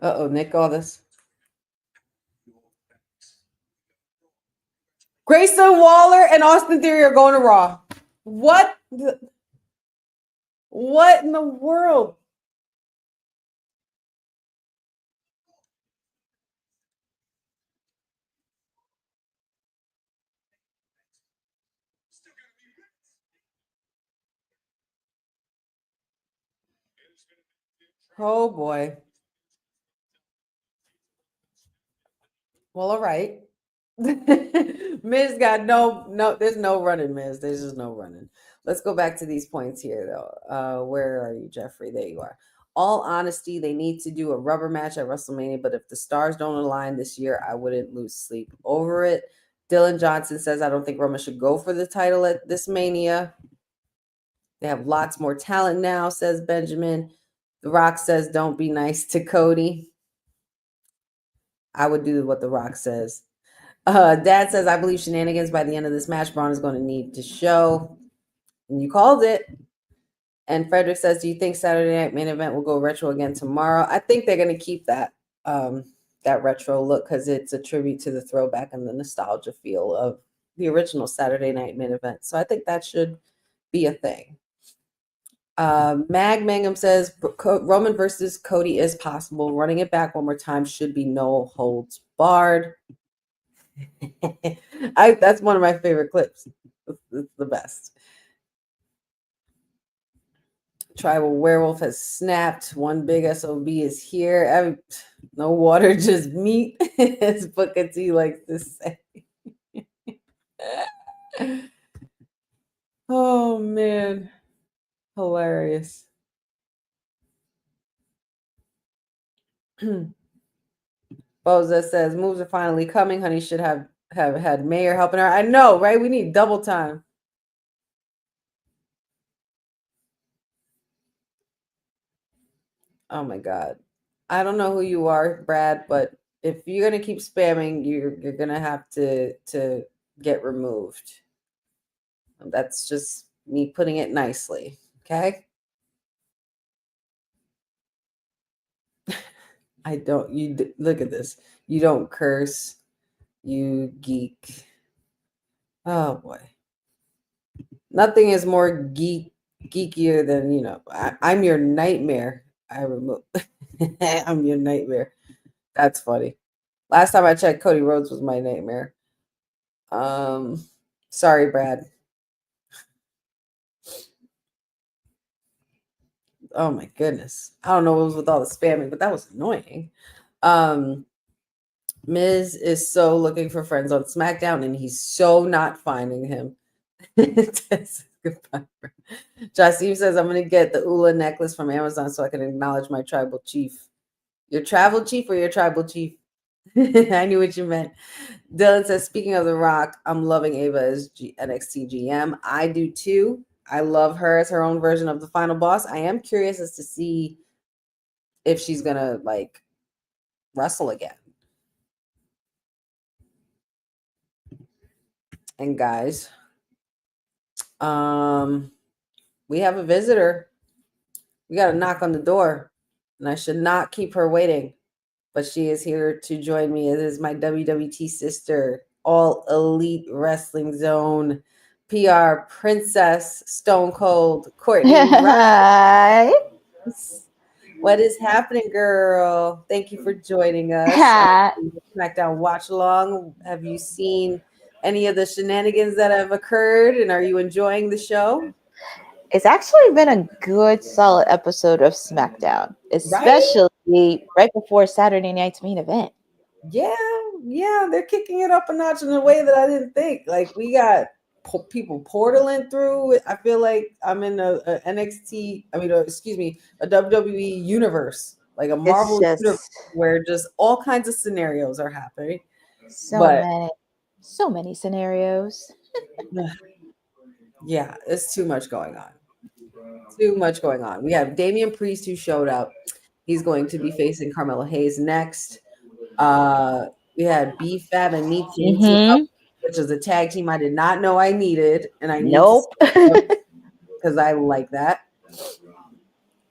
Uh-oh, Nick Aldis. Grayson Waller and Austin Theory are going to Raw. What in the world? Oh boy. Well, all right. Miz got no, there's no running, Miz. There's just no running. Let's go back to these points here, though. Where are you, Jeffrey? There you are. All honesty, they need to do a rubber match at WrestleMania, but if the stars don't align this year, I wouldn't lose sleep over it. Dylan Johnson says, I don't think Roman should go for the title at this Mania. They have lots more talent now, says Benjamin. The Rock says, don't be nice to Cody. I would do what The Rock says. Dad says, I believe shenanigans by the end of this match. Braun is going to need to show. And you called it. And Frederick says, do you think Saturday night main event will go retro again tomorrow? I think they're going to keep that that retro look because it's a tribute to the throwback and the nostalgia feel of the original Saturday night main event. So I think that should be a thing. Mag Mangum says, Roman versus Cody is possible. Running it back one more time should be no holds barred. That's one of my favorite clips. It's the best. Tribal werewolf has snapped. One big SOB is here. No water, just meat, as Booker T likes to say. Oh, man. Hilarious. Boza says, moves are finally coming. Honey should have had Mayor helping her. I know, right? We need double time. Oh my God. I don't know who you are, Brad, but if you're gonna keep spamming, you're gonna have to get removed. That's just me putting it nicely. Okay. Look at this. You don't curse. You geek. Oh boy. Nothing is more geekier than, I'm your nightmare. I'm your nightmare. That's funny. Last time I checked, Cody Rhodes was my nightmare. Sorry, Brad. Oh my goodness. I don't know what was with all the spamming, but that was annoying. Miz is so looking for friends on SmackDown, and he's so not finding him. Goodbye. Jasim says, I'm going to get the Ula necklace from Amazon so I can acknowledge my tribal chief. Your travel chief or your tribal chief? I knew what you meant. Dylan says, speaking of The Rock, I'm loving Ava as NXT GM. I do too. I love her as her own version of the final boss. I am curious as to see if she's going to wrestle again. And guys, we have a visitor. We got to knock on the door, and I should not keep her waiting, but she is here to join me. It is my WWT sister, All Elite Wrestling Zone PR Princess, Stone Cold, Courtney Rice. What is happening, girl? Thank you for joining us. SmackDown Watch Along. Have you seen any of the shenanigans that have occurred, and are you enjoying the show? It's actually been a good, solid episode of SmackDown, especially right before Saturday night's main event. Yeah, they're kicking it up a notch in a way that I didn't think. We got people portaling through. I feel like I'm in a NXT, a WWE universe, like a Marvel universe where just all kinds of scenarios are happening. So many scenarios. Yeah, it's too much going on. Too much going on. We have Damian Priest who showed up. He's going to be facing Carmelo Hayes next. We had B-Fab and Me Team, which is a tag team I did not know I needed, and I need because I like that.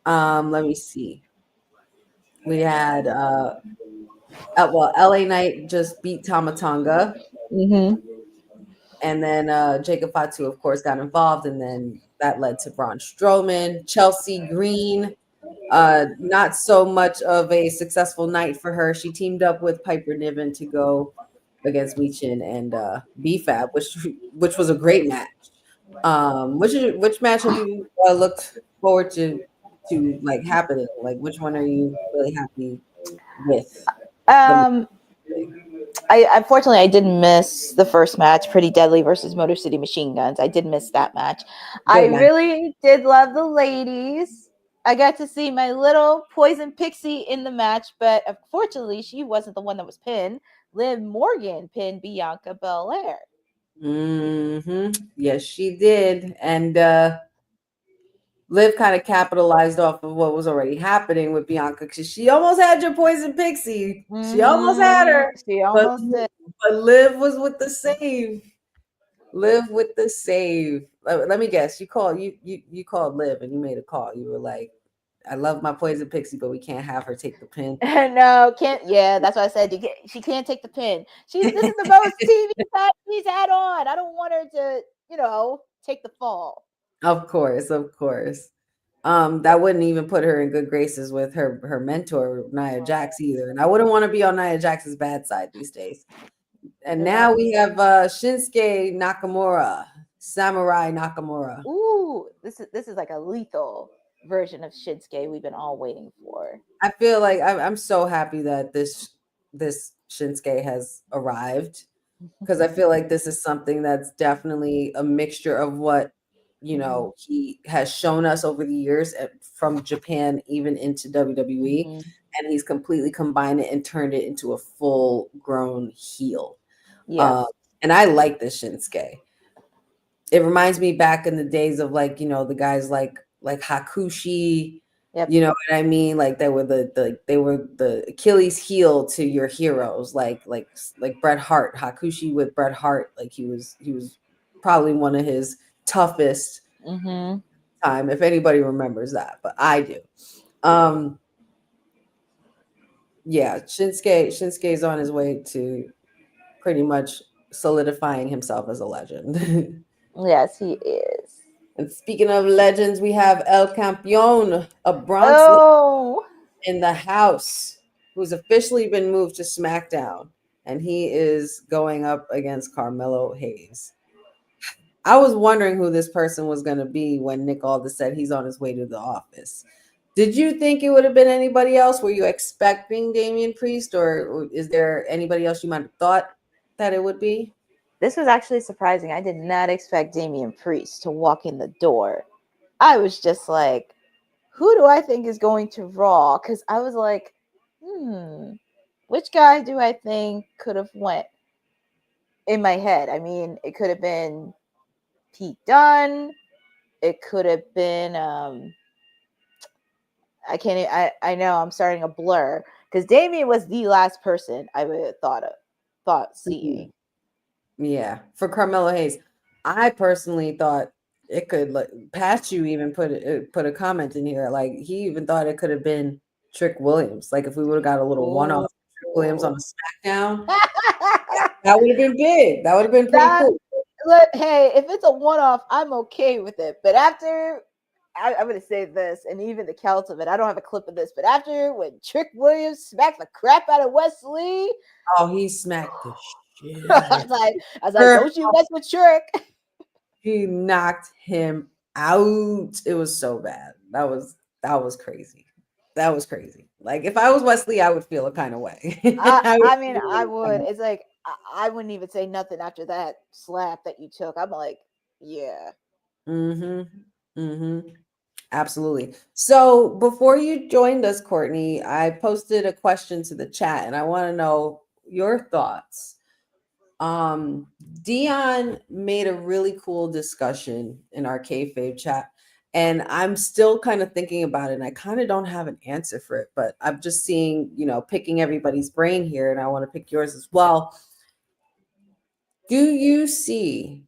Let me see. We had LA Knight just beat Tama Tonga. And then Jacob Fatu, of course, got involved, and then that led to Braun Strowman. Chelsea Green, not so much of a successful night for her. She teamed up with Piper Niven to go against Michin and B-Fab, which was a great match. Which match have you looked forward to happening? Which one are you really happy with? Unfortunately, I did miss the first match, Pretty Deadly versus Motor City Machine Guns. I did miss that match. Really did love the ladies. I got to see my little Poison Pixie in the match, but unfortunately, she wasn't the one that was pinned. Liv Morgan pinned Bianca Belair. Yes, she did. And Liv kind of capitalized off of what was already happening with Bianca because she almost had your poison pixie. She almost had her. She almost did. But Liv was with the save. Liv with the save. Let me guess. You called Liv and you made a call. You were like, I love my poison pixie, but we can't have her take the pin. No, can't. Yeah, that's why I said she can't take the pin. This is the most TV time she's had on. I don't want her to, take the fall. Of course. That wouldn't even put her in good graces with her mentor, Nia Jax, either. And I wouldn't want to be on Nia Jax's bad side these days. And now we have Shinsuke Nakamura, Samurai Nakamura. Ooh, this is like a lethal version of Shinsuke we've been all waiting for. I feel like I'm so happy that this Shinsuke has arrived, because I feel like this is something that's definitely a mixture of what he has shown us over the years from Japan even into WWE, and he's completely combined it and turned it into a full-grown heel. Yes. And I like this Shinsuke. It reminds me back in the days of the guys like Hakushi. Yep. You know what I mean? Like they were the Achilles heel to your heroes, like Bret Hart. Hakushi with Bret Hart, like he was probably one of his toughest time, if anybody remembers that, but I do. Yeah, Shinsuke's on his way to pretty much solidifying himself as a legend. Yes, he is. And speaking of legends, we have El Campeón, a Bronx in the house, who's officially been moved to SmackDown, and he is going up against Carmelo Hayes. I was wondering who this person was going to be when Nick Aldis said he's on his way to the office. Did you think it would have been anybody else? Were you expecting Damian Priest, or is there anybody else you might have thought that it would be? This was actually surprising. I did not expect Damian Priest to walk in the door. I was just like, who do I think is going to Raw? Because I was like, which guy do I think could have went in my head? I mean, it could have been Pete Dunne. It could have been I know I'm starting a blur, because Damian was the last person I would have thought seeing. Yeah, for Carmelo Hayes, I personally thought it could. Pachu even put a comment in here. Like, he even thought it could have been Trick Williams. Like, if we would have got a little one-off Trick Williams on a SmackDown, that would have been big. That would have been pretty cool. Look, hey, if it's a one-off, I'm okay with it. But after, I'm going to say this, and even the count of it, I don't have a clip of this, but after when Trick Williams smacked the crap out of Wesley. Oh, he smacked the shit. I was like, don't you mess with Trick. He knocked him out. It was so bad. That was crazy. That was crazy. Like, if I was Wesley, I would feel a kind of way. I would. It's like, I wouldn't even say nothing after that slap that you took. I'm like, yeah. Absolutely. So before you joined us, Courtney, I posted a question to the chat, and I want to know your thoughts. Dion made a really cool discussion in our kayfabe chat, and I'm still kind of thinking about it, and I kind of don't have an answer for it, but I'm just seeing, picking everybody's brain here, and I want to pick yours as well. Do you see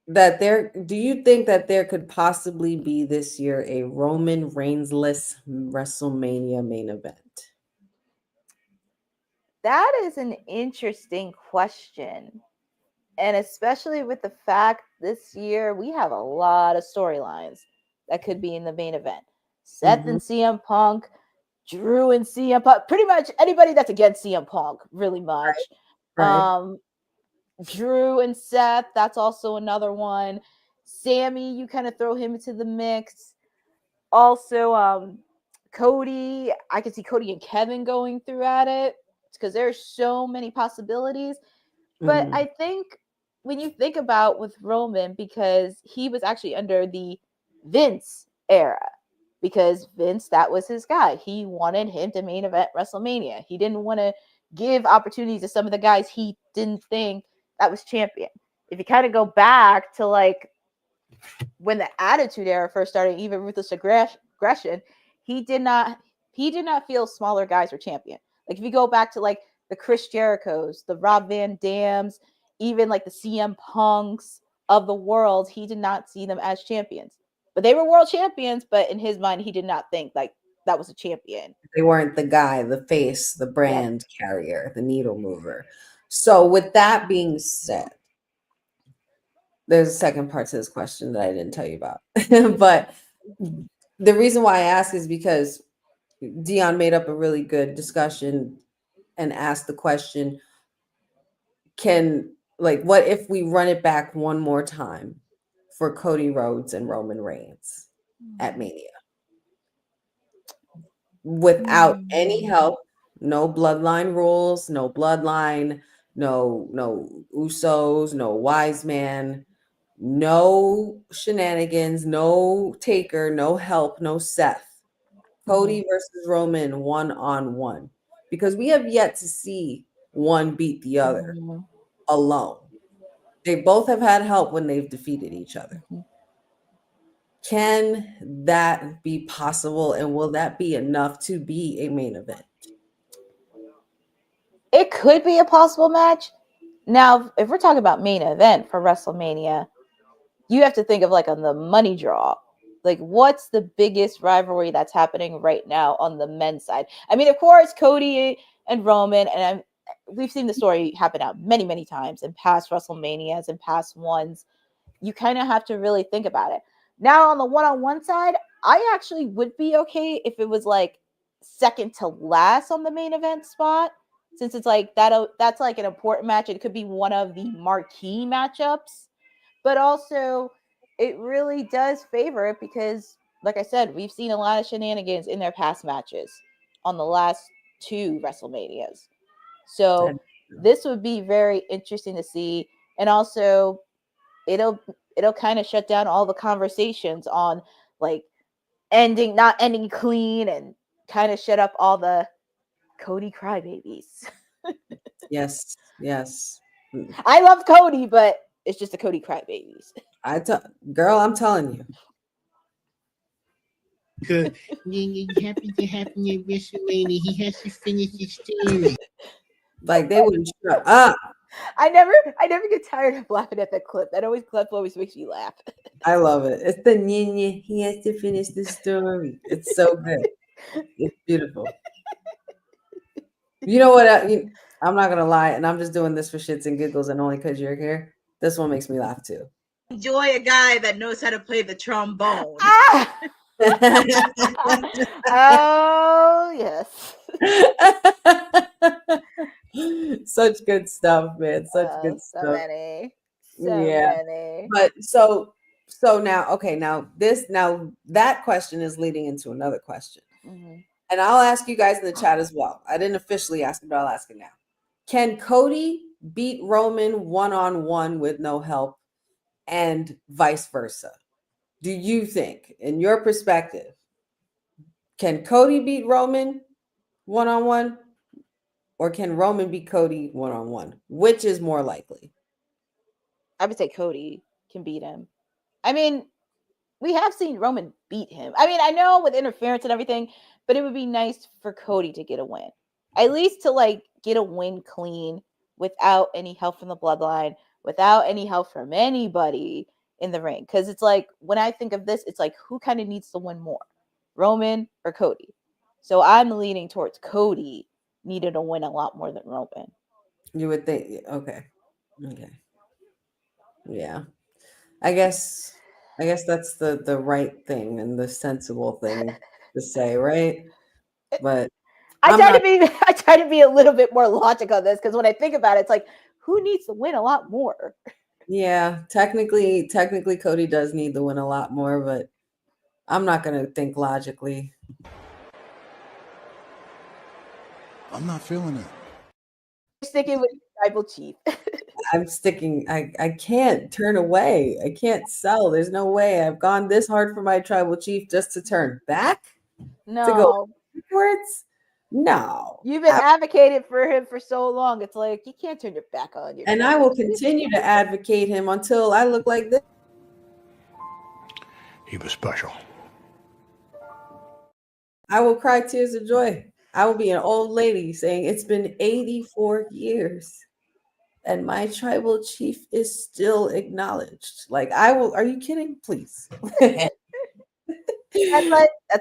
that do you think that there could possibly be this year a Roman Reigns-less WrestleMania main event? That is an interesting question. And especially with the fact this year we have a lot of storylines that could be in the main event. Seth and CM Punk, Drew and CM Punk, pretty much anybody that's against CM Punk, really much. Right. Drew and Seth, that's also another one. Sammy, you kind of throw him into the mix. Also, Cody, I could see Cody and Kevin going through at it, because there's so many possibilities. But I think when you think about with Roman, because he was actually under the Vince era, because Vince, that was his guy. He wanted him to main event WrestleMania. He didn't want to give opportunities to some of the guys he didn't think that was champion. If you kind of go back to like when the Attitude Era first started, even ruthless aggression, he did not feel smaller guys were champion. Like if you go back to like the Chris Jerichos, the Rob Van Dams, even like the CM Punks of the world, he did not see them as champions. But they were world champions, but in his mind, he did not think like that was a champion. They weren't the guy, the face, the brand carrier, the needle mover. So with that being said, there's a second part to this question that I didn't tell you about. But the reason why I ask is because Dion made up a really good discussion and asked the question, what if we run it back one more time for Cody Rhodes and Roman Reigns at Mania? Without any help, no bloodline rules, no bloodline, no Usos, no wise man, no shenanigans, no Taker, no help, no Seth. Cody versus Roman one-on-one. Because we have yet to see one beat the other alone. They both have had help when they've defeated each other. Can that be possible? And will that be enough to be a main event? It could be a possible match. Now, if we're talking about main event for WrestleMania, you have to think of like on the money draw. Like, what's the biggest rivalry that's happening right now on the men's side? I mean, of course, Cody and Roman, and we've seen the story happen out many, many times in past WrestleManias and past ones. You kind of have to really think about it. Now, on the one-on-one side, I actually would be okay if it was like second to last on the main event spot, since it's like that's like an important match. It could be one of the marquee matchups, but also it really does favor it because, like I said, we've seen a lot of shenanigans in their past matches on the last 2 WrestleManias. So this would be very interesting to see, and also it'll kind of shut down all the conversations on like not ending clean, and kind of shut up all the Cody crybabies. Yes. I love Cody, but it's just the Cody crybabies. Girl, I'm telling you. Good. It happened to happen at WrestleMania. He has to finish his story. Like they wouldn't shut up. I never get tired of laughing at that clip. That clip always makes me laugh. I love it. It's the Nini. He has to finish the story. It's so good. It's beautiful. You know what? I'm not gonna lie, and I'm just doing this for shits and giggles, and only because you're here. This one makes me laugh too. Enjoy a guy that knows how to play the trombone. Oh yes. Such good stuff, man. Such good stuff. So many. But so now, now that question is leading into another question. Mm-hmm. And I'll ask you guys in the chat as well. I didn't officially ask it, but I'll ask it now. Can Cody beat Roman one-on-one with no help, and vice versa? Do you think, in your perspective, can Cody beat Roman one-on-one, or can Roman beat Cody one-on-one? Which is more likely? I would say Cody can beat him. I mean, we have seen Roman beat him. I mean, I know with interference and everything, but it would be nice for Cody to get a win. At least to like get a win clean without any help from the bloodline, without any help from anybody in the ring. Because it's like, when I think of this, it's like, who kind of needs to win more, Roman or Cody? So I'm leaning towards Cody needed to win a lot more than Roman. You would think, okay. Yeah. I guess that's the right thing and the sensible thing to say, right? But I try to be a little bit more logical on this, because when I think about it, it's like, who needs to win a lot more? Yeah, technically Cody does need to win a lot more, but I'm not gonna think logically. I'm not feeling it. You're sticking with tribal chief. I'm sticking. I can't turn away. I can't sell. There's no way. I've gone this hard for my tribal chief just to turn back? No. To go backwards? No. You've been advocating for him for so long. It's like, you can't turn your back on you. And I will continue to advocate him until I look like this. he was special. I will cry tears of joy. I will be an old lady saying it's been 84 years and my tribal chief is still acknowledged. Like, I will, are you kidding? Please. That's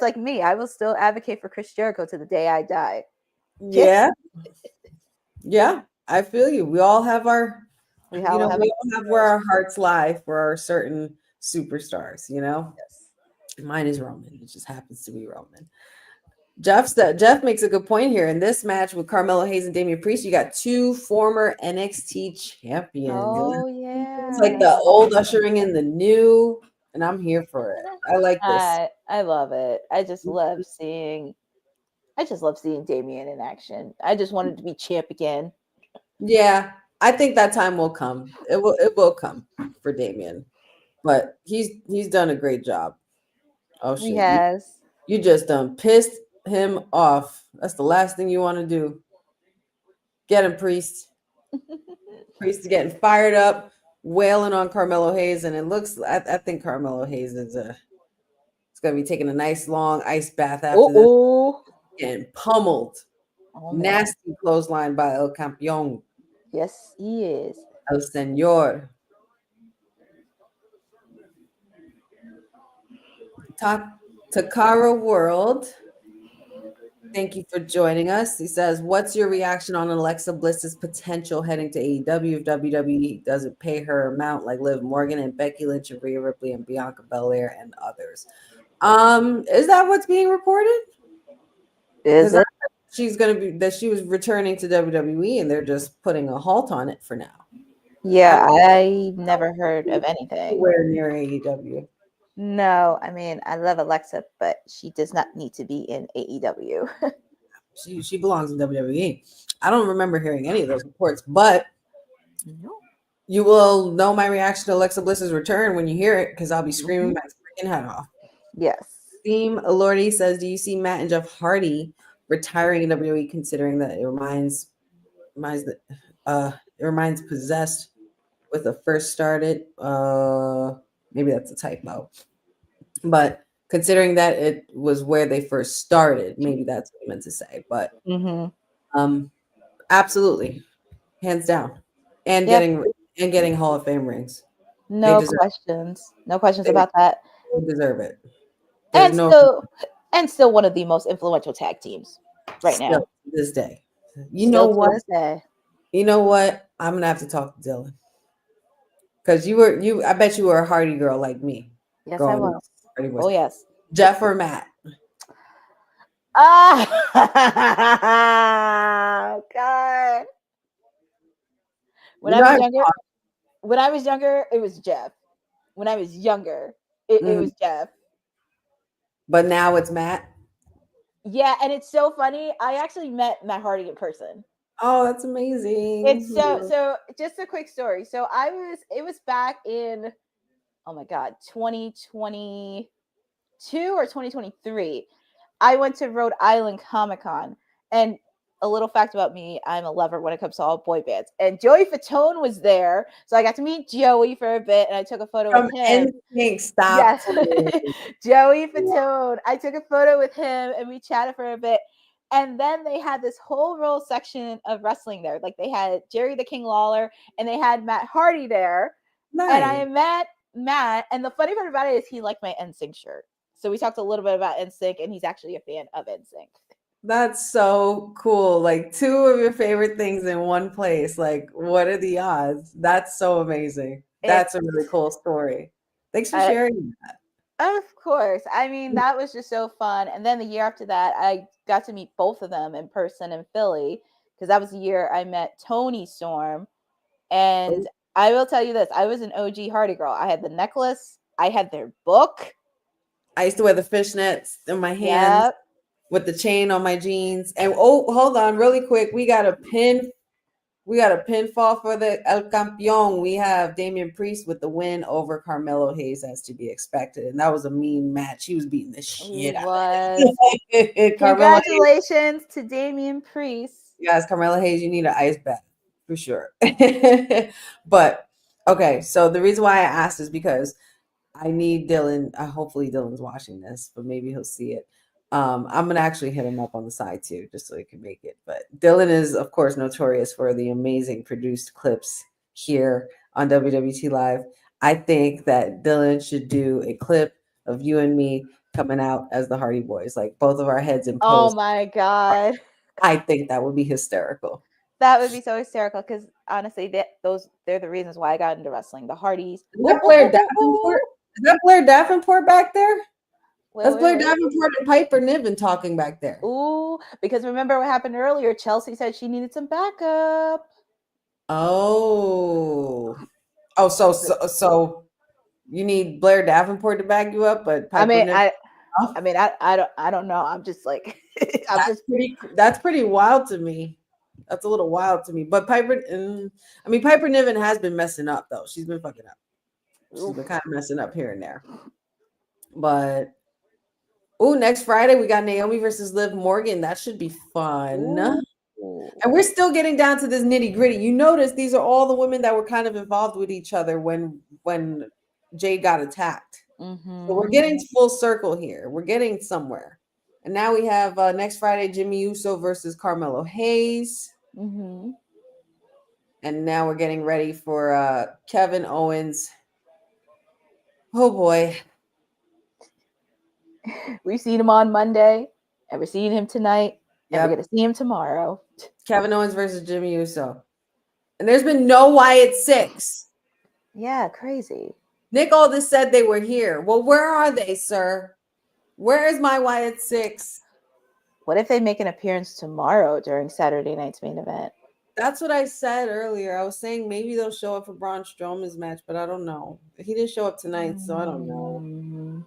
like me. I will still advocate for Chris Jericho to the day I die. Yeah. Yeah, I feel you. We all have our, we all have where our hearts lie for our certain superstars, Yes. Mine is Roman. It just happens to be Roman. Jeff makes a good point here. In this match with Carmelo Hayes and Damian Priest, you got two former NXT champions. Oh, yeah. It's like the old ushering in the new, and I'm here for it. I like this. I love it. I just love seeing Damian in action. I just wanted to be champ again. Yeah, I think that time will come. It will come for Damian. But he's done a great job. Oh shit. He has. You just done pissed him off. That's the last thing you want to do. Get him, Priest. Priest is getting fired up, wailing on Carmelo Hayes, and it looks. I think Carmelo Hayes is it's gonna be taking a nice long ice bath after this. Getting pummeled. Nasty clothesline by El Campeón. Yes, he is. El Señor. Takara World. Thank you for joining us. He says, what's your reaction on Alexa Bliss's potential heading to AEW if WWE doesn't pay her amount like Liv Morgan and Becky Lynch and Rhea Ripley and Bianca Belair and others? Is that what's being reported? Is it? She's going to be that she was returning to WWE and they're just putting a halt on it for now. Yeah, I never heard of anything. Where near AEW? No, I mean, I love Alexa, but she does not need to be in AEW. She belongs in WWE. I don't remember hearing any of those reports, but you will know my reaction to Alexa Bliss's return when you hear it because I'll be screaming my freaking head off. Yes. Theme Lordy says, do you see Matt and Jeff Hardy retiring in WWE considering that it reminds Possessed with the first started? Maybe that's a typo. But considering that it was where they first started, maybe that's what I meant to say. But absolutely, hands down, and getting Hall of Fame rings. No questions. No questions about that. They deserve it. And still one of the most influential tag teams right now. To this day. You know what? I'm gonna have to talk to Dylan. Because I bet you were a Hardy girl like me. Yes, I was. Oh, yes. Jeff or Matt? Oh, God. When I was younger, it was Jeff. When I was younger, it was Jeff. But now it's Matt? Yeah, and it's so funny. I actually met Matt Hardy in person. Oh, that's amazing. It's so just a quick story. So it was back in, oh my God, 2022 or 2023. I went to Rhode Island Comic-Con, and a little fact about me, I'm a lover when it comes to all boy bands. And Joey Fatone was there. So I got to meet Joey for a bit and I took a photo with him. Stop. Yes. Joey Fatone. I took a photo with him and we chatted for a bit. And then they had this whole roll section of wrestling there. Like they had Jerry the King Lawler and they had Matt Hardy there. Nice. And I met Matt. And the funny part about it is he liked my NSYNC shirt. So we talked a little bit about NSYNC and he's actually a fan of NSYNC. That's so cool. Like two of your favorite things in one place. Like, what are the odds? That's so amazing. That's a really cool story. Thanks for sharing that. Of course. I mean, that was just so fun. And then the year after that, I got to meet both of them in person in Philly because that was the year I met Tony Storm. And I will tell you this, I was an OG Hardy girl. I had the necklace. I had their book. I used to wear the fishnets in my hands with the chain on my jeans. And hold on really quick. We got a pinfall for the El Campeón. We have Damian Priest with the win over Carmelo Hayes, as to be expected. And that was a mean match. He was beating the shit out of it. Congratulations to Damian Priest. Yes, Carmelo Hayes, you need an ice bath for sure. But okay, so the reason why I asked is because I need Dylan. Hopefully Dylan's watching this, but maybe he'll see it. I'm gonna actually hit him up on the side too, just so he can make it. But Dylan is, of course, notorious for the amazing produced clips here on WWT Live. I think that Dylan should do a clip of you and me coming out as the Hardy Boys, like both of our heads in pose. Oh my God. I think that would be hysterical. That would be so hysterical because honestly, they're the reasons why I got into wrestling. The Hardys. Is that Blair Davenport? Is that Blair Davenport back there? That's Blair wait. Davenport and Piper Niven talking back there. Ooh, because remember what happened earlier? Chelsea said she needed some backup. Oh, so you need Blair Davenport to back you up, but Piper I don't know. I'm just like, that's pretty wild to me. That's a little wild to me. But Piper Niven has been messing up though. She's been fucking up. She's been kind of messing up here and there. But next Friday we got Naomi versus Liv Morgan. That should be fun. Ooh. And we're still getting down to this nitty gritty. You notice these are all the women that were kind of involved with each other when Jade got attacked. Mm-hmm. So we're getting full circle here. We're getting somewhere. And now we have next Friday Jimmy Uso versus Carmelo Hayes. Mm-hmm. And now we're getting ready for Kevin Owens. Oh boy. We've seen him on Monday, and we're seeing him tonight, and we're going to see him tomorrow. Kevin Owens versus Jimmy Uso. And there's been no Wyatt Six. Yeah, crazy. Nick Aldis said they were here. Well, where are they, sir? Where is my Wyatt Six? What if they make an appearance tomorrow during Saturday night's main event? That's what I said earlier. I was saying maybe they'll show up for Braun Strowman's match, but I don't know. He didn't show up tonight, so I don't know.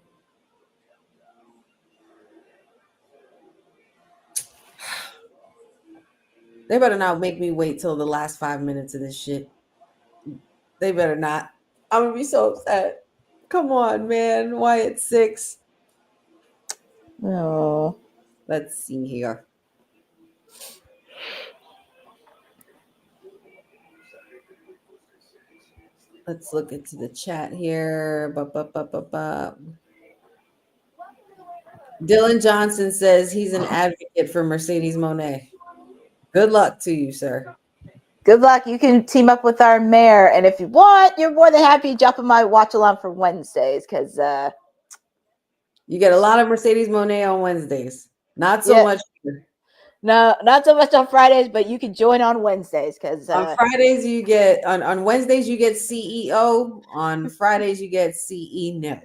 They better not make me wait till the last 5 minutes of this shit. They better not. I'm going to be so upset. Come on, man. Wyatt Six. No. Let's see here. Let's look into the chat here. Dylan Johnson says he's an advocate for Mercedes Moné. Good luck to you, sir. Good luck. You can team up with our mayor. And if you want, you're more than happy to jump on my watch along for Wednesdays because you get a lot of Mercedes Moné on Wednesdays. Not so much. No, not so much on Fridays, but you can join on Wednesdays because on Fridays you get on Wednesdays you get CEO. On Fridays you get CEO.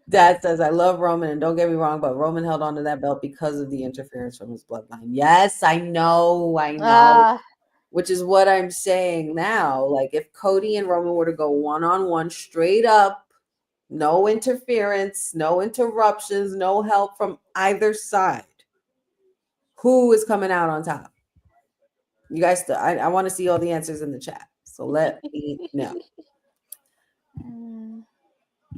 Dad says I love Roman, and don't get me wrong, but Roman held on to that belt because of the interference from his bloodline. Yes, I know. Which is what I'm saying now. Like if Cody and Roman were to go one-on-one straight up. No interference, no interruptions, no help from either side. Who is coming out on top? You guys, I want to see all the answers in the chat. So let me know.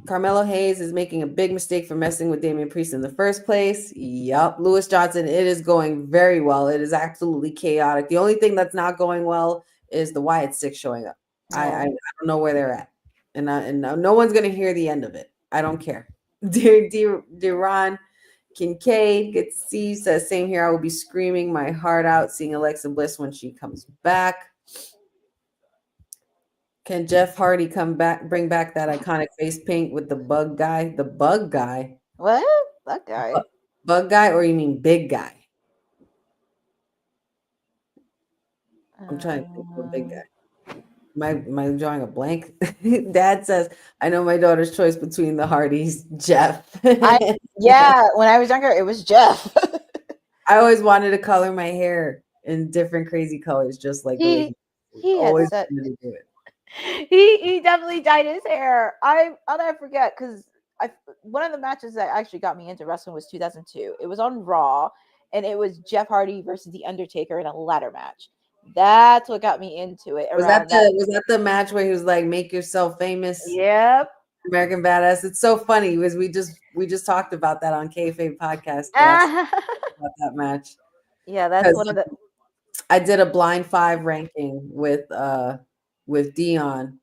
Carmelo Hayes is making a big mistake for messing with Damian Priest in the first place. Yup. Lewis Johnson, it is going very well. It is absolutely chaotic. The only thing that's not going well is the Wyatt Six showing up. I don't know where they're at. And no one's going to hear the end of it. I don't care. Deron Kincaid, good to see you, says, same here. I will be screaming my heart out seeing Alexa Bliss when she comes back. Can Jeff Hardy bring back that iconic face paint with the bug guy? The bug guy? What? That guy? Bug guy, or you mean big guy? I'm trying to think of a big guy. Am I drawing a blank? Dad says, I know my daughter's choice between the Hardys, Jeff. When I was younger, it was Jeff. I always wanted to color my hair in different crazy colors, just like he always wanted to do it. He definitely dyed his hair. I'll never forget because one of the matches that actually got me into wrestling was 2002. It was on Raw, and it was Jeff Hardy versus The Undertaker in a ladder match. That's what got me into it. Was that the match where he was like, "Make yourself famous"? Yep. American Badass. It's so funny because we just talked about that on Kayfabe podcast about that match. Yeah, that's one of the. I did a blind 5 ranking with with Dion,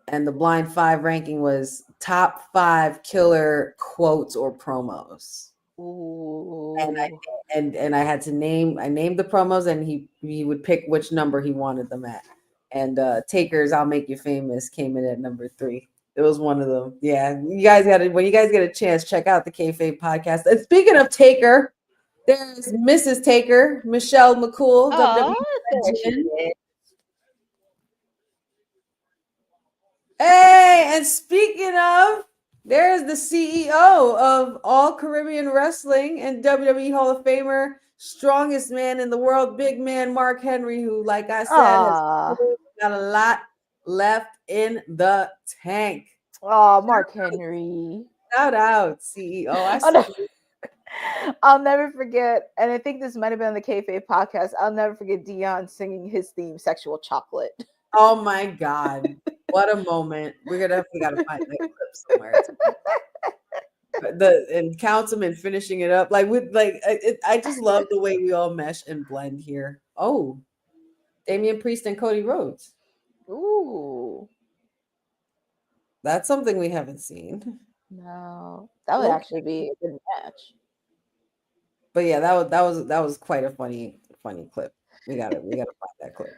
and the blind 5 ranking was top 5 killer quotes or promos. Ooh. And I had to named the promos, and he would pick which number he wanted them at. And Taker's "I'll Make You Famous" came in at number 3. It was one of them. Yeah, you guys got to, when you guys get a chance, check out the Kayfabe podcast. And speaking of Taker, there's Mrs. Taker, Michelle McCool, WWE legend. Hey, and speaking of, there's the CEO of All Caribbean Wrestling and WWE Hall of Famer, strongest man in the world, big man Mark Henry, who, like I said, has got a lot left in the tank. Oh, Mark Henry. Shout out, CEO. I'll never forget, and I think this might have been on the Kayfabe podcast, I'll never forget Dion singing his theme, Sexual Chocolate. Oh my God. What a moment. We gotta find that clip somewhere. And Councilman finishing it up. I just love the way we all mesh and blend here. Oh, Damian Priest and Cody Rhodes. Ooh. That's something we haven't seen. No. That would actually be a good match. But yeah, that was quite a funny clip. We gotta find that clip.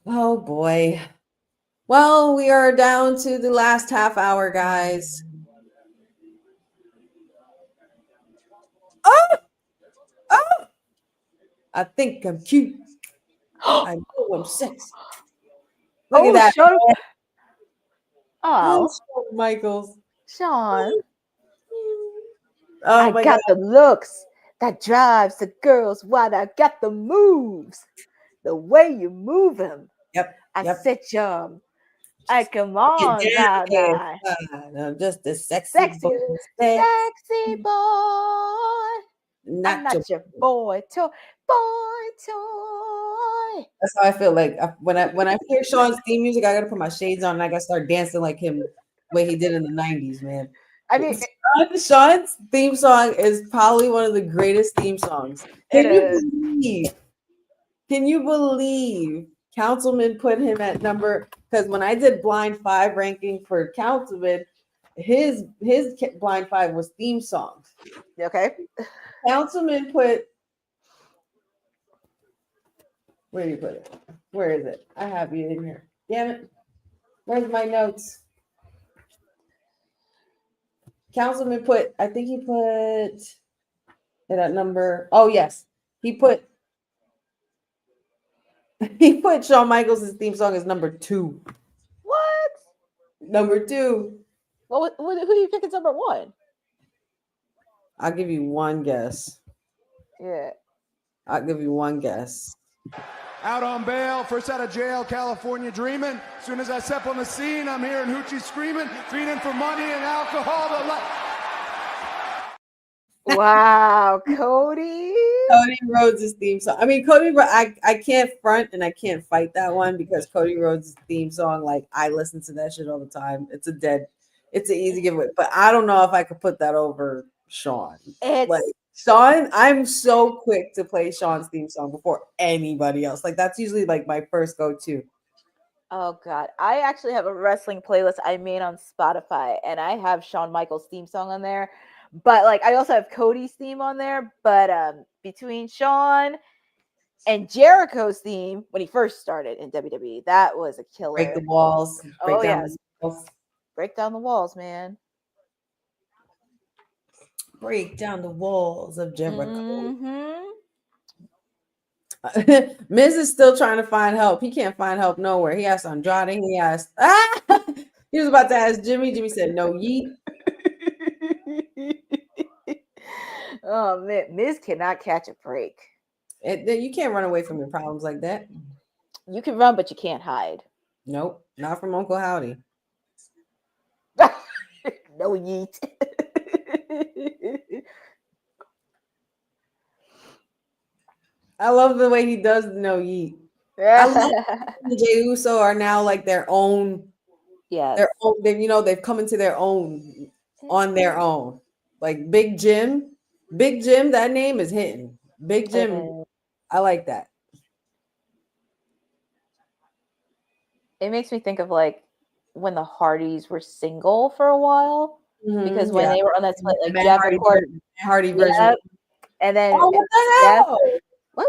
Oh boy. Well, we are down to the last half hour, guys. Oh! I think I'm cute. I know I'm sexy. Look at that. Oh, Shawn Michaels. Shawn. Oh, I got the looks that drives the girls wild. I got the moves. The way you move them. Yep. I said, I come on now. I'm just a sexy boy. Sexy boy. Not your boy toy. That's how I feel. Like when I hear Shawn's theme music, I gotta put my shades on and I gotta start dancing like him, the way he did in the 90s, man. I mean, Shawn's theme song is probably one of the greatest theme songs. Can you believe Councilman put him at number? Because when I did blind 5 ranking for Councilman, his blind 5 was theme songs. Okay. Councilman put. Where do you put it? Where is it? I have you in here. Damn it. Where's my notes? Councilman put, I think he put it at number. Oh, yes. He put Shawn Michaels' theme song as number 2. What? Number 2. Well, who do you think is number 1? I'll give you one guess. Yeah. I'll give you one guess. Out on bail, first out of jail, California dreaming. As soon as I step on the scene, I'm hearing hoochie screaming, feeding for money and alcohol. Wow, Cody Rhodes' theme song. I mean, I can't front and I can't fight that one because Cody Rhodes' theme song, like I listen to that shit all the time. It's an easy giveaway. But I don't know if I could put that over Shawn. Shawn, I'm so quick to play Shawn's theme song before anybody else. Like that's usually like my first go-to. Oh God, I actually have a wrestling playlist I made on Spotify, and I have Shawn Michaels' theme song on there. But like, I also have Cody's theme on there. But between Shawn and Jericho's theme when he first started in WWE, that was a killer. Break the walls. Break down the walls. Break down the walls, man. Break down the walls of Jericho. Mm-hmm. Miz is still trying to find help. He can't find help nowhere. He asked Andrade. He asked. He was about to ask Jimmy. Jimmy said, "No yeet." Oh man, Miz cannot catch a break. You can't run away from your problems like that. You can run, but you can't hide. Nope, not from Uncle Howdy. No yeet. I love the way he does no yeet. Jey Uso are now like their own. Yeah, they've come into their own on their own. Like Big Jim, that name is hitting. Big Jim, I like that. It makes me think of like when the Hardys were single for a while, because when they were on that split, like Matt Jeff Hardy, and Courtney, Hardy version. and then Oh, what the Jeff. hell? What?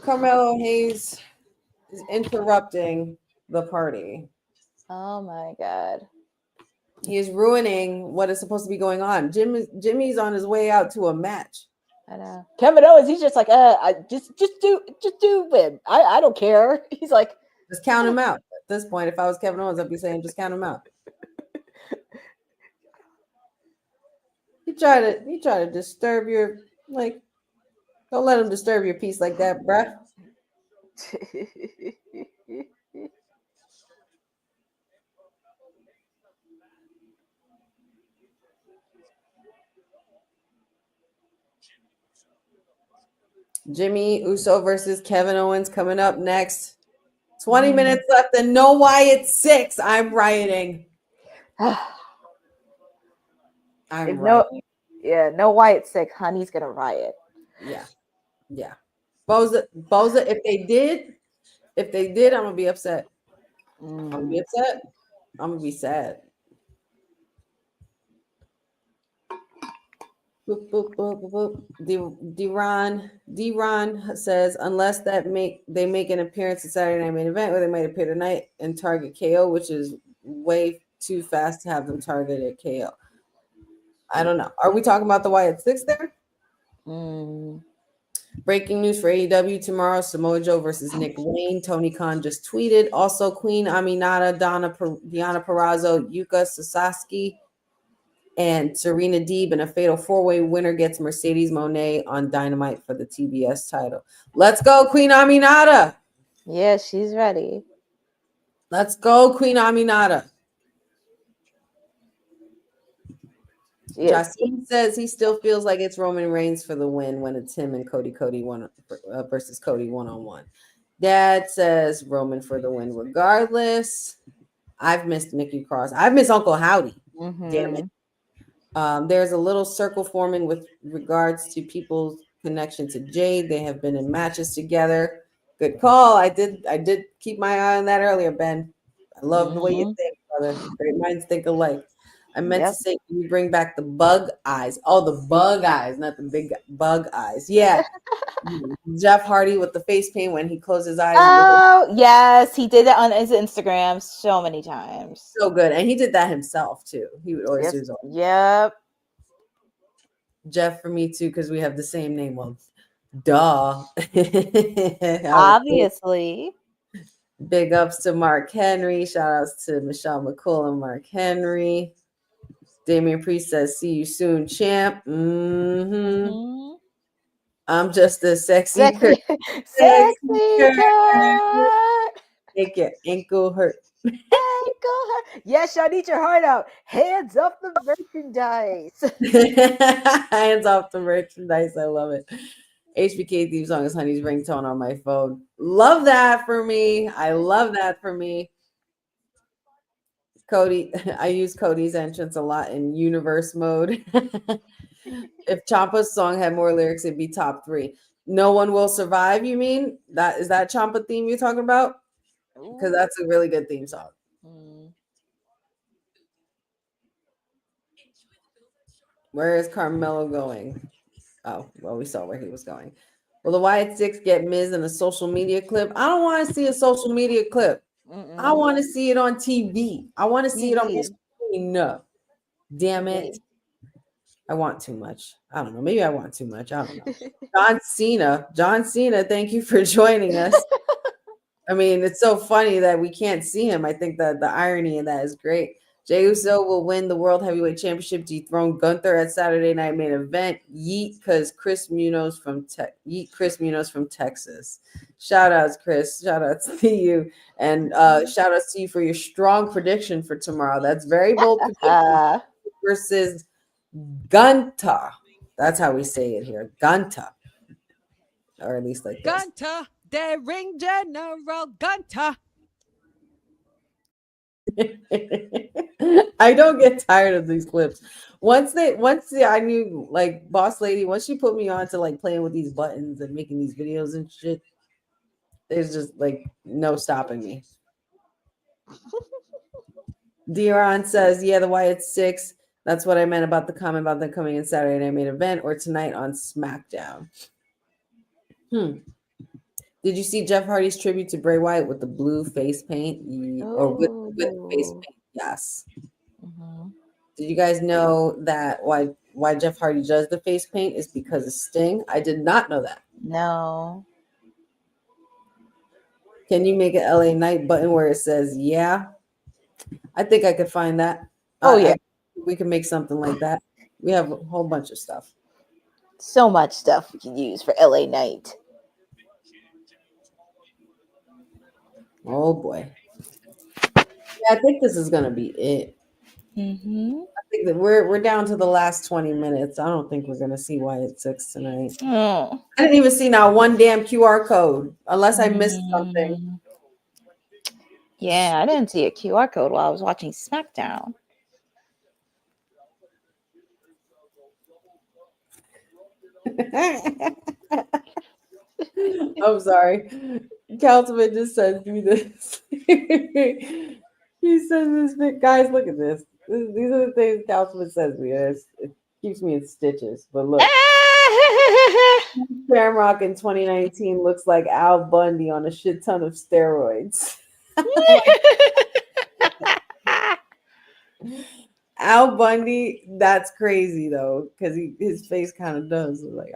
Carmelo Hayes is interrupting the party. Oh my god. He is ruining what is supposed to be going on. Jimmy's on his way out to a match. I know. Kevin Owens, he's just like, just do win. I don't care. He's like, just count him out. At this point, if I was Kevin Owens, I'd be saying, just count him out. He try to disturb your, like, don't let him disturb your peace like that, bruh. Jimmy Uso versus Kevin Owens coming up next. 20 minutes left and no Wyatt 6. I'm rioting. No Wyatt 6. Honey's gonna riot. Yeah. Boza, if they did, I'm gonna be upset. I'm gonna be upset. I'm gonna be sad. Boop, boop, boop, boop, boop. D-Ron says, unless they make an appearance at Saturday Night Main Event, or they might appear tonight and target KO, which is way too fast to have them targeted KO. I don't know. Are we talking about the Wyatt 6 there? Breaking news for AEW tomorrow: Samoa Joe versus Nick Wayne. Tony Khan just tweeted. Also, Queen Aminata, Deonna Purrazzo, Yuka Sasaki, and Serena Deeb in a fatal 4-way. Winner gets Mercedes Moné on Dynamite for the TBS title. Let's go, Queen Aminata. Yeah, she's ready. Let's go, Queen Aminata. Yes. Justine says he still feels like it's Roman Reigns for the win when it's him and Cody versus Cody one-on-one. Dad says Roman for the win regardless. I've missed Nikki Cross. I've missed Uncle Howdy. Damn it. There's a little circle forming with regards to people's connection to Jade. They have been in matches together. Good call. I did keep my eye on that earlier, Ben. I love the way you think, brother. Great minds think alike. I meant to say, can you bring back the bug eyes? Oh, the bug eyes, not the big bug eyes. Yeah. Jeff Hardy with the face paint when he closed his eyes. Oh, yes. He did that on his Instagram so many times. So good. And he did that himself, too. He would always do his own. Yep. Jeff for me, too, because we have the same name. Well, duh. Obviously. Big ups to Mark Henry. Shout outs to Michelle McCool and Mark Henry. Damian Priest says, see you soon, champ. I'm just a sexy girl. Sexy girl. Make your ankle hurt. Yes, I need your heart out. Hands off the merchandise. Hands off the merchandise. I love it. HBK theme song is Honey's ringtone on my phone. Love that for me. I love that for me. Cody, I use Cody's entrance a lot in universe mode. If Ciampa's song had more lyrics, it'd be top 3. No One Will Survive, you mean? Is that Ciampa theme you're talking about? Because that's a really good theme song. Where is Carmelo going? Oh, well, we saw where he was going. Will the Wyatt 6 get Miz in a social media clip? I don't want to see a social media clip. I want to see it on TV. I want to see it on the screen. No. Damn it. I want too much. I don't know. Maybe I want too much. I don't know. John Cena, thank you for joining us. I mean, it's so funny that we can't see him. I think that the irony in that is great. Jey Uso will win the World Heavyweight Championship, dethrone Gunther at Saturday Night Main Event. Yeet, because Chris Munoz from Texas. Shout outs, Chris. Shout outs to you. And shout outs to you for your strong prediction for tomorrow. That's very bold prediction versus Gunther. That's how we say it here. Gunther. Or at least like this. Gunther, the ring general Gunther. I don't get tired of these clips. I knew, like, Boss Lady, once she put me on to like playing with these buttons and making these videos and shit, There's just like no stopping me. Dion says, yeah, the Wyatt's 6. That's what I meant about the comment about them coming in Saturday Night Main Event or tonight on SmackDown. Did you see Jeff Hardy's tribute to Bray Wyatt with the blue face paint? Or with face paint? Yes. Did you guys know that why Jeff Hardy does the face paint is because of Sting? I did not know that. No. Can you make an LA Knight button where it says yeah? I think I could find that. Oh, yeah. We can make something like that. We have a whole bunch of stuff. So much stuff we can use for LA Knight. Oh boy. Yeah, I think this is gonna be it. I think that we're down to the last 20 minutes. I don't think we're gonna see Wyatt 6 tonight. Oh. I didn't even see now one damn QR code, unless I missed something. Yeah, I didn't see a QR code while I was watching SmackDown. I'm sorry. Councilman just sends me this. He sends this. Guys, look at this. These are the things Councilman sends me. It keeps me in stitches. But look. Shamrock in 2019 looks like Al Bundy on a shit ton of steroids. Al Bundy, that's crazy though, because his face kind of does look like.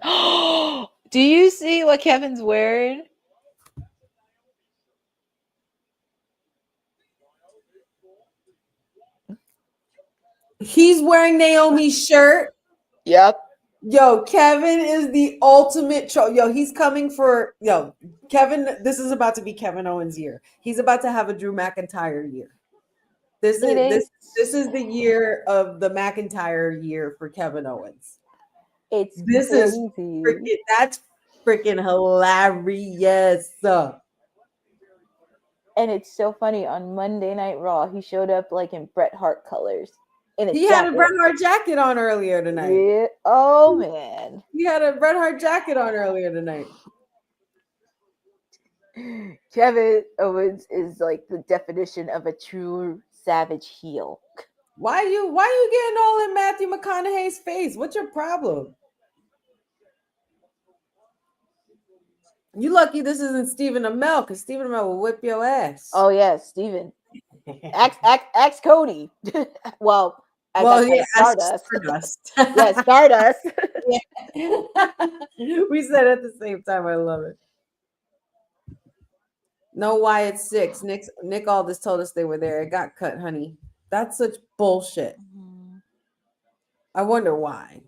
Do you see what Kevin's wearing? He's wearing Naomi's shirt. Yep. Yo, Kevin is the ultimate yo, he's coming for Kevin. This is about to be Kevin Owens' year. He's about to have a Drew McIntyre year. This is the year of the McIntyre year for Kevin Owens. That's freaking hilarious. And it's so funny. On Monday Night Raw, he showed up like in Bret Hart colors. He had a Bret Hart jacket on earlier tonight. Yeah. Oh man. He had a Bret Hart jacket on earlier tonight. Kevin Owens is like the definition of a true savage heel. Why you getting all in Matthew McConaughey's face? What's your problem? You lucky this isn't Stephen Amell, because Stephen Amell will whip your ass. Oh yeah, Stephen. Ask Cody. Well, Stardust. Yeah, Stardust. We said at the same time. I love it. No, Wyatt 6. Nick Aldis told us they were there. It got cut, honey. That's such bullshit. I wonder why.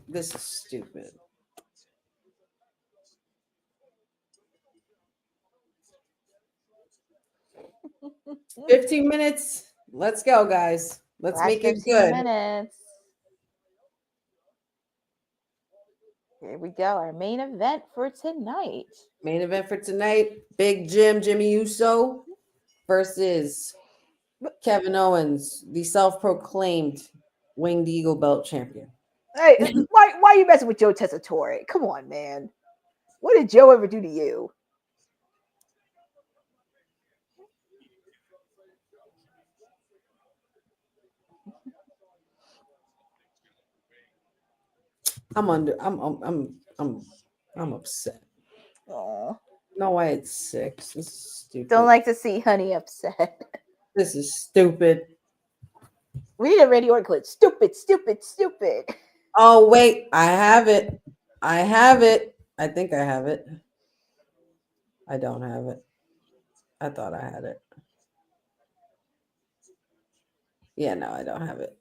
This is stupid. $15 minutes. Let's go, guys. Let's make it good. Minutes. Here we go. Our main event for tonight. Big Jimmy Uso versus Kevin Owens, the self-proclaimed Winged Eagle Belt champion. Hey, why are you messing with Joe Tessitore? Come on, man. What did Joe ever do to you? I'm upset. Aww. No way, it's 6. This is stupid. Don't like to see Honey upset. This is stupid. We need a Randy Orton clip. Stupid. Oh wait, I have it. I think I have it. I don't have it. I thought I had it. Yeah, no, I don't have it.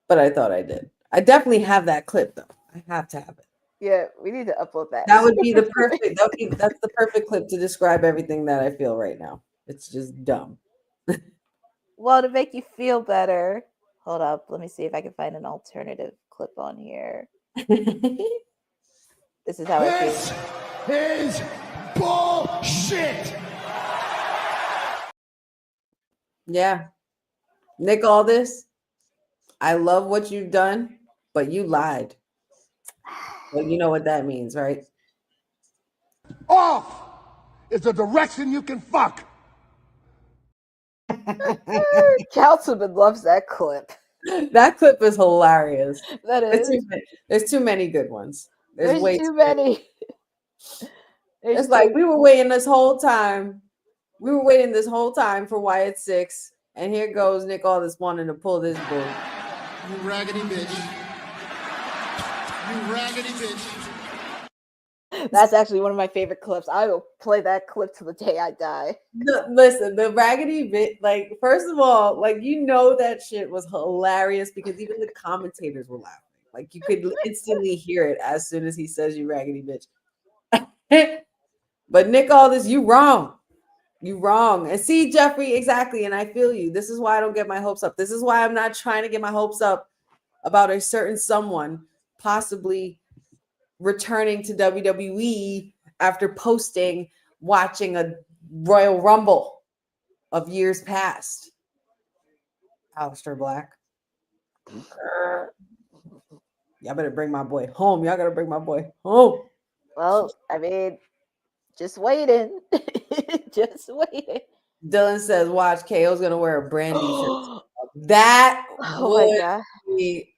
But I thought I did. I definitely have that clip though. I have to have it. Yeah, we need to upload that. That would be the perfect. That's the perfect clip to describe everything that I feel right now. It's just dumb. Well, to make you feel better, hold up. Let me see if I can find an alternative clip on here. This is how I feel. This is bullshit. Yeah. Nick Aldis, I love what you've done, but you lied. Well, you know what that means, right? Off is the direction you can fuck. Councilman loves that clip. That clip is hilarious. That is. There's too many good ones. There's way too many. It's like we were waiting this whole time. We were waiting this whole time for Wyatt 6, and here goes Nick Aldis wanting to pull this bull. You raggedy bitch. You raggedy bitch. That's actually one of my favorite clips. I will play that clip till the day I die. Listen, the raggedy bit, like, first of all, like, you know that shit was hilarious because even the commentators were laughing. Like, you could instantly hear it as soon as he says you raggedy bitch. But Nick Aldis, you wrong. You wrong. And see, Jeffrey, exactly. And I feel you. This is why I don't get my hopes up. This is why I'm not trying to get my hopes up about a certain someone possibly returning to WWE after watching a Royal Rumble of years past. Aleister Black. Y'all better bring my boy home. Y'all gotta bring my boy home. Well, I mean, just waiting. Just waiting. Dylan says, watch, KO's gonna wear a Brandy shirt. That would be,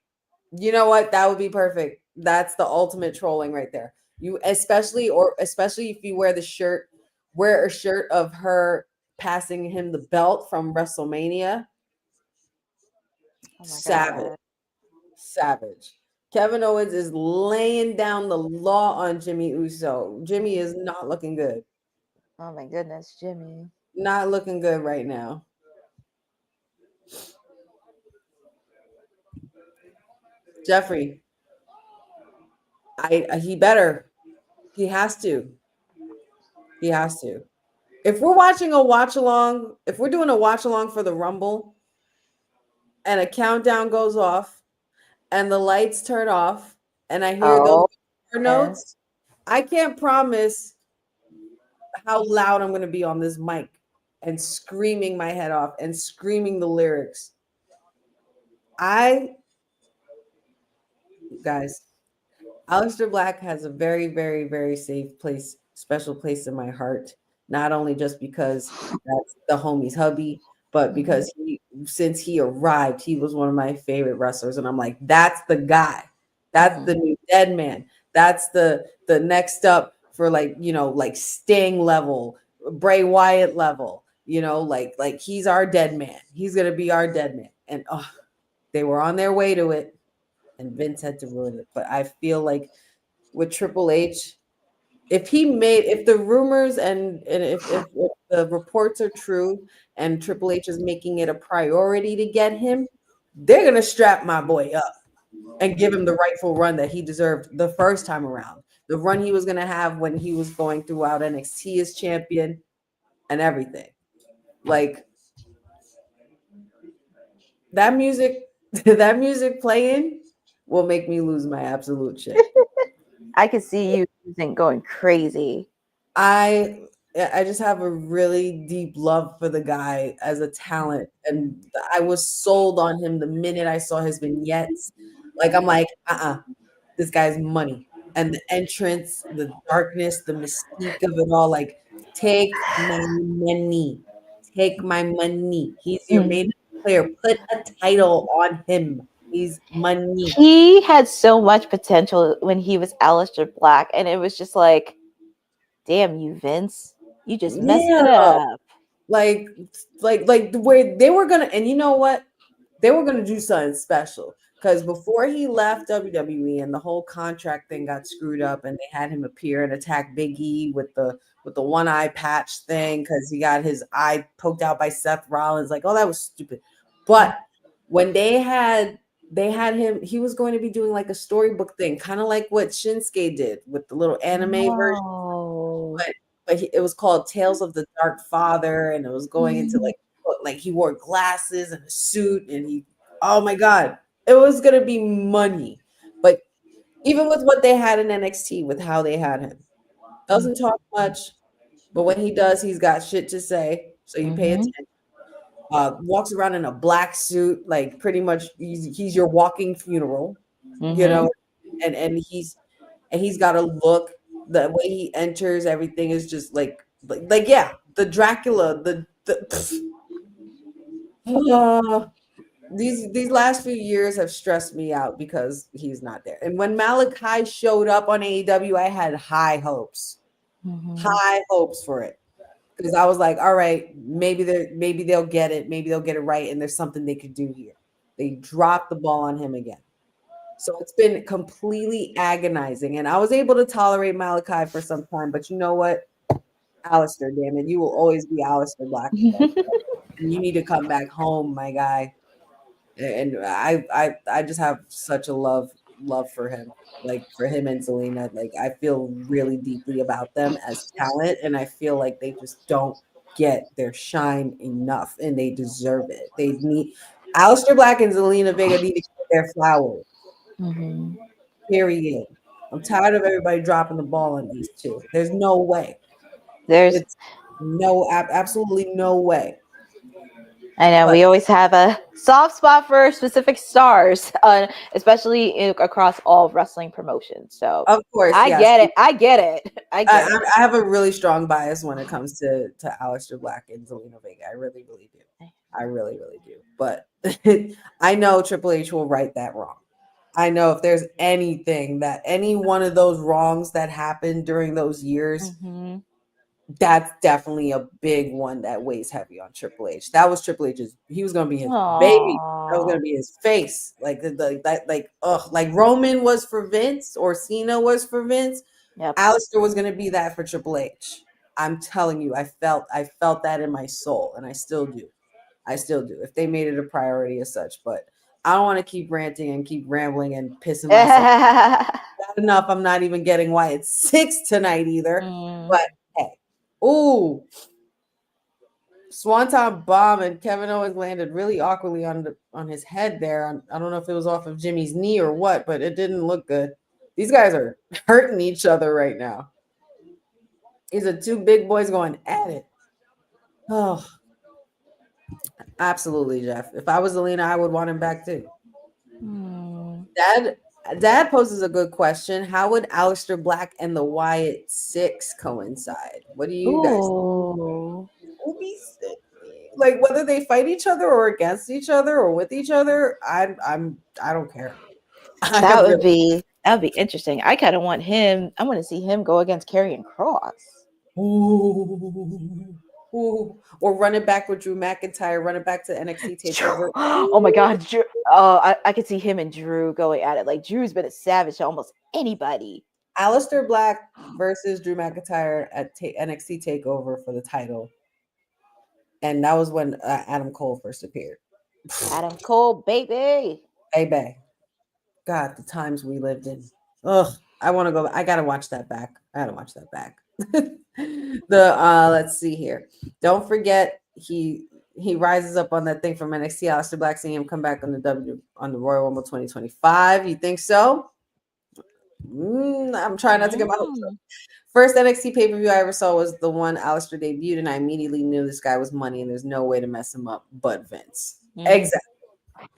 you know what? That would be perfect. That's the ultimate trolling right there. You especially if you wear a shirt of her passing him the belt from WrestleMania. Savage. Kevin Owens is laying down the law on Jimmy Uso. Jimmy is not looking good. Oh my goodness, Jimmy. Not looking good right now. Jeffrey. He better. He has to. He has to. If we're watching a watch along, if we're doing a watch along for the Rumble and a countdown goes off and the lights turn off and I hear those notes, I can't promise how loud I'm going to be on this mic and screaming my head off and screaming the lyrics. Guys, Aleister Black has a very, very, very safe place, special place in my heart. Not only just because that's the homie's hubby, but because since he arrived, he was one of my favorite wrestlers. And I'm like, that's the guy. That's the new dead man. That's the next up for like Sting level, Bray Wyatt level, like he's our dead man. He's going to be our dead man. And they were on their way to it. And Vince had to ruin it. But I feel like with Triple H, if the rumors and if the reports are true and Triple H is making it a priority to get him, they're going to strap my boy up and give him the rightful run that he deserved the first time around. The run he was going to have when he was going throughout NXT as champion and everything. Like, that music playing will make me lose my absolute shit. I could see you going crazy. I just have a really deep love for the guy as a talent, and I was sold on him the minute I saw his vignettes. Like, I'm like, this guy's money. And the entrance, the darkness, the mystique of it all, like, take my money. Take my money. He's your main player. Put a title on him. He's money. He had so much potential when he was Aleister Black, and it was just like, damn you, Vince. You just messed it up. Like the way they were gonna, and you know what? They were gonna do something special. Because before he left WWE and the whole contract thing got screwed up, and they had him appear and attack Big E with the one eye patch thing because he got his eye poked out by Seth Rollins. Like, oh, that was stupid. But when they had him, he was going to be doing like a storybook thing, kind of like what Shinsuke did with the little anime version. But it was called Tales of the Dark Father, and it was going into like he wore glasses and a suit, and oh my God, it was gonna be money. But even with what they had in NXT, with how they had him, doesn't talk much, but when he does, he's got shit to say. So you pay attention. Walks around in a black suit, like pretty much he's your walking funeral, and and he's got a look. The way he enters, everything is just like yeah, the Dracula, these last few years have stressed me out because he's not there. And when Malachi showed up on AEW, I had high hopes for it, because I was like, all right, maybe they'll get it, maybe they'll get it right, and there's something they could do here. They dropped the ball on him again. So it's been completely agonizing. And I was able to tolerate Malachi for some time, but you know what? Alistair, damn it, you will always be Alistair Black. And you need to come back home, my guy. And I just have such a love for him, like for him and Zelina. Like I feel really deeply about them as talent, and I feel like they just don't get their shine enough, and they deserve it. They need Alistair Black and Zelina Vega need to get their flowers. Period. I'm tired of everybody dropping the ball on these two. There's no way. It's absolutely no way. I know we always have a soft spot for specific stars, especially across all wrestling promotions. So of course, I get it. I have a really strong bias when it comes to Aleister Black and Zelina Vega. I really, really do. I really, really do. But I know Triple H will right that wrong. I know if there's anything that any one of those wrongs that happened during those years, that's definitely a big one that weighs heavy on Triple H. That was Triple H's. He was gonna be his baby. That was gonna be his face. Like Roman was for Vince or Cena was for Vince. Yep. Alistair was gonna be that for Triple H. I'm telling you, I felt that in my soul, and I still do. If they made it a priority as such, but I don't want to keep ranting and keep rambling and pissing myself. Not enough. I'm not even getting why it's 6 tonight either. But hey, ooh, Swanton bomb, and Kevin Owens landed really awkwardly on his head there. I don't know if it was off of Jimmy's knee or what, but it didn't look good. These guys are hurting each other right now. These are two big boys going at it. Oh. Absolutely, Jeff. If I was Zelina, I would want him back too. Dad poses a good question. How would Aleister Black and the Wyatt Six coincide? What do you guys think? Like whether they fight each other or against each other or with each other, I don't care. That would be interesting. I kind of want him. I want to see him go against Karrion Kross. Ooh. Or run it back with Drew McIntyre, run it back to NXT TakeOver. Oh my God, Drew! Oh, I could see him and Drew going at it. Like Drew's been a savage to almost anybody. Aleister Black versus Drew McIntyre at NXT TakeOver for the title, and that was when Adam Cole first appeared. Adam Cole, baby. God, the times we lived in. Ugh, I want to go. I gotta watch that back. Let's see here. Don't forget he rises up on that thing from NXT. Aleister Black, seeing him come back on the Royal Rumble 2025. You think so? I'm trying not to get my hopes up. First NXT pay-per-view I ever saw was the one Aleister debuted, and I immediately knew this guy was money, and there's no way to mess him up but Vince. Exactly.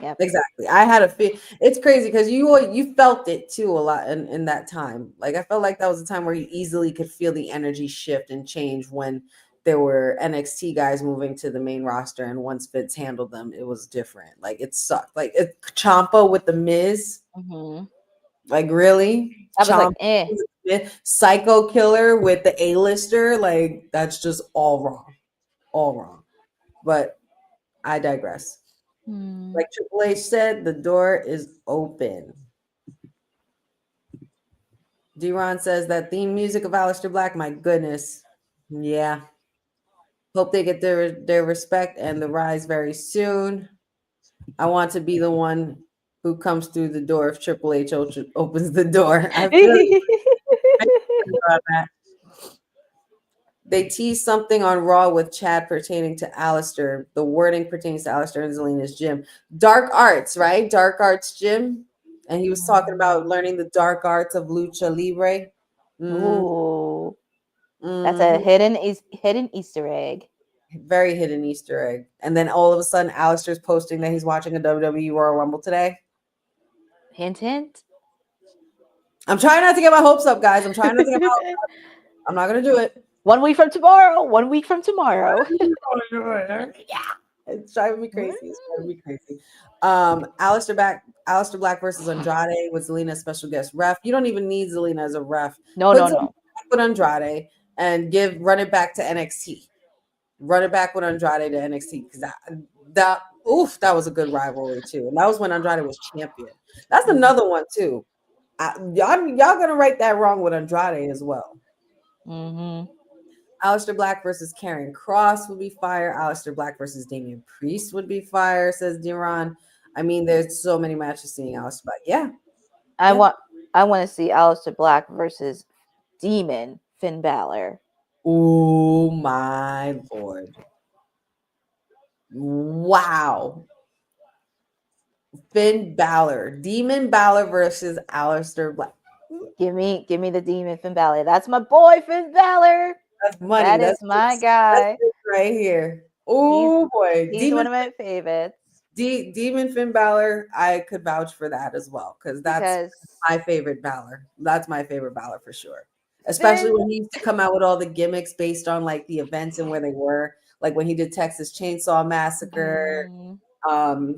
Yep. Exactly. I had a feel. It's crazy because you felt it too a lot in that time. Like I felt like that was a time where you easily could feel the energy shift and change when there were NXT guys moving to the main roster, and once Vince handled them, it was different. Like it sucked. Like Ciampa with the Miz. Like really? I was like, Psycho Killer with the A-lister. Like that's just all wrong. But I digress. Like Triple H said, the door is open. D-Ron says that theme music of Aleister Black, my goodness. Yeah. Hope they get their respect and the rise very soon. I want to be the one who comes through the door if Triple H opens the door. I feel about that. They teased something on Raw with Chad pertaining to Aleister. The wording pertains to Aleister and Zelina's gym. Dark Arts, right? Dark Arts gym. And he was talking about learning the dark arts of Lucha Libre. Ooh. That's a hidden Easter egg. Very hidden Easter egg. And then all of a sudden, Aleister's posting that he's watching a WWE Royal Rumble today. Hint, hint. I'm trying not to get my hopes up, guys. I'm trying not to get my hopes up. I'm not gonna do it. 1 week from tomorrow. 1 week from tomorrow. Yeah, it's driving me crazy. It's driving me crazy. Aleister Black versus Andrade with Zelina as special guest ref. You don't even need Zelina as a ref. No. With Andrade and run it back to NXT. Run it back with Andrade to NXT because that was a good rivalry too, and that was when Andrade was champion. That's another one too. Y'all gonna write that wrong with Andrade as well. Mm-hmm. Aleister Black versus Karrion Kross would be fire. Aleister Black versus Damian Priest would be fire, says Deron. I mean, there's so many matches seeing Aleister Black. Yeah. I want to see Aleister Black versus Demon Finn Balor. Oh my Lord. Wow. Finn Balor. Demon Balor versus Aleister Black. Give me the Demon Finn Balor. That's my boy Finn Balor. That's money. That's my guy. That's right here. Oh boy. He's one of my favorites. Demon Finn Balor, I could vouch for that as well because that's my favorite Balor. That's my favorite Balor for sure. Especially when he used to come out with all the gimmicks based on like the events and where they were. Like when he did Texas Chainsaw Massacre.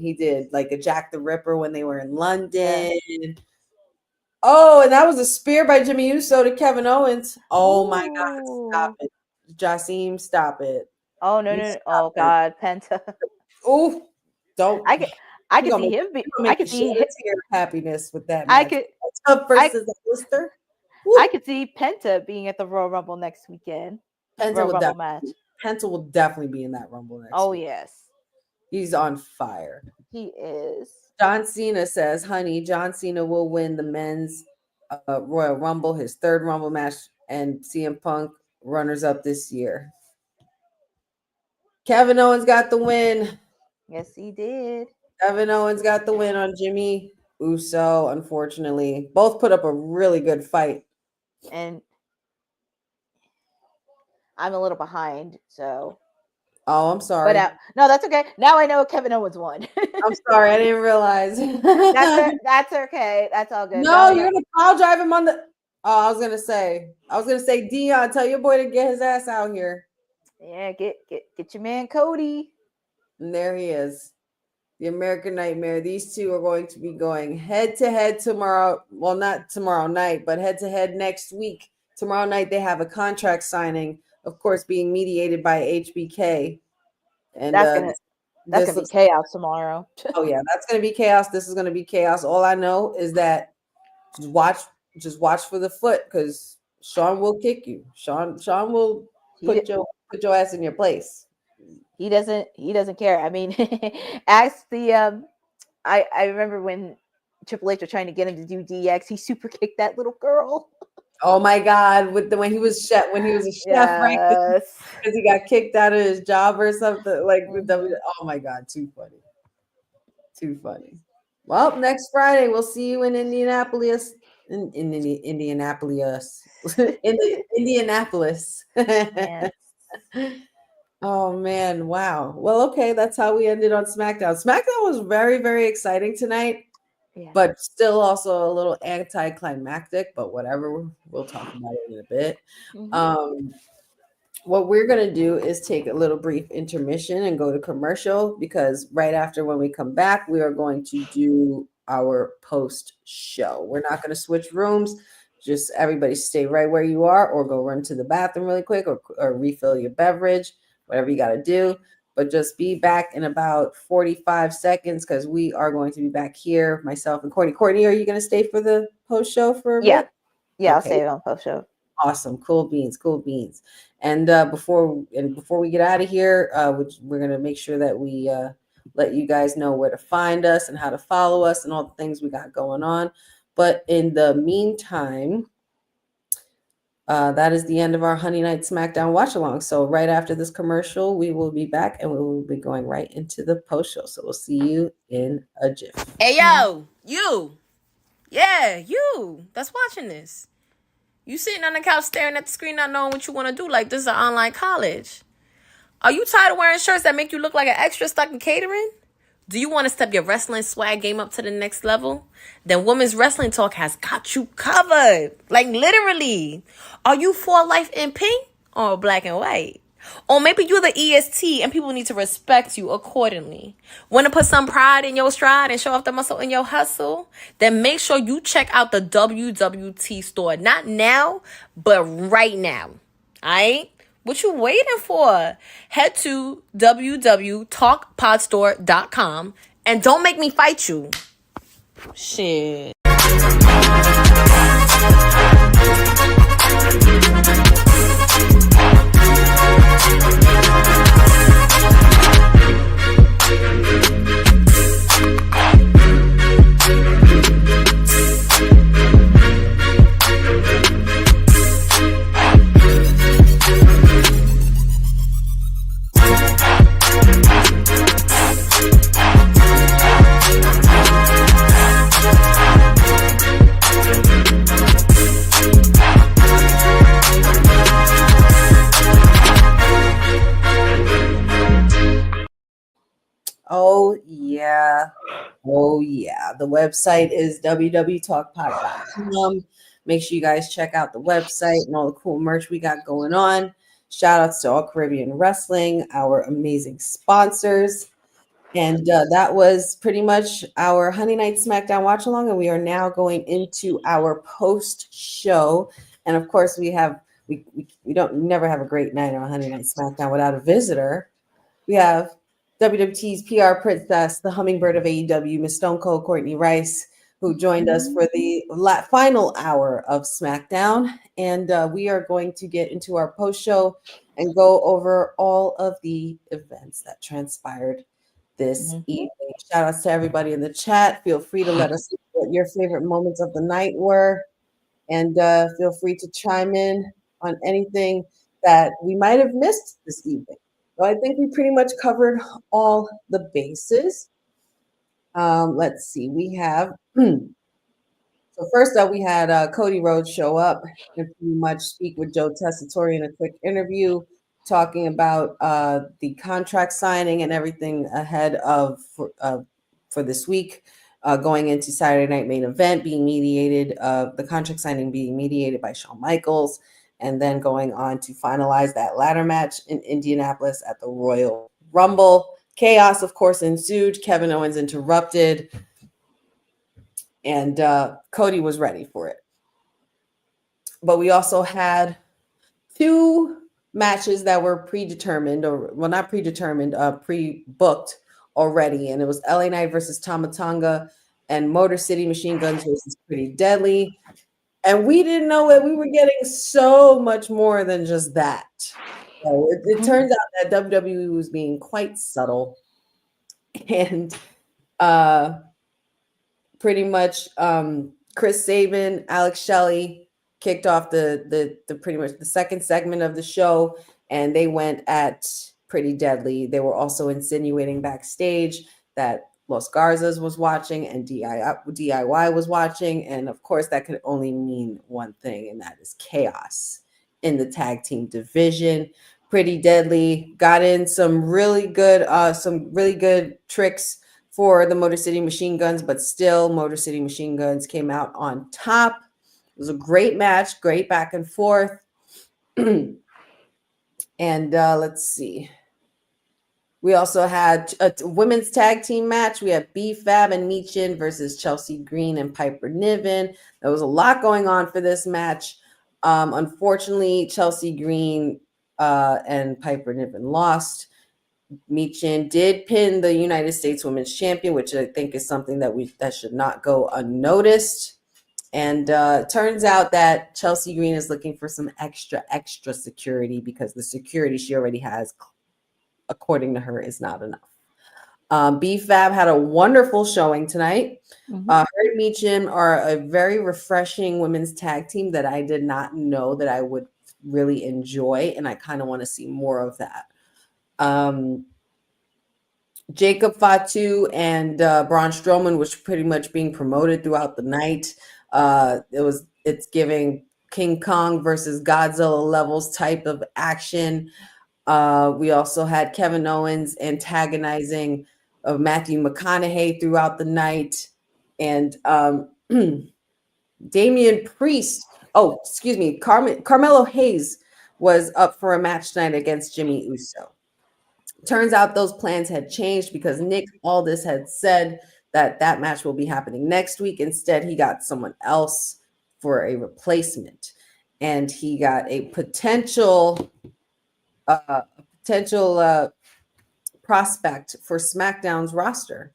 He did like a Jack the Ripper when they were in London. Yeah. Oh, and that was a spear by Jimmy Uso to Kevin Owens. Oh my God, stop it. Jasim, stop it. Oh no. Oh God, Penta. Oh, don't. I could see him. I could see his happiness with that match. Versus Lister. I could see Penta being at the Royal Rumble next weekend. Penta will definitely be in that Rumble next week. Yes. He's on fire. He is. John Cena says, honey, John Cena will win the men's Royal Rumble, his third Rumble match, and CM Punk runners-up this year. Kevin Owens got the win. Yes, he did. Kevin Owens got the win on Jimmy Uso, unfortunately. Both put up a really good fight. And I'm a little behind, so... Oh, I'm sorry. But no, that's okay. Now I know Kevin Owens won. I'm sorry. I didn't realize. That's okay. That's all good. No, you're going to pile drive him on the... Oh, I was going to say, Dion, tell your boy to get his ass out here. Yeah, get your man Cody. And there he is. The American Nightmare. These two are going to be going head-to-head tomorrow. Well, not tomorrow night, but head-to-head next week. Tomorrow night, they have a contract signing. Of course, being mediated by HBK. And that's gonna be chaos tomorrow. Oh yeah, that's gonna be chaos. This is gonna be chaos. All I know is that just watch for the foot because Sean will kick you. Sean will put your ass in your place. He doesn't care. I mean, ask the I remember when Triple H was trying to get him to do DX, he super kicked that little girl. Oh my God! When he was a chef, right? Because he got kicked out of his job or something. Like with oh my God! Too funny. Well, next Friday we'll see you in Indianapolis. In Indianapolis. Yes. Oh man! Wow. Well, okay. That's how we ended on SmackDown. SmackDown was very, very exciting tonight. Yeah. But still also a little anticlimactic, but whatever. We'll talk about it in a bit. Mm-hmm. What we're going to do is take a little brief intermission and go to commercial because right after when we come back, we are going to do our post show. We're not going to switch rooms. Just everybody stay right where you are or go run to the bathroom really quick or refill your beverage, whatever you got to do. But just be back in about 45 seconds because we are going to be back here, myself and Courtney. Courtney, are you going to stay for the post show for a bit? Yeah, okay. I'll stay on post show. Awesome, cool beans. And before we get out of here, we're going to make sure that we let you guys know where to find us and how to follow us and all the things we got going on. But in the meantime, that is the end of our Honey Night SmackDown watch along. So right after this commercial, we will be back and we will be going right into the post show. So we'll see you in a jiff. Hey, yo, you. Yeah, you that's watching this. You sitting on the couch staring at the screen, not knowing what you want to do. Like this is an online college. Are you tired of wearing shirts that make you look like an extra stuck in catering? Do you want to step your wrestling swag game up to the next level? Then Women's Wrestling Talk has got you covered. Like literally. Are you for life in pink or black and white? Or maybe you're the EST and people need to respect you accordingly. Want to put some pride in your stride and show off the muscle in your hustle? Then make sure you check out the WWT store. Not now, but right now. Alright? What you waiting for? Head to www talkpodstore.com and don't make me fight you. Shit. Oh, yeah. Oh, yeah. The website is www talkpod.com. Make sure you guys check out the website and all the cool merch we got going on. Shout outs to All Caribbean Wrestling, our amazing sponsors. And that was pretty much our Honey Night SmackDown watch along. And we are now going into our post show. And of course, we never have a great night on Honey Night SmackDown without a visitor. We have WWT's PR princess, the hummingbird of AEW, Miss Stone Cold Courtney Rice, who joined us for the final hour of SmackDown. And we are going to get into our post show and go over all of the events that transpired this evening. Shout outs to everybody in the chat. Feel free to let us know what your favorite moments of the night were. And feel free to chime in on anything that we might have missed this evening. So I think we pretty much covered all the bases. Let's see. We have so first up, we had Cody Rhodes show up and pretty much speak with Joe Tessitore in a quick interview, talking about the contract signing and everything ahead of for this week, going into Saturday Night Main Event being mediated, the contract signing being mediated by Shawn Michaels, and then going on to finalize that ladder match in Indianapolis at the Royal Rumble. Chaos, of course, ensued. Kevin Owens interrupted, and Cody was ready for it. But we also had two matches that were predetermined, or well, not predetermined, pre-booked already. And it was LA Knight versus Tama Tonga and Motor City Machine Guns versus Pretty Deadly. And we didn't know that we were getting so much more than just that. So it turns out that WWE was being quite subtle. And pretty much Chris Sabin, Alex Shelley kicked off the pretty much the second segment of the show, and they went at Pretty Deadly. They were also insinuating backstage that Los Garzas was watching and DIY was watching. And of course, that could only mean one thing, and that is chaos in the tag team division. Pretty Deadly got in some really good tricks for the Motor City Machine Guns, but still Motor City Machine Guns came out on top. It was a great match, great back and forth. And let's see. We also had a women's tag team match. We had B-Fab and Michin versus Chelsea Green and Piper Niven. There was a lot going on for this match. Unfortunately, Chelsea Green and Piper Niven lost. Michin did pin the United States Women's Champion, which I think is something that should not go unnoticed. And turns out that Chelsea Green is looking for some extra security, because the security she already has, according to her, is not enough. B-Fab had a wonderful showing tonight. Her and Michin are a very refreshing women's tag team that I did not know that I would really enjoy, and I kind of want to see more of that. Jacob Fatu and Braun Strowman was pretty much being promoted throughout the night. It's giving King Kong versus Godzilla levels type of action. We also had Kevin Owens antagonizing of Matthew McConaughey throughout the night. And Damian Priest, Carmelo Hayes was up for a match tonight against Jimmy Uso. Turns out those plans had changed because Nick Aldis had said that match will be happening next week. Instead, he got someone else for a replacement, and he got a potential prospect for SmackDown's roster.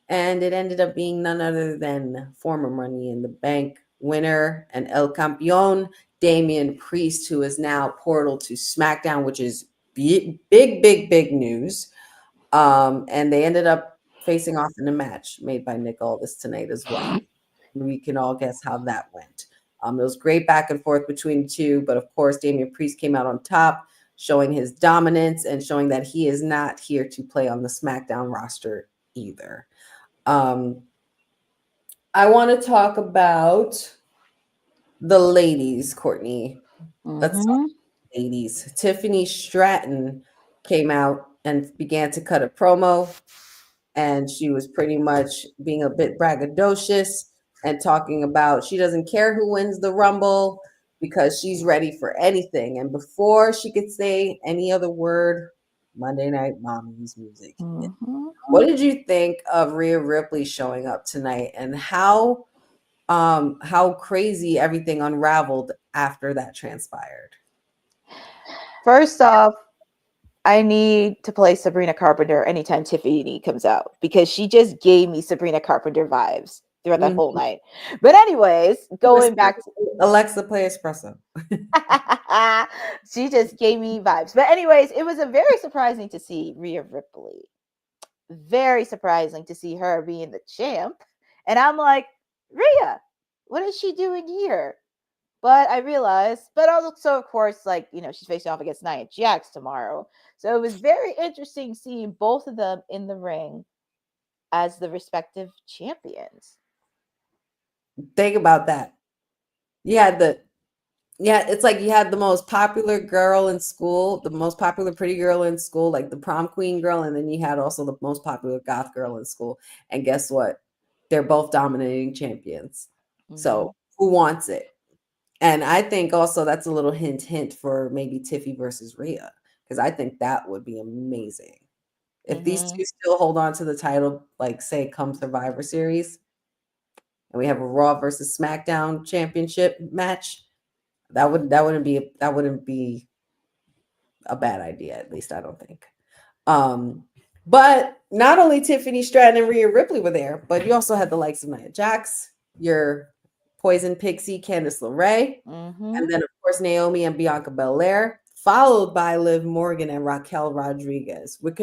And it ended up being none other than former Money in the Bank winner and El Campeón, Damian Priest, who is now portal to SmackDown, which is big news. And they ended up facing off in a match made by Nick Aldis tonight as well. We can all guess how that went. It was great back and forth between the two, but of course, Damian Priest came out on top, showing his dominance and showing that he is not here to play on the SmackDown roster either. I want to talk about the ladies, Courtney. Let's talk about the ladies. Tiffany Stratton came out and began to cut a promo, and she was pretty much being a bit braggadocious and talking about she doesn't care who wins the Rumble because she's ready for anything. And before she could say any other word, Monday Night Mommy's music. What did you think of Rhea Ripley showing up tonight, and how crazy everything unraveled after that transpired? First off, I need to play Sabrina Carpenter anytime Tiffany comes out, because she just gave me Sabrina Carpenter vibes throughout that whole night. But anyways, going back to Alexa, play Espresso. She just gave me vibes. But anyways, it was a very surprising to see Rhea Ripley. Very surprising to see her being the champ. And I'm like, Rhea, what is she doing here? But I realized, but also, of course, like, she's facing off against Nia Jax tomorrow. So it was very interesting seeing both of them in the ring as the respective champions. Think about that. It's like you had the most popular girl in school, the most popular pretty girl in school, like the prom queen girl, and then you had also the most popular goth girl in school. And guess what? They're both dominating champions. So who wants it? And I think also that's a little hint for maybe Tiffy versus Rhea, because I think that would be amazing. If these two still hold on to the title, like say come Survivor Series, and we have a Raw versus SmackDown championship match, that wouldn't be a bad idea. At least I don't think. But not only Tiffany Stratton and Rhea Ripley were there, but you also had the likes of Nia Jax, your Poison Pixie, Candice LeRae, and then of course Naomi and Bianca Belair, followed by Liv Morgan and Raquel Rodriguez, which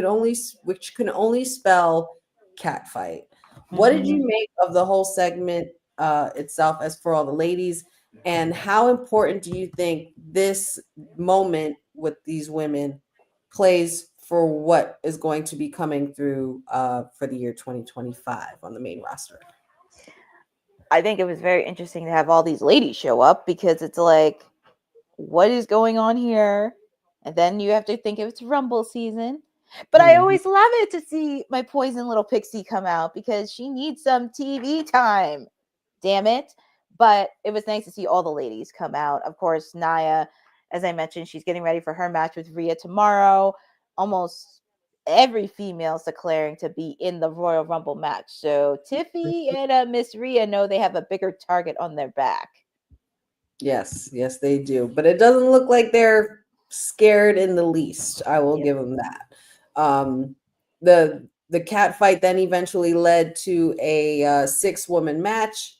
can only spell catfight. What did you make of the whole segment itself, as for all the ladies, and how important do you think this moment with these women plays for what is going to be coming through for the year 2025 on the main roster? I think it was very interesting to have all these ladies show up, because it's like, what is going on here? And then you have to think it's Rumble season. But I always love it to see my poison little pixie come out, because she needs some TV time. Damn it. But it was nice to see all the ladies come out. Of course, Nia, as I mentioned, she's getting ready for her match with Rhea tomorrow. Almost every female's declaring to be in the Royal Rumble match. So Tiffy and Miss Rhea know they have a bigger target on their back. Yes, they do. But it doesn't look like they're scared in the least. I will give them that. The cat fight then eventually led to a 6-woman match,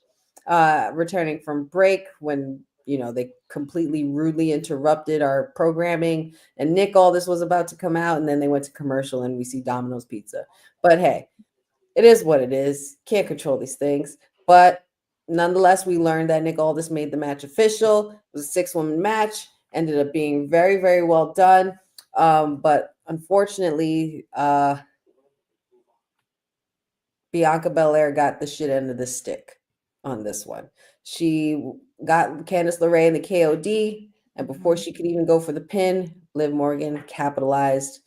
returning from break when they completely rudely interrupted our programming, and Nick Aldis was about to come out, and then they went to commercial and we see Domino's Pizza. But hey, it is what it is. Can't control these things. But nonetheless, we learned that Nick Aldis made the match official. It was a 6-woman match, ended up being very, very well done. But unfortunately, Bianca Belair got the shit end of the stick on this one. She got Candice LeRae in the KOD, and before she could even go for the pin, Liv Morgan capitalized,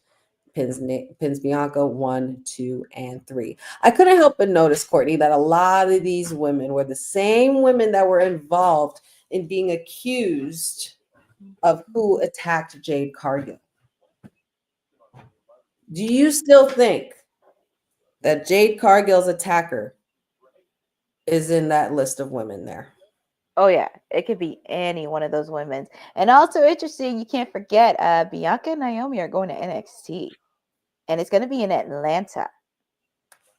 pins Bianca 1, 2, and 3. I couldn't help but notice, Courtney, that a lot of these women were the same women that were involved in being accused of who attacked Jade Cargill. Do you still think that Jade Cargill's attacker is in that list of women there? Oh yeah, it could be any one of those women. And also interesting, you can't forget Bianca and Naomi are going to NXT. And it's going to be in Atlanta.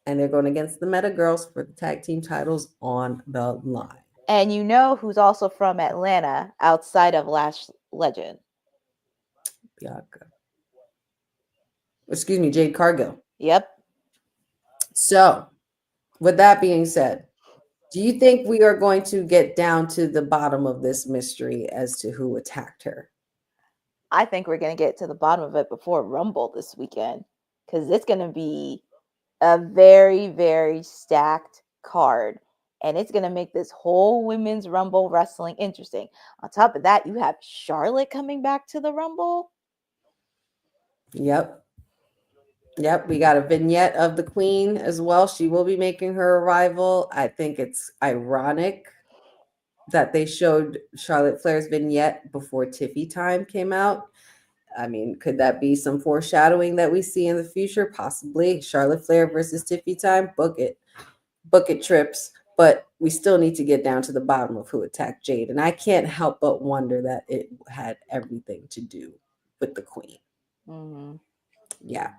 And they're going against the Meta Girls for the tag team titles on the line. And you know who's also from Atlanta outside of Lash Legend? Bianca. Excuse me, Jade Cargill. Yep. So, with that being said, do you think we are going to get down to the bottom of this mystery as to who attacked her? I think we're going to get to the bottom of it before Rumble this weekend, because it's going to be a very, very stacked card, and it's going to make this whole women's Rumble wrestling interesting. On top of that, you have Charlotte coming back to the Rumble. Yep. We got a vignette of the Queen as well. She will be making her arrival. I think it's ironic that they showed Charlotte Flair's vignette before Tiffy Time came out. I mean, could that be some foreshadowing that we see in the future? Possibly. Charlotte Flair versus Tiffy Time. Book it. Book it, Trips. But we still need to get down to the bottom of who attacked Jade. And I can't help but wonder that it had everything to do with the Queen. Mm-hmm. Yeah.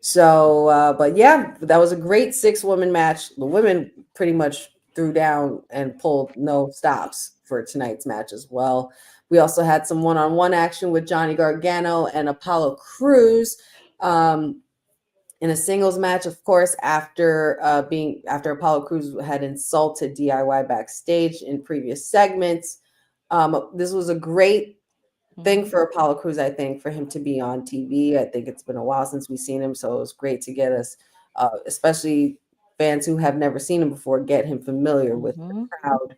So, but yeah, that was a great 6-woman match. The women pretty much threw down and pulled no stops for tonight's match as well. We also had some one-on-one action with Johnny Gargano and Apollo Crews in a singles match, of course, after Apollo Crews had insulted DIY backstage in previous segments. This was a great thing for Apollo Crews, I think, for him to be on TV. I think it's been a while since we've seen him, so it was great to get us, especially fans who have never seen him before, get him familiar with the crowd.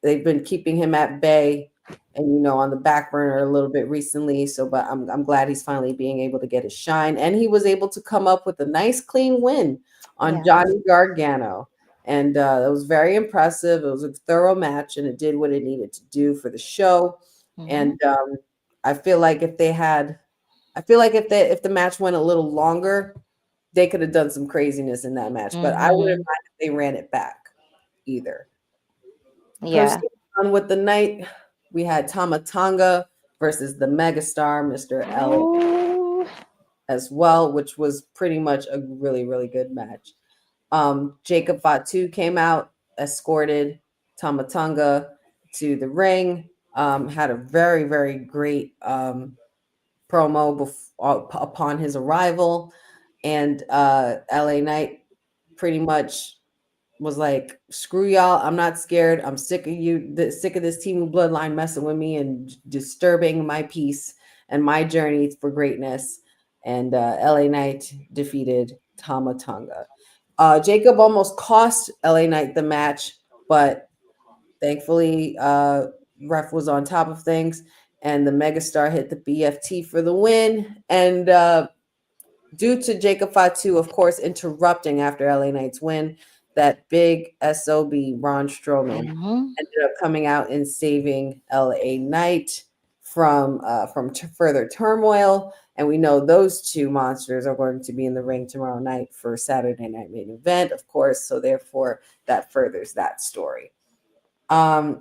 They've been keeping him at bay and, on the back burner a little bit recently. So, but I'm glad he's finally being able to get his shine. And he was able to come up with a nice, clean win on Johnny Gargano. And it was very impressive. It was a thorough match, and it did what it needed to do for the show. And I feel like if the match went a little longer, they could have done some craziness in that match. But I wouldn't mind if they ran it back either. Yeah. On with the night, we had Tama Tonga versus the megastar, Mr. L, as well, which was pretty much a really, really good match. Jacob Fatu came out, escorted Tama Tonga to the ring. Had a very, very great promo upon his arrival, and LA Knight pretty much was like, "Screw y'all! I'm not scared. I'm sick of you. Sick of this team bloodline messing with me and disturbing my peace and my journey for greatness." And LA Knight defeated Tama Tonga. Jacob almost cost LA Knight the match, but thankfully, ref was on top of things, and the megastar hit the BFT for the win. And due to Jacob Fatu, of course, interrupting after LA Knight's win, that big SOB Braun Strowman ended up coming out and saving LA Knight from further turmoil. And we know those two monsters are going to be in the ring tomorrow night for Saturday Night Main Event, of course. So therefore, that furthers that story. If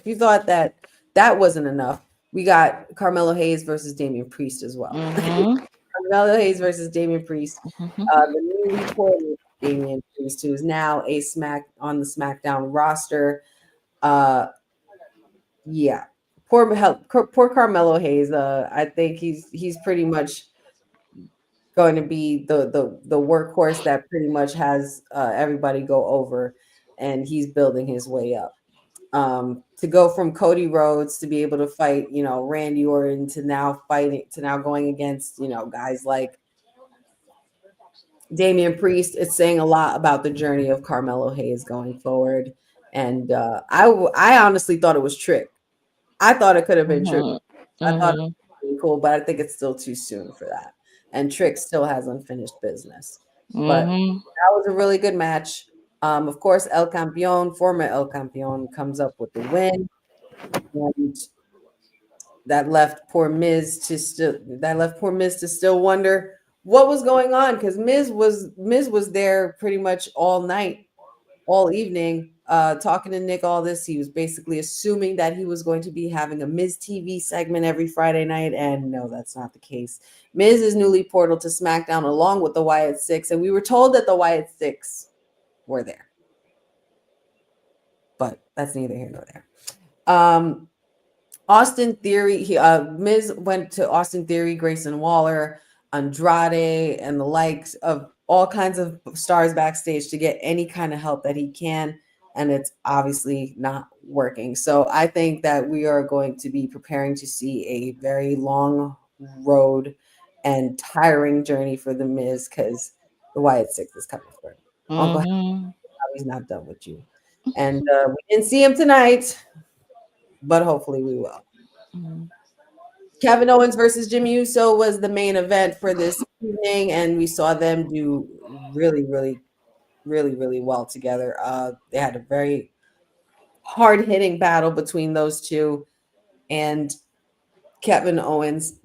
you thought that wasn't enough, we got Carmelo Hayes versus Damian Priest as well. Carmelo Hayes versus Damian Priest, the newly appointed Damian Priest, who is now on the SmackDown roster. Poor Carmelo Hayes. I think he's pretty much going to be the workhorse that pretty much has everybody go over, and he's building his way up. To go from Cody Rhodes to be able to fight, Randy Orton, to now going against, guys like Damian Priest, it's saying a lot about the journey of Carmelo Hayes going forward. And I honestly thought it was trick. I thought it could have been true. Mm-hmm. I thought it Mm-hmm. was really cool, but I think it's still too soon for that. And Trick still has unfinished business. But Mm-hmm. that was a really good match. Of course, El Campeón, former El Campeón, comes up with the win. And that left poor Miz to still wonder what was going on, because Miz was there pretty much all night, all evening, talking to Nick. All this, he was basically assuming that he was going to be having a Miz TV segment every Friday night, and no, that's not the case. Miz is newly portaled to SmackDown along with the Wyatt Six, and we were told that the Wyatt Six were there, but that's neither here nor there. Austin Theory, Miz went to Austin Theory, Grayson Waller, Andrade, and the likes of all kinds of stars backstage to get any kind of help that he can, and it's obviously not working. So I think that we are going to be preparing to see a very long road and tiring journey for the Miz, because the Wyatt Six is coming for him. Uncle Howie's not done with you. And we didn't see him tonight, but hopefully we will. Kevin Owens versus Jimmy Uso was the main event for this evening, and we saw them do really, really, really, really well together. They had a very hard-hitting battle between those two, and Kevin Owens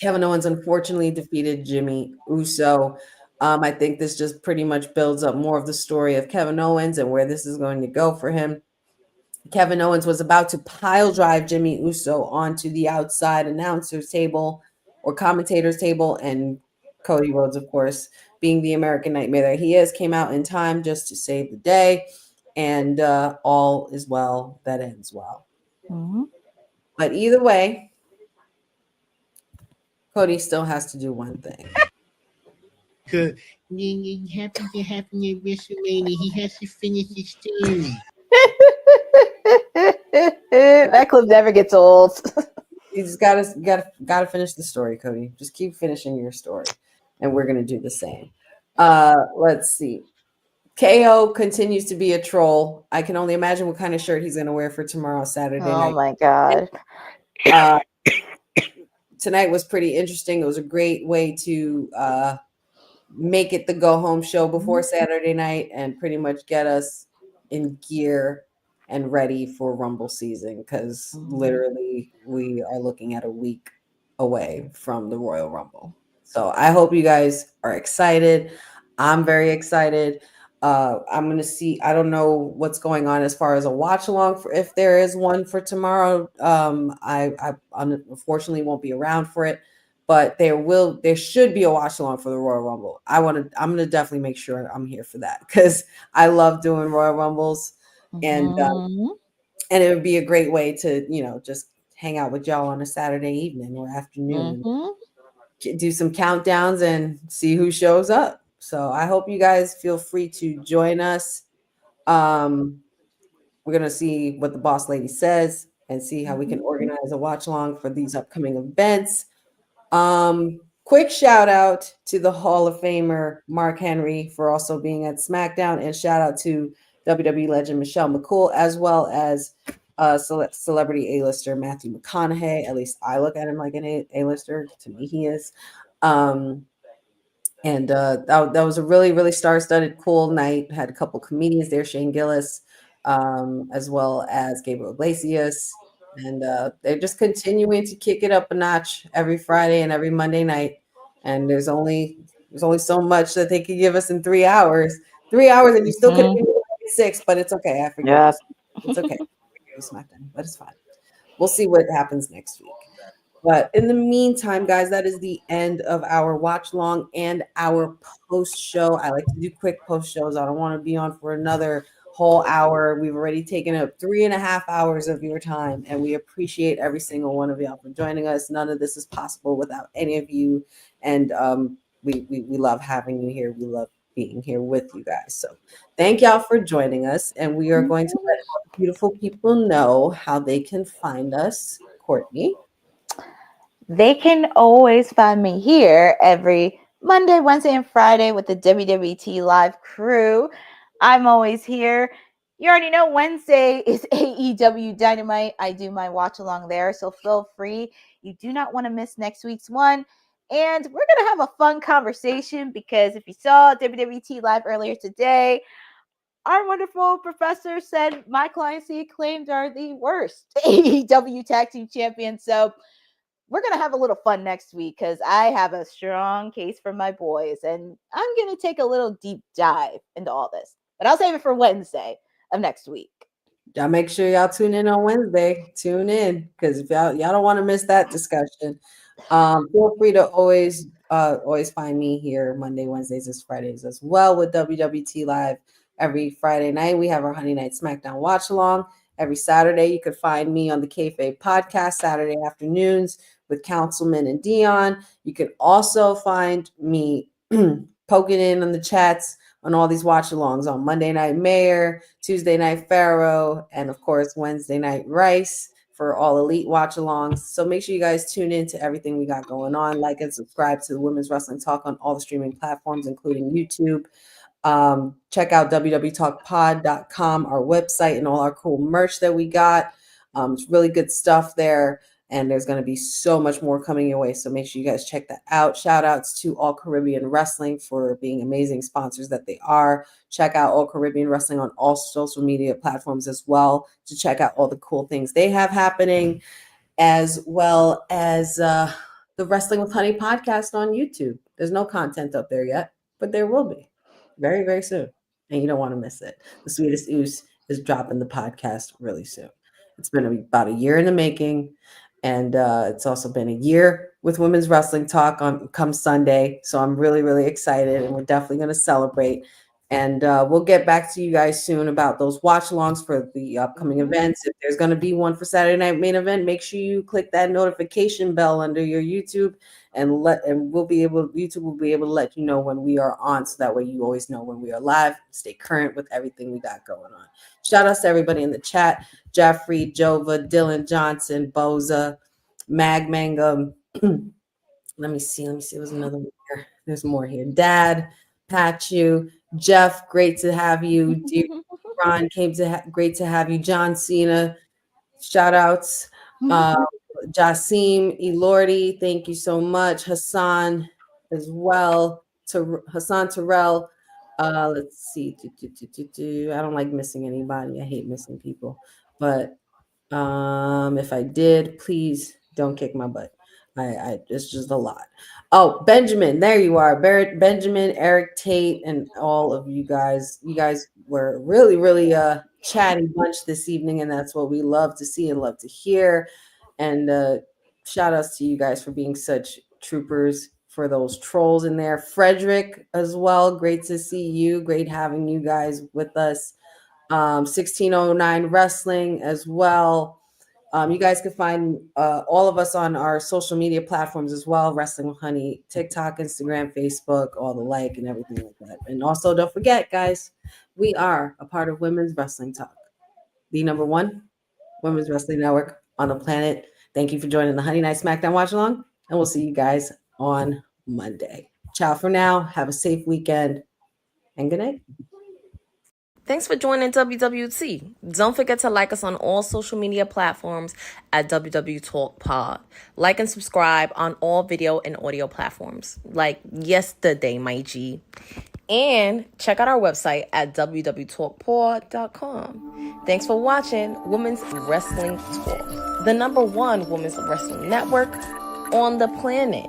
unfortunately defeated Jimmy Uso. I think this just pretty much builds up more of the story of Kevin Owens and where this is going to go for him. Kevin Owens was about to pile drive Jimmy Uso onto the outside announcer's table or commentator's table, and Cody Rhodes, of course, being the American Nightmare that he is, came out in time just to save the day, and all is well that ends well. Mm-hmm. But either way, Cody still has to do one thing. Good. It happened to happen at WrestleMania. He has to finish his story. That clip never gets old. You just gotta finish the story, Cody. Just keep finishing your story, and we're gonna do the same. Let's see. KO continues to be a troll. I can only imagine what kind of shirt he's gonna wear for tomorrow, Saturday night. Oh my god. Tonight was pretty interesting. It was a great way to make it the go home show before Saturday night and pretty much get us in gear and ready for Rumble season, because literally we are looking at a week away from the Royal Rumble. So I hope you guys are excited. I'm very excited. I'm going to see, I don't know what's going on as far as a watch along for, if there is one for tomorrow. I unfortunately won't be around for it, but there should be a watch along for the Royal Rumble. I'm going to definitely make sure I'm here for that, because I love doing Royal Rumbles, and it would be a great way to, just hang out with y'all on a Saturday evening or afternoon, and do some countdowns and see who shows up. So I hope you guys feel free to join us. We're going to see what the boss lady says and see how we can organize a watch along for these upcoming events. Quick shout out to the Hall of Famer Mark Henry for also being at SmackDown, and shout out to WWE legend Michelle McCool, as well as celebrity A-lister Matthew McConaughey. At least I look at him like an A-lister. To me, he is. And that was a really, really star-studded, cool night. Had a couple comedians there, Shane Gillis, as well as Gabriel Iglesias. And they're just continuing to kick it up a notch every Friday and every Monday night. And there's only so much that they could give us in 3 hours. 3 hours, and you still could be 6, but it's okay. I forgive you. It's okay. SmackDown, but it's fine. We'll see what happens next week. But in the meantime, guys, that is the end of our watch long and our post show. I like to do quick post shows. I don't want to be on for another whole hour. We've already taken up 3.5 hours of your time, and we appreciate every single one of y'all for joining us. None of this is possible without any of you, and we love having you here. We love being here with you guys. So thank y'all for joining us, and we are going to let all beautiful people know how they can find us. Courtney? They can always find me here every Monday, Wednesday, and Friday with the WWT live crew. I'm always here. You already know Wednesday is AEW Dynamite. I do my watch along there, so feel free. You do not want to miss next week's one. And we're going to have a fun conversation because if you saw WWT Live earlier today, our wonderful professor said my clients he claimed are the worst AEW Tag Team Champions. So we're going to have a little fun next week because I have a strong case for my boys. And I'm going to take a little deep dive into all this. But I'll save it for Wednesday of next week. Y'all make sure y'all tune in on Wednesday. Tune in because if y'all don't want to miss that discussion. Feel free to always find me here Monday, Wednesdays, and Fridays as well with WWT Live. Every Friday night, we have our Honey Night SmackDown watch along. Every Saturday, you can find me on the Kayfabe podcast Saturday afternoons with Councilman and Dion. You can also find me poking in on the chats on all these watch alongs on Monday Night Mayor, Tuesday Night Pharaoh, and of course, Wednesday Night Rice for all elite watch alongs. So make sure you guys tune in to everything we got going on. Like and subscribe to the Women's Wrestling Talk on all the streaming platforms, including YouTube. Check out wwtalkpod.com, our website, and all our cool merch that we got. It's really good stuff there, and there's going to be so much more coming your way. So make sure you guys check that out. Shout outs to All Caribbean Wrestling for being amazing sponsors that they are. Check out All Caribbean Wrestling on all social media platforms as well to check out all the cool things they have happening, as well as the Wrestling with Honey podcast on YouTube. There's no content up there yet, but there will be very, very soon. And you don't want to miss it. The Sweetest Oos is dropping the podcast really soon. It's been about a year in the making. And it's also been a year with Women's Wrestling Talk on come Sunday. So I'm really, really excited. And we're definitely going to celebrate. And we'll get back to you guys soon about those watch-alongs for the upcoming events. If there's going to be one for Saturday Night Main Event, make sure you click that notification bell under your YouTube, and YouTube will be able to let you know when we are on, so that way you always know when we are live. Stay current with everything we got going on. Shout outs to everybody in the chat: Jeffrey, Jova, Dylan Johnson, Boza, Mag Mangum. Let me see. There's another one here. There's more here. Dad, Pachu, Jeff, great to have you. Dear Ron, great to have you. John Cena, shout outs. Jasim, Elordi, thank you so much. Hassan as well. Hassan Terrell. Let's see. I don't like missing anybody. I hate missing people. But if I did, please don't kick my butt. It's just a lot. Oh, Benjamin, there you are. Benjamin, Eric Tate, and all of you guys. You guys were really, really chatty bunch this evening, and that's what we love to see and love to hear. And shout outs to you guys for being such troopers, for those trolls in there. Frederick as well. Great to see you. Great having you guys with us. 1609 Wrestling as well. You guys can find all of us on our social media platforms as well. Wrestling with Honey, TikTok, Instagram, Facebook, all the like and everything like that. And also don't forget, guys, we are a part of Women's Wrestling Talk, the number one women's wrestling network on the planet. Thank you for joining the Honey Night SmackDown Watch Along, and we'll see you guys on Monday. Ciao for now. Have a safe weekend, and good night. Thanks for joining WWT. Don't forget to like us on all social media platforms at WWTalkPod. Like and subscribe on all video and audio platforms like yesterday, my G. And check out our website at wwtalkpod.com. Thanks for watching Women's Wrestling Talk, the number one women's wrestling network on the planet.